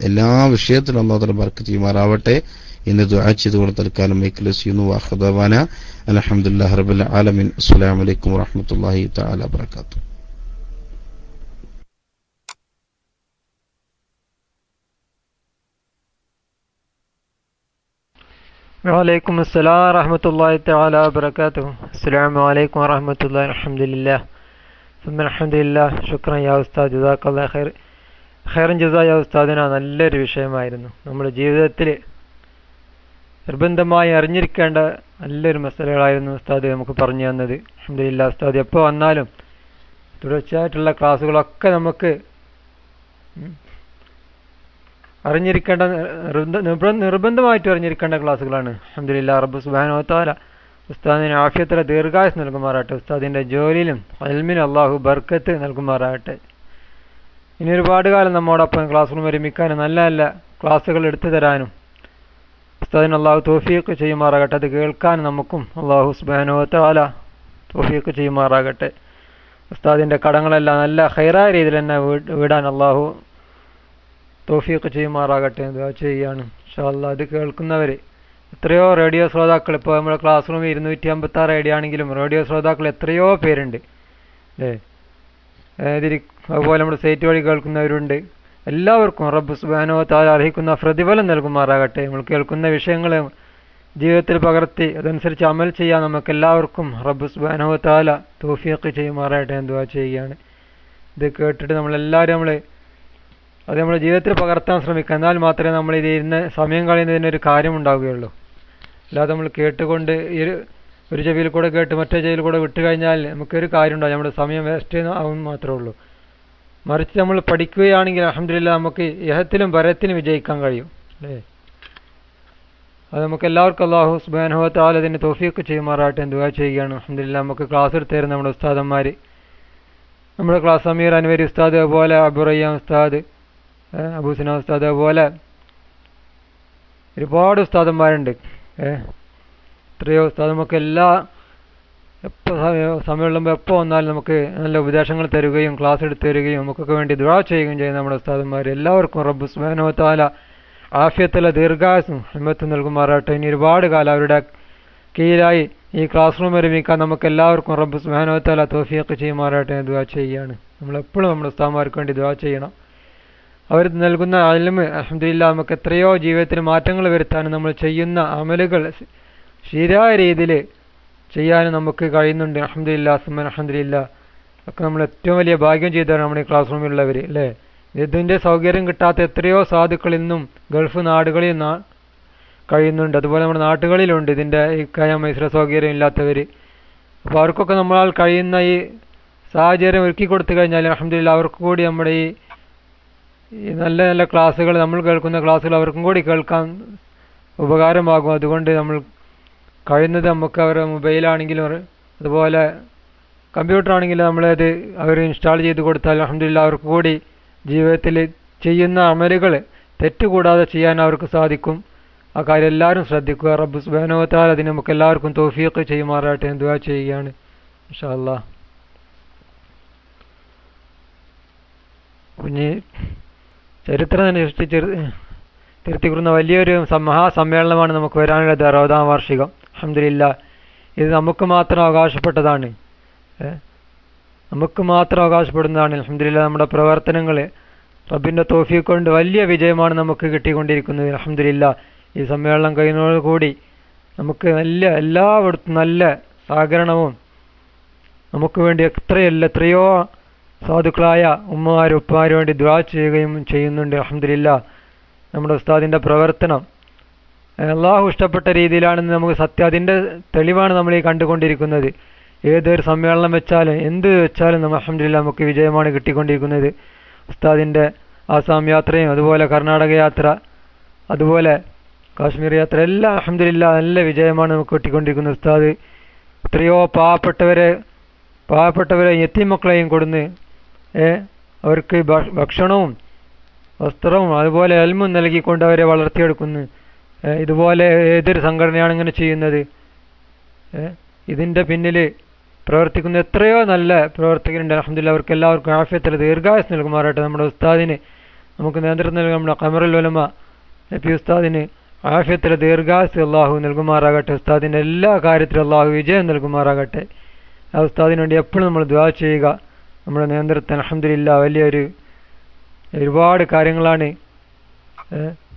S1: എല്ലാ വിഷയത്തിലും അല്ലാഹു തആല ബർക്കത്ത് ചെയ്യുമാറാവട്ടെ എന്ന് ദുആ ചെയ്തുകൊണ്ട് തൽക്കാലം മൈക്കിലേസ് ചെയ്യുന്നു. വആഖിറു ദഅവാനാ അൽഹംദുലില്ലാഹി റബ്ബിൽ ആലമീൻ. അസ്സലാമു അലൈക്കും വറഹ്മത്തുള്ളാഹി തആല വബറകാതുഹു.
S2: വലൈക്കും അസ്സലാം വറഹ്മത്തുള്ളാഹി തആല വബറകാതുഹു. അസ്സലാമു അലൈക്കും വറഹ്മത്തുള്ളാഹി. അൽഹംദുലില്ലാഹ് സുമ്മ അൽഹംദുലില്ലാഹ്. ശുക്രൻ യാ ഉസ്താദ്, ജസാക്കല്ലാഹു ഖൈറൻ ജസാ യാ ഉസ്താദിന. നല്ലൊരു വിഷയമായിരുന്നു. നമ്മുടെ ജീവിതത്തിൽ നിർബന്ധമായി അറിഞ്ഞിരിക്കേണ്ട നല്ലൊരു മസലകളായിരുന്നു ഉസ്താദ് നമുക്ക് പറഞ്ഞു തന്നത്. അൽഹംദുലില്ലാഹ്. ഉസ്താദ് എപ്പോൾ വന്നാലും തുടർച്ചയായിട്ടുള്ള ക്ലാസ്സുകളൊക്കെ നമുക്ക് അറിഞ്ഞിരിക്കേണ്ട നിർബന്ധമായിട്ട് അറിഞ്ഞിരിക്കേണ്ട ക്ലാസ്സുകളാണ്. അൽഹംദുലില്ലാഹ്. റബ്ബ് സുബ്ഹാനഹു വ തആല ഉസ്താദിന് ആഫിയത്തുള്ള ദീർഘായുസ്സ് നൽകുമാറാകട്ടെ. ഉസ്താദിന്റെ ജോലിയിലും ഇൽമിനും അല്ലാഹു ബർക്കത്ത് നൽകുമാറാകട്ടെ. ഇനി ഒരുപാട് കാലം നമ്മോടൊപ്പം ക്ലാസ് റൂം ഒരുമിക്കാനും നല്ല ക്ലാസ്സുകൾ എടുത്തു തരാനും ഉസ്താദിന് അല്ലാഹു തൗഫീഖ് ചെയ്യുമാറാകട്ടെ. അത് കേൾക്കാൻ നമുക്കും അല്ലാഹു സുബ്ഹാനഹു വ തആല തൗഫീഖ് ചെയ്യുമാറാകട്ടെ. ഉസ്താദിന്റെ കടങ്ങളെല്ലാം നല്ല ഖൈറായ രീതിയിൽ തന്നെ വിടാൻ അല്ലാഹു തൗഫീഖ് ചെയ്യുമാറാകട്ടെ എന്ന് ദുആ ചെയ്യുകയാണ്. ഇൻഷാ അല്ലാഹ്. അത് കേൾക്കുന്നവർ എത്രയോ റേഡിയോ ശ്രോതാക്കൾ, ഇപ്പോൾ നമ്മുടെ ക്ലാസ് റൂമിൽ 256 റേഡിയോ ആണെങ്കിലും റേഡിയോ ശ്രോതാക്കൾ എത്രയോ പേരുണ്ട് അല്ലേ. അതുപോലെ നമ്മുടെ സൈറ്റ് വഴി കേൾക്കുന്നവരുണ്ട്. എല്ലാവർക്കും റബ്ബ് സുബ്ഹാനഹു വ തആല അർഹിക്കുന്ന പ്രതിഫലം നൽകുമാറാകട്ടെ. നമ്മൾ കേൾക്കുന്ന വിഷയങ്ങൾ ജീവിതത്തിൽ പകർത്തി അതനുസരിച്ച് അമൽ ചെയ്യാൻ നമുക്ക് എല്ലാവർക്കും റബ്ബ് സുബ്ഹാനഹു വ തആല തൗഫീഖ് ചെയ്യുമാറാകട്ടെ എന്ന് ദുആ ചെയ്യുകയാണ്. ഇത് കേട്ടിട്ട് നമ്മളെല്ലാവരും അത് നമ്മുടെ ജീവിതത്തിൽ പകർത്താൻ ശ്രമിക്കുക. എന്നാൽ മാത്രമേ നമ്മൾ ഇത് ഇരുന്ന് സമയം കളയുന്നതിനൊരു കാര്യം ഉണ്ടാവുകയുള്ളൂ. അല്ലാതെ നമ്മൾ കേട്ടുകൊണ്ട് ഒരു ചെവിയിൽ കൂടെ കേട്ട് മറ്റേ ചെവിയിൽ കൂടെ വിട്ട് കഴിഞ്ഞാൽ നമുക്കൊരു കാര്യം ഉണ്ടാവും, നമ്മുടെ സമയം വേസ്റ്റ് ആവും മാത്രമേ ഉള്ളൂ. മറിച്ച് നമ്മൾ പഠിക്കുകയാണെങ്കിൽ അൽഹംദുലില്ലാഹ് നമുക്ക് ഇഹത്തിലും പരത്തിലും വിജയിക്കാൻ കഴിയും അല്ലേ. അത് നമുക്ക് എല്ലാവർക്കും അല്ലാഹു സുബ്ഹാനഹു വ തആല ഇതിന് തൗഫീഖ് ചെയ്യുമാറാകട്ടെ എന്ന് ദുആ ചെയ്യുകയാണ്. അൽഹംദുലില്ലാഹ്. നമുക്ക് ക്ലാസ് എടുത്ത് തരുന്ന നമ്മുടെ ഉസ്താദന്മാർ, നമ്മുടെ ക്ലാസ് അമീർ അൻവരി ഉസ്താദ്, അതുപോലെ അബു റയ്യാൻ ഉസ്താദ്, അബൂ സിന ഉസ്താദ്, അതുപോലെ ഒരുപാട് ഉസ്താദന്മാരുണ്ട്. എത്രയോ ഉസ്താദ് നമുക്ക് എപ്പോൾ സമയമുള്ളപ്പോൾ എപ്പോൾ വന്നാലും നമുക്ക് നല്ല ഉപദേശങ്ങൾ തരികയും ക്ലാസ് എടുത്ത് തരികയും നമുക്കൊക്കെ വേണ്ടി ദുആ ചെയ്യുകയും ചെയ്യുന്ന നമ്മുടെ ഉസ്താദന്മാർ എല്ലാവർക്കും റബ്ബ് സുബ്ഹാനഹു വ തആല ആഫിയത്തുള്ള ദീർഘായുസ്സും ഹിമ്മത്തും നൽകുമാറാകട്ടെ. ഇനി ഒരുപാട് കാലം അവരുടെ കീഴിലായി ഈ ക്ലാസ് റൂം ഒരുമിക്കാൻ നമുക്ക് എല്ലാവർക്കും റബ്ബ് സുബ്ഹാനഹു വ തആല തൗഫീഖ് ചെയ്യുമാറാകട്ടെ എന്ന് ദുആ ചെയ്യുകയാണ്. നമ്മളെപ്പോഴും നമ്മുടെ ഉസ്താദന്മാർക്ക് വേണ്ടി ദുആ ചെയ്യണം. അവർ നൽകുന്ന ഇൽമ് അൽഹംദുലില്ലാഹ് നമുക്ക് എത്രയോ ജീവിതത്തിൽ മാറ്റങ്ങൾ വരുത്താനും നമ്മൾ ചെയ്യുന്ന അമലുകൾ ശരിയായ രീതിയിൽ ചെയ്യാനും നമുക്ക് കഴിയുന്നുണ്ട്. അൽഹംദുലില്ലാഹ് സുബ്ഹാന അൽഹംദുലില്ലാഹ്. ഒക്കെ നമ്മൾ ഏറ്റവും വലിയ ഭാഗ്യം ചെയ്തവരാണ് നമ്മുടെ ഈ ക്ലാസ് റൂമിലുള്ളവർ അല്ലേ. ഇതിൻ്റെ സൗകര്യം കിട്ടാത്ത എത്രയോ സാധുക്കൾ ഇന്നും ഗൾഫ് നാടുകളിൽ കഴിയുന്നുണ്ട്. അതുപോലെ നമ്മുടെ നാട്ടുകളിലുണ്ട് ഇതിൻ്റെ ഈ മൈസ്ര സൗകര്യം ഇല്ലാത്തവർ. അപ്പോൾ അവർക്കൊക്കെ നമ്മളാൽ കഴിയുന്ന ഈ സാഹചര്യം ഒരുക്കി കൊടുത്തു കഴിഞ്ഞാൽ അൽഹംദുലില്ലാ അവർക്ക് കൂടി നമ്മുടെ ഈ നല്ല നല്ല ക്ലാസ്സുകൾ, നമ്മൾ കേൾക്കുന്ന ക്ലാസ്സുകൾ അവർക്കും കൂടി കേൾക്കാൻ ഉപകാരമാകും. അതുകൊണ്ട് നമ്മൾ കഴിയുന്നത് നമുക്ക് അവരുടെ മൊബൈലാണെങ്കിലും അതുപോലെ കമ്പ്യൂട്ടർ ആണെങ്കിലും നമ്മളത് അവർ ഇൻസ്റ്റാൾ ചെയ്ത് കൊടുത്താൽ അൽഹംദുലില്ലാ അവർക്ക് കൂടി ജീവിതത്തിൽ ചെയ്യുന്ന അമലുകൾ തെറ്റുകൂടാതെ ചെയ്യാൻ അവർക്ക് സാധിക്കും. ആ കാര്യം എല്ലാവരും ശ്രദ്ധിക്കുക. റബ്ബ് സുബ്ഹാനഹു വ തആല അതിന് നമുക്ക് എല്ലാവർക്കും തൗഫീഖ് ചെയ്യുമാറാട്ടെ എന്ന് ദുആ ചെയ്യുകയാണ് ഇൻഷാ അല്ലാഹ്. കുഞ്ഞ് ചരിത്രം തന്നെ തിരുത്തിക്കുറുന്ന വലിയൊരു മഹാസമ്മേളനമാണ് നമുക്ക് വരാനുള്ളത്, 60ാം വാർഷികം. അൽഹംദുലില്ലാ ഇത് നമുക്ക് മാത്രം അവകാശപ്പെട്ടതാണ്, നമുക്ക് മാത്രം അവകാശപ്പെടുന്നതാണ്. അൽഹംദുലില്ലാ നമ്മുടെ പ്രവർത്തനങ്ങൾ റബ്ബിൻ്റെ തൗഫീഖ് കൊണ്ട് വലിയ വിജയമാണ് നമുക്ക് കിട്ടിക്കൊണ്ടിരിക്കുന്നത്. അൽഹംദുലില്ലാ ഈ സമ്മേളനം കഴിയുന്നതോടുകൂടി നമുക്ക് എല്ലായിടത്തും നല്ല സഹകരണവും നമുക്ക് വേണ്ടി എത്രയോ സാധുക്കളായ ഉമ്മമാരും ഉപ്പമാരും വേണ്ടി ദുആ ചെയ്യുകയും ചെയ്യുന്നുണ്ട്. അൽഹംദുലില്ലാ നമ്മുടെ ഉസ്താദിൻ്റെ പ്രവർത്തനം അല്ലാഹു ഇഷ്ടപ്പെട്ട രീതിയിലാണെന്ന് നമുക്ക് അതിൻ്റെ തെളിവാണ് നമ്മൾ ഈ കണ്ടുകൊണ്ടിരിക്കുന്നത്. ഏതൊരു സമ്മേളനം വെച്ചാലും എന്ത് വെച്ചാലും നമ്മൾ അൽഹംദുലില്ലാ നമുക്ക് വിജയമാണ് കിട്ടിക്കൊണ്ടിരിക്കുന്നത്. ഉസ്താദിൻ്റെ ആസാം യാത്രയും അതുപോലെ കർണാടക യാത്ര അതുപോലെ കാശ്മീർ യാത്ര എല്ലാം അൽഹംദുലില്ലാ നല്ല വിജയമാണ് നമുക്ക് കിട്ടിക്കൊണ്ടിരിക്കുന്നത്. ഉസ്താദ് എത്രയോ പാവപ്പെട്ടവരെ യതീം മക്കളെയും കൊടുന്ന് അവർക്ക് ഭക്ഷണവും വസ്ത്രവും അതുപോലെ ഇൽമും നൽകിക്കൊണ്ട് അവരെ വളർത്തിയെടുക്കുന്നു. ഇതുപോലെ ഏതൊരു സംഘടനയാണ് ഇങ്ങനെ ചെയ്യുന്നത്? ഇതിൻ്റെ പിന്നിൽ പ്രവർത്തിക്കുന്ന എത്രയോ നല്ല പ്രവർത്തകരുണ്ട്. അൽഹംദുലില്ലാ അവർക്ക് എല്ലാവർക്കും ആഫിയത്തിൽ ദീർഘായുസ്സ് നൽകുമാറാട്ടെ. നമ്മുടെ ഉസ്താദിന് നമുക്ക് നേതൃത്വം നൽകുന്ന നമ്മുടെ ഖമറുൽ ഉലമ നബി ഉസ്താദിന് ആഫിയത്തിൽ ദീർഘായുസ്സ് അല്ലാഹു നൽകുമാറാകട്ടെ. ഉസ്താദിൻ്റെ എല്ലാ കാര്യത്തിലും അല്ലാഹു വിജയം നൽകുമാറാകട്ടെ. ആ ഉസ്താദിന് വേണ്ടി എപ്പോഴും നമ്മൾ ദുആ ചെയ്യുക. നമ്മുടെ നേതൃത്വം അൽഹംദുലില്ലാ ഒരുപാട് കാര്യങ്ങളാണ്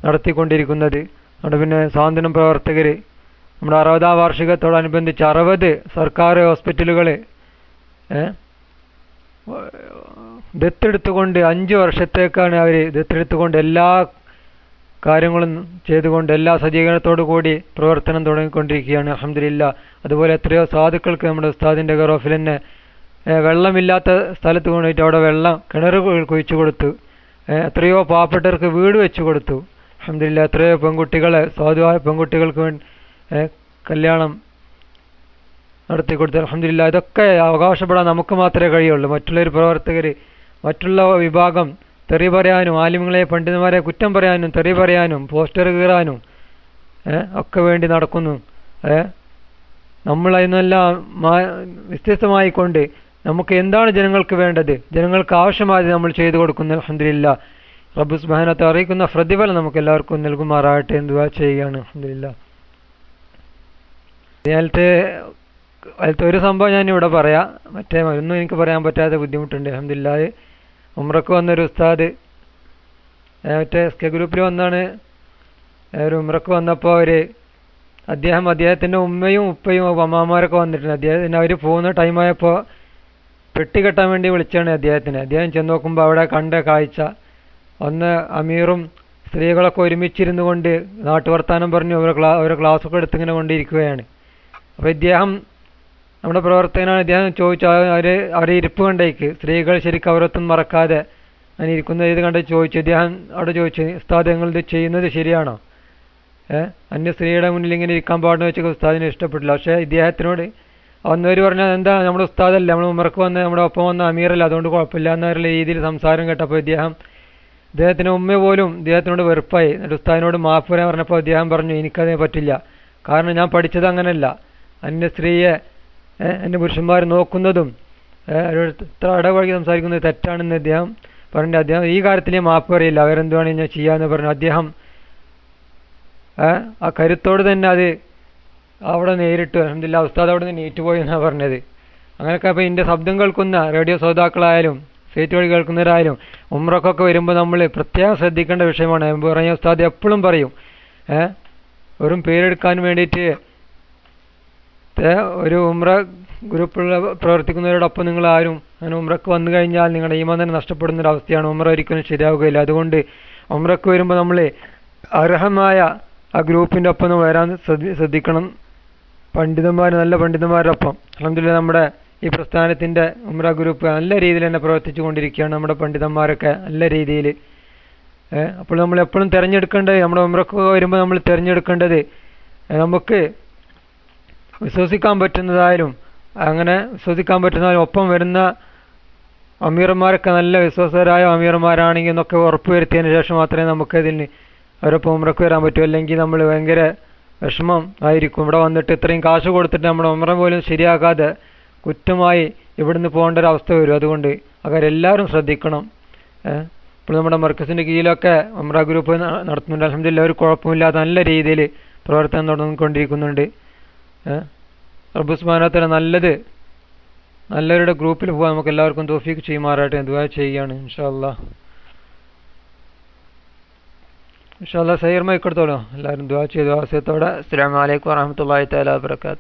S2: നടത്തിക്കൊണ്ടിരിക്കുന്നത്. അവിടെ പിന്നെ സാന്ത്വനം പ്രവർത്തകർ നമ്മുടെ 60ാം വാർഷികത്തോടനുബന്ധിച്ച് 60 സർക്കാർ ഹോസ്പിറ്റലുകൾ ദത്തെടുത്തുകൊണ്ട് 5 വർഷത്തേക്കാണ് അവർ ദത്തെടുത്തുകൊണ്ട് എല്ലാ കാര്യങ്ങളും ചെയ്തുകൊണ്ട് എല്ലാ സജ്ജീകരണത്തോടു കൂടി പ്രവർത്തനം തുടങ്ങിക്കൊണ്ടിരിക്കുകയാണ്. അൽഹംദുലില്ലാ അതുപോലെ എത്രയോ സാധുക്കൾക്ക് നമ്മുടെ ഉസ്താദിൻ്റെ ഗറോഫിൽ തന്നെ വെള്ളമില്ലാത്ത സ്ഥലത്ത് കൊണ്ടുപോയിട്ട് അവിടെ കിണർ കുഴിച്ചു കൊടുത്തു. എത്രയോ പാവപ്പെട്ടവർക്ക് വീട് വെച്ച് കൊടുത്തു. അൽഹംദുലില്ലാ എത്രയോ സാധുവായ പെൺകുട്ടികൾക്ക് വേണ്ടി കല്യാണം നടത്തിക്കൊടുത്തു. അൽഹംദുലില്ലാ ഇതൊക്കെ അവകാശപ്പെടാൻ നമുക്ക് മാത്രമേ കഴിയുള്ളൂ. മറ്റുള്ളൊരു പ്രവർത്തകർ മറ്റുള്ള വിഭാഗം തെറി പറയാനും ആലിമുകളെ പണ്ഡിതന്മാരെ കുറ്റം പറയാനും തെറി പറയാനും പോസ്റ്റർ കീറാനും ഒക്കെ വേണ്ടി നടക്കുന്നു. നമ്മൾ അതിനെല്ലാം വ്യത്യസ്തമായിക്കൊണ്ട് നമുക്ക് എന്താണ് ജനങ്ങൾക്ക് വേണ്ടത്, ജനങ്ങൾക്ക് ആവശ്യമായത് നമ്മൾ ചെയ്തു കൊടുക്കുന്നു. അൽഹംദുലില്ലാ റബ്ബ് സുബ്ഹാനഹു വ തആല അറിയിക്കുന്ന പ്രതിഫലം നമുക്ക് എല്ലാവർക്കും നൽകുമാറാകട്ടെ എന്ന് ദുആ ചെയ്യുകയാണ്. അൽഹംദുലില്ലാ അതിലത്തെ ഒരു സംഭവം ഞാനിവിടെ പറയാം. ഒന്നും എനിക്ക് പറയാൻ പറ്റാത്ത ബുദ്ധിമുട്ടുണ്ട്. അൽഹംദുലില്ലാ ഉംറക്ക് വന്നൊരു ഉസ്താദ് ഗ്രൂപ്പിൽ വന്നാണ്. ഒരു ഉംറക്ക് വന്നപ്പോൾ അദ്ദേഹത്തിൻ്റെ ഉമ്മയും ഉപ്പയും അമ്മാമാരൊക്കെ വന്നിട്ടുണ്ട്. അവർ പോകുന്ന ടൈമായപ്പോൾ പെട്ടി കെട്ടാൻ വേണ്ടി വിളിച്ചാണ് അദ്ദേഹം ചെന്ന് നോക്കുമ്പോൾ അവിടെ കണ്ട കാഴ്ച ഒന്ന് അമീറും സ്ത്രീകളൊക്കെ ഒരുമിച്ചിരുന്നു കൊണ്ട് നാട്ടുവർത്താനം പറഞ്ഞു ഓരോ ക്ലാസ്സൊക്കെ എടുത്തിങ്ങനെ കൊണ്ടിരിക്കുകയാണ്. അപ്പോൾ നമ്മുടെ പ്രവർത്തകനാണ്. അദ്ദേഹം ചോദിച്ചു അവരെ ഇരിപ്പ് കണ്ടേക്ക് സ്ത്രീകൾ ശരിക്കും അവരൊത്തും മറക്കാതെ അങ്ങനെ ഇരിക്കുന്ന ഇത് കണ്ട് ചോദിച്ചു. അവിടെ ചോദിച്ചു, ഉസ്താദ് നിങ്ങളിത് ചെയ്യുന്നത് ശരിയാണോ? അന്യ സ്ത്രീയുടെ മുന്നിൽ ഇങ്ങനെ ഇരിക്കാൻ പാടുന്ന വെച്ചാൽ ഉസ്താദിനെ ഇഷ്ടപ്പെട്ടില്ല. പക്ഷേ ഇദ്ദേഹത്തിനോട് വന്നവർ പറഞ്ഞാൽ എന്താ നമ്മുടെ ഉസ്താദല്ല, നമ്മൾ ഉമർക്ക് വന്ന് നമ്മുടെ ഒപ്പം വന്ന അമീറല്ല, അതുകൊണ്ട് കുഴപ്പമില്ല എന്നുള്ള രീതിയിൽ സംസാരം കേട്ടപ്പോൾ ഇദ്ദേഹത്തിൻ്റെ ഉമ്മ പോലും ഇദ്ദേഹത്തിനോട് വെറുപ്പായി. എന്നിട്ട് ഉസ്താദിനോട് മാഫ് പറയാൻ പറഞ്ഞപ്പോൾ അദ്ദേഹം പറഞ്ഞു, എനിക്കതിനെ പറ്റില്ല, കാരണം ഞാൻ പഠിച്ചത് അങ്ങനെയല്ല. അന്യ സ്ത്രീയെ എൻ്റെ പുരുഷന്മാർ നോക്കുന്നതും ഇത്ര ഇടപഴകി സംസാരിക്കുന്നത് തെറ്റാണെന്ന് അദ്ദേഹം പറഞ്ഞു. അദ്ദേഹം ഈ കാര്യത്തിൽ മാപ്പ് പറയില്ല, അവരെന്തുവാണ് ഞാൻ ചെയ്യാമെന്ന് പറഞ്ഞു. അദ്ദേഹം ആ കരുത്തോട് തന്നെ അത് അവിടെ നേരിട്ടു. അൽഹംദുലില്ലാ ഉസ്താദ് അവിടെ നിന്ന് നീറ്റുപോയി എന്നാണ് പറഞ്ഞത്. അങ്ങനെയൊക്കെ അപ്പോൾ ഇതിൻ്റെ ശബ്ദം കേൾക്കുന്ന റേഡിയോ ശ്രോതാക്കളായാലും സൈറ്റ് വഴി കേൾക്കുന്നവരായാലും ഉംറക്കൊക്കെ വരുമ്പോൾ നമ്മൾ പ്രത്യേകം ശ്രദ്ധിക്കേണ്ട വിഷയമാണ്. പറഞ്ഞ ഉസ്താദ് എപ്പോഴും പറയും, വെറും പേരെടുക്കാൻ വേണ്ടിയിട്ട് ഒരു ഉംറ ഗ്രൂപ്പിലുള്ള പ്രവർത്തിക്കുന്നവരോടൊപ്പം നിങ്ങളാരും അങ്ങനെ ഉംറക്ക് വന്നു കഴിഞ്ഞാൽ നിങ്ങളുടെ ഈമാൻ തന്നെ നഷ്ടപ്പെടുന്നൊരവസ്ഥയാണ്. ഉംറ ഒരിക്കലും ശരിയാവുകയില്ല. അതുകൊണ്ട് ഉംറക്ക് വരുമ്പോൾ നമ്മൾ അർഹമായ ആ ഗ്രൂപ്പിൻ്റെ ഒപ്പം ഒന്ന് വരാൻ ശ്രദ്ധിക്കണം. നല്ല പണ്ഡിതന്മാരൊപ്പം. അൽഹംദുലില്ലാഹ് നമ്മുടെ ഈ പ്രസ്ഥാനത്തിൻ്റെ ഉംറ ഗ്രൂപ്പ് നല്ല രീതിയിൽ തന്നെ പ്രവർത്തിച്ചു കൊണ്ടിരിക്കുകയാണ്. നമ്മുടെ പണ്ഡിതന്മാരൊക്കെ നല്ല രീതിയിൽ. അപ്പോൾ നമ്മൾ എപ്പോഴും തിരഞ്ഞെടുക്കേണ്ടത്, നമ്മുടെ ഉംറക്ക് വരുമ്പോൾ നമ്മൾ തിരഞ്ഞെടുക്കേണ്ടത് നമുക്ക് വിശ്വസിക്കാൻ പറ്റുന്നതായാലും അങ്ങനെ വിശ്വസിക്കാൻ പറ്റുന്നതായാലും ഒപ്പം വരുന്ന അമീർമാരൊക്കെ നല്ല വിശ്വാസരായ അമീർമാരാണെങ്കിൽ എന്നൊക്കെ ഉറപ്പുവരുത്തിയതിന് ശേഷം മാത്രമേ നമുക്കതിന് അവരൊപ്പം ഉംറക്ക് വരാൻ പറ്റൂ. അല്ലെങ്കിൽ നമ്മൾ ഭയങ്കര വിഷമം ആയിരിക്കും. ഇവിടെ വന്നിട്ട് ഇത്രയും കാശ് കൊടുത്തിട്ട് നമ്മുടെ ഉംറ പോലും ശരിയാകാതെ കുറ്റമായി ഇവിടുന്ന് പോകേണ്ട ഒരു അവസ്ഥ വരും. അതുകൊണ്ട് എല്ലാവരും ശ്രദ്ധിക്കണം. ഇപ്പോൾ നമ്മുടെ മർക്കസിൻ്റെ കീഴിലൊക്കെ ഉംറ ഗ്രൂപ്പ് നടത്തുന്നുണ്ട്. അൽഹംദുലില്ലാഹ് ഒരു കുഴപ്പമില്ലാതെ നല്ല രീതിയിൽ പ്രവർത്തനം നടന്നുകൊണ്ടിരിക്കുന്നുണ്ട്. റബ്ബ് സുബ്ഹാനഹു വ തആല നല്ലവരുടെ ഗ്രൂപ്പിൽ പോകാൻ നമുക്ക് എല്ലാവർക്കും തൗഫീഖ് ചെയ്യുമാറാട്ടെ. ദുആ ചെയ്യുകയാണ്. ഇൻഷാ അല്ലാഹ് സൈർമ ഇക്കെടുത്തോളൂ. എല്ലാവരും ദുആ ചെയ്തു ആസിയത്തോടെ. അസ്സലാമു അലൈക്കും വറഹ്മത്തുള്ളാഹി തആല വബറകാതുഹു.